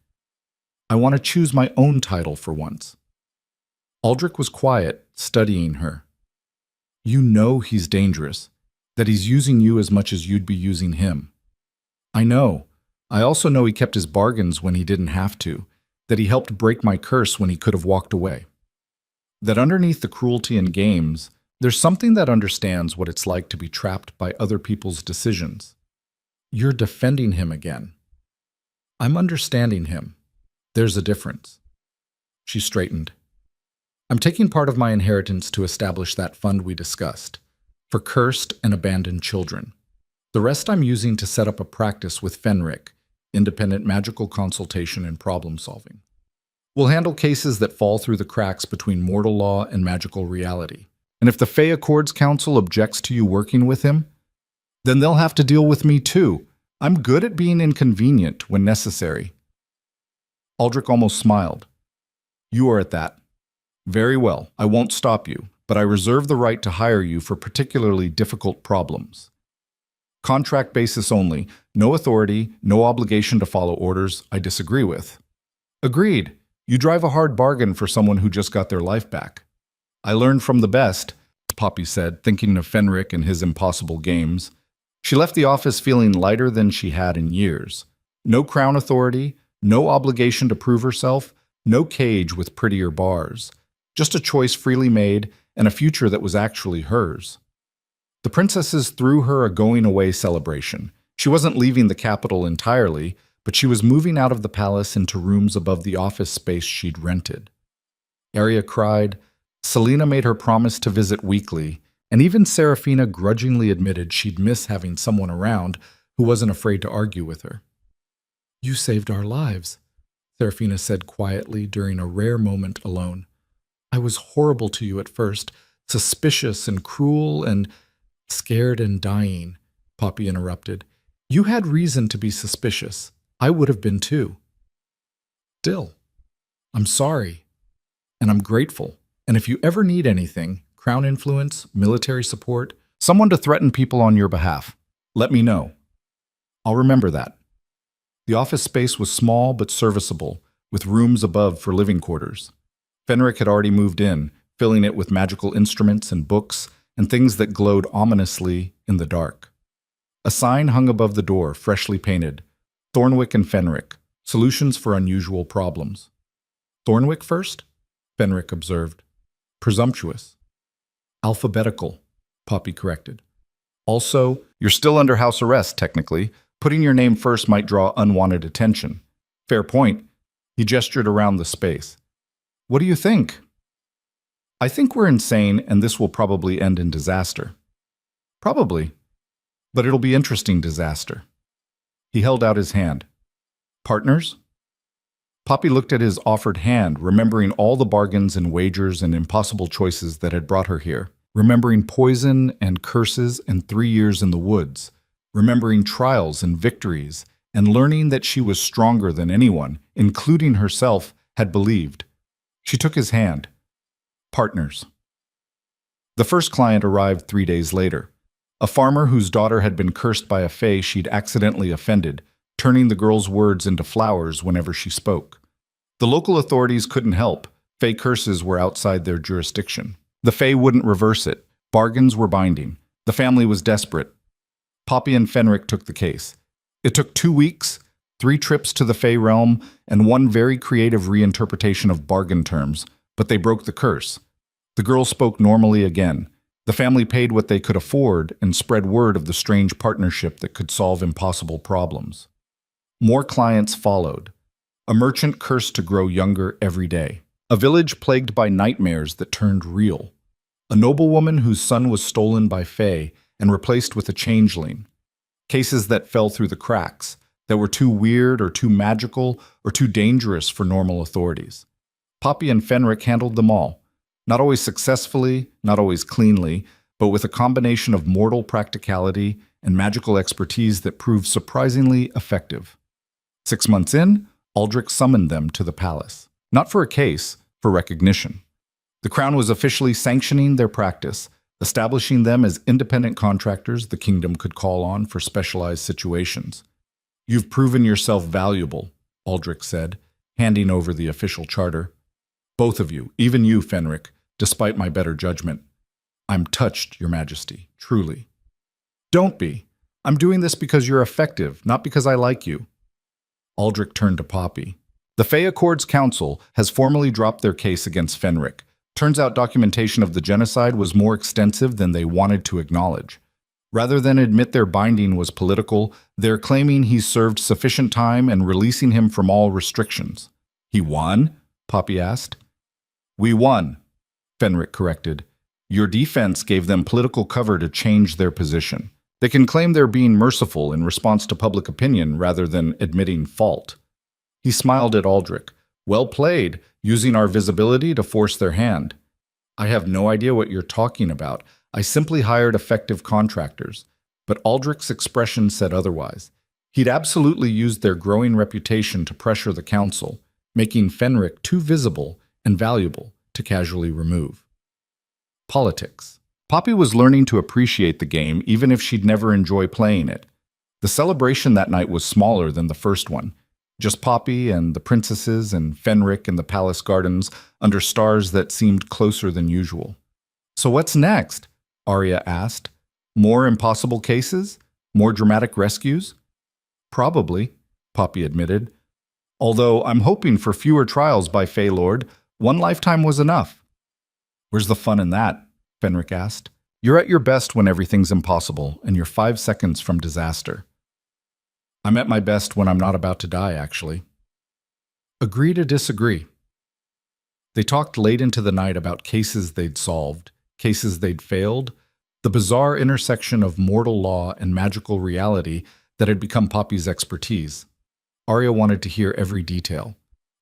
I want to choose my own title for once. Aldrich was quiet, studying her. You know he's dangerous, that he's using you as much as you'd be using him. I know. I also know he kept his bargains when he didn't have to, that he helped break my curse when he could have walked away. That underneath the cruelty and games, there's something that understands what it's like to be trapped by other people's decisions. You're defending him again. I'm understanding him. There's a difference. She straightened. I'm taking part of my inheritance to establish that fund we discussed, for cursed and abandoned children. The rest I'm using to set up a practice with Fenric, independent magical consultation and problem solving. We'll handle cases that fall through the cracks between mortal law and magical reality. And if the Fey Accords Council objects to you working with him, then they'll have to deal with me too. I'm good at being inconvenient when necessary. Aldrich almost smiled. You are at that. Very well, I won't stop you, but I reserve the right to hire you for particularly difficult problems. Contract basis only, no authority, no obligation to follow orders I disagree with. Agreed. You drive a hard bargain for someone who just got their life back. I learned from the best, Poppy said, thinking of Fenric and his impossible games. She left the office feeling lighter than she had in years. No crown authority, no obligation to prove herself, no cage with prettier bars. Just a choice freely made and a future that was actually hers. The princesses threw her a going-away celebration. She wasn't leaving the capital entirely, but she was moving out of the palace into rooms above the office space she'd rented. Arya cried. Selena made her promise to visit weekly, and even Serafina grudgingly admitted she'd miss having someone around who wasn't afraid to argue with her. You saved our lives, Serafina said quietly during a rare moment alone. I was horrible to you at first, suspicious and cruel and scared and dying, Poppy interrupted. You had reason to be suspicious. I would have been too. Still, I'm sorry, and I'm grateful. And if you ever need anything, crown influence, military support, someone to threaten people on your behalf, let me know. I'll remember that. The office space was small but serviceable, with rooms above for living quarters. Fenric had already moved in, filling it with magical instruments and books and things that glowed ominously in the dark. A sign hung above the door, freshly painted. Thornwick and Fenric, solutions for unusual problems. Thornwick first? Fenric observed. Presumptuous. Alphabetical, Poppy corrected. Also, you're still under house arrest, technically. Putting your name first might draw unwanted attention. Fair point. He gestured around the space. What do you think? I think we're insane and this will probably end in disaster. Probably. But it'll be interesting disaster. He held out his hand. Partners? Poppy looked at his offered hand, remembering all the bargains and wagers and impossible choices that had brought her here. Remembering poison and curses and 3 years in the woods. Remembering trials and victories, and learning that she was stronger than anyone, including herself, had believed. She took his hand. Partners. The first client arrived 3 days later. A farmer whose daughter had been cursed by a fae she'd accidentally offended, turning the girl's words into flowers whenever she spoke. The local authorities couldn't help. Fae curses were outside their jurisdiction. The fae wouldn't reverse it. Bargains were binding. The family was desperate. Poppy and Fenric took the case. It took 2 weeks, 3 trips to the Fae realm, and 1 very creative reinterpretation of bargain terms, but they broke the curse. The girl spoke normally again. The family paid what they could afford and spread word of the strange partnership that could solve impossible problems. More clients followed. A merchant cursed to grow younger every day. A village plagued by nightmares that turned real. A noblewoman whose son was stolen by Fae and replaced with a changeling. Cases that fell through the cracks, that were too weird or too magical or too dangerous for normal authorities. Poppy and Fenric handled them all, not always successfully, not always cleanly, but with a combination of mortal practicality and magical expertise that proved surprisingly effective. 6 months in, Aldrich summoned them to the palace. Not for a case, for recognition. The crown was officially sanctioning their practice, establishing them as independent contractors the kingdom could call on for specialized situations. You've proven yourself valuable, Aldrich said, handing over the official charter. Both of you, even you, Fenric, despite my better judgment. I'm touched, Your Majesty, truly. Don't be. I'm doing this because you're effective, not because I like you. Aldrich turned to Poppy. The Fae Accords Council has formally dropped their case against Fenric. Turns out documentation of the genocide was more extensive than they wanted to acknowledge. Rather than admit their binding was political, they're claiming he served sufficient time and releasing him from all restrictions. He won? Poppy asked. We won, Fenric corrected. Your defense gave them political cover to change their position. They can claim they're being merciful in response to public opinion rather than admitting fault. He smiled at Aldrich. Well played, using our visibility to force their hand. I have no idea what you're talking about. I simply hired effective contractors. But Aldrich's expression said otherwise. He'd absolutely used their growing reputation to pressure the council, making Fenric too visible and valuable to casually remove. Politics. Poppy was learning to appreciate the game even if she'd never enjoy playing it. The celebration that night was smaller than the first one. Just Poppy and the princesses and Fenric in the palace gardens under stars that seemed closer than usual. So what's next? Arya asked. More impossible cases? More dramatic rescues? Probably, Poppy admitted. Although I'm hoping for fewer trials by Fae Lord. 1 lifetime was enough. Where's the fun in that? Fenric asked. You're at your best when everything's impossible, and you're 5 seconds from disaster. I'm at my best when I'm not about to die, actually. Agree to disagree. They talked late into the night about cases they'd solved, cases they'd failed, the bizarre intersection of mortal law and magical reality that had become Poppy's expertise. Arya wanted to hear every detail.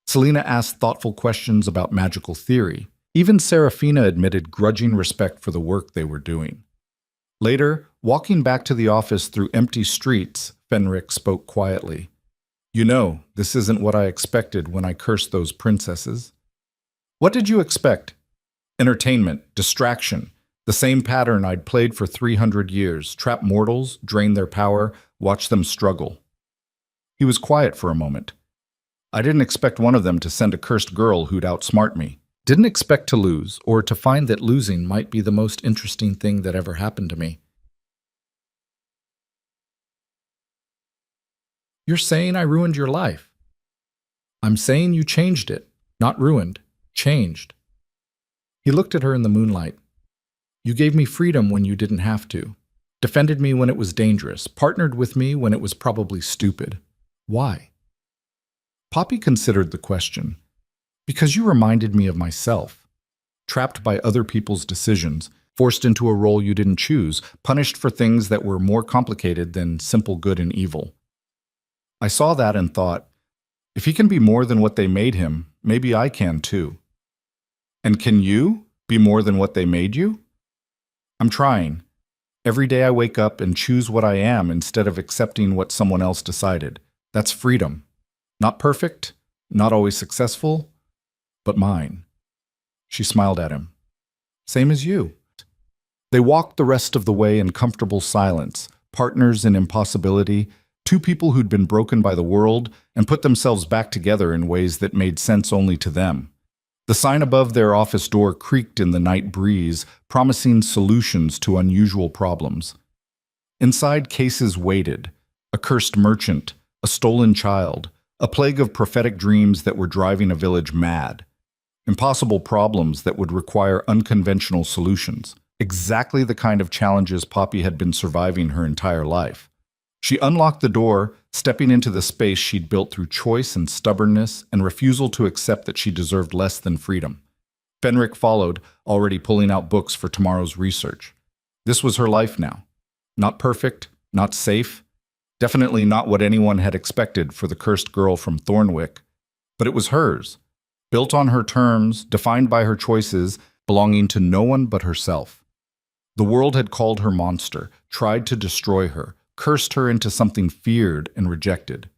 Selena asked thoughtful questions about magical theory. Even Serafina admitted grudging respect for the work they were doing. Later, walking back to the office through empty streets, Fenric spoke quietly. You know, this isn't what I expected when I cursed those princesses. What did you expect? Entertainment, distraction, the same pattern I'd played for 300 years, trap mortals, drain their power, watch them struggle. He was quiet for a moment. I didn't expect one of them to send a cursed girl who'd outsmart me. Didn't expect to lose, or to find that losing might be the most interesting thing that ever happened to me. You're saying I ruined your life. I'm saying you changed it. Not ruined, changed. He looked at her in the moonlight. You gave me freedom when you didn't have to. Defended me when it was dangerous. Partnered with me when it was probably stupid. Why? Poppy considered the question. Because you reminded me of myself. Trapped by other people's decisions, forced into a role you didn't choose, punished for things that were more complicated than simple good and evil. I saw that and thought, if he can be more than what they made him, maybe I can too. And can you be more than what they made you? I'm trying. Every day I wake up and choose what I am instead of accepting what someone else decided. That's freedom. Not perfect, not always successful, but mine. She smiled at him. Same as you. They walked the rest of the way in comfortable silence, partners in impossibility, two people who'd been broken by the world and put themselves back together in ways that made sense only to them. The sign above their office door creaked in the night breeze, promising solutions to unusual problems. Inside, cases waited: a cursed merchant, a stolen child, a plague of prophetic dreams that were driving a village mad. Impossible problems that would require unconventional solutions. Exactly the kind of challenges Poppy had been surviving her entire life. She unlocked the door, stepping into the space she'd built through choice and stubbornness and refusal to accept that she deserved less than freedom. Fenric followed, already pulling out books for tomorrow's research. This was her life now. Not perfect, not safe, definitely not what anyone had expected for the cursed girl from Thornwick, but it was hers, built on her terms, defined by her choices, belonging to no one but herself. The world had called her monster, tried to destroy her, cursed her into something feared and rejected.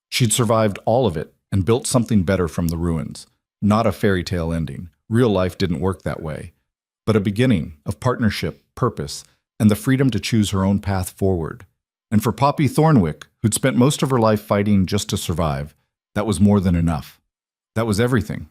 She'd survived all of it and built something better from the ruins. Not a fairy tale ending. Real life didn't work that way. But a beginning of partnership, purpose, and the freedom to choose her own path forward. And for Poppy Thornwick, who'd spent most of her life fighting just to survive, that was more than enough. That was everything.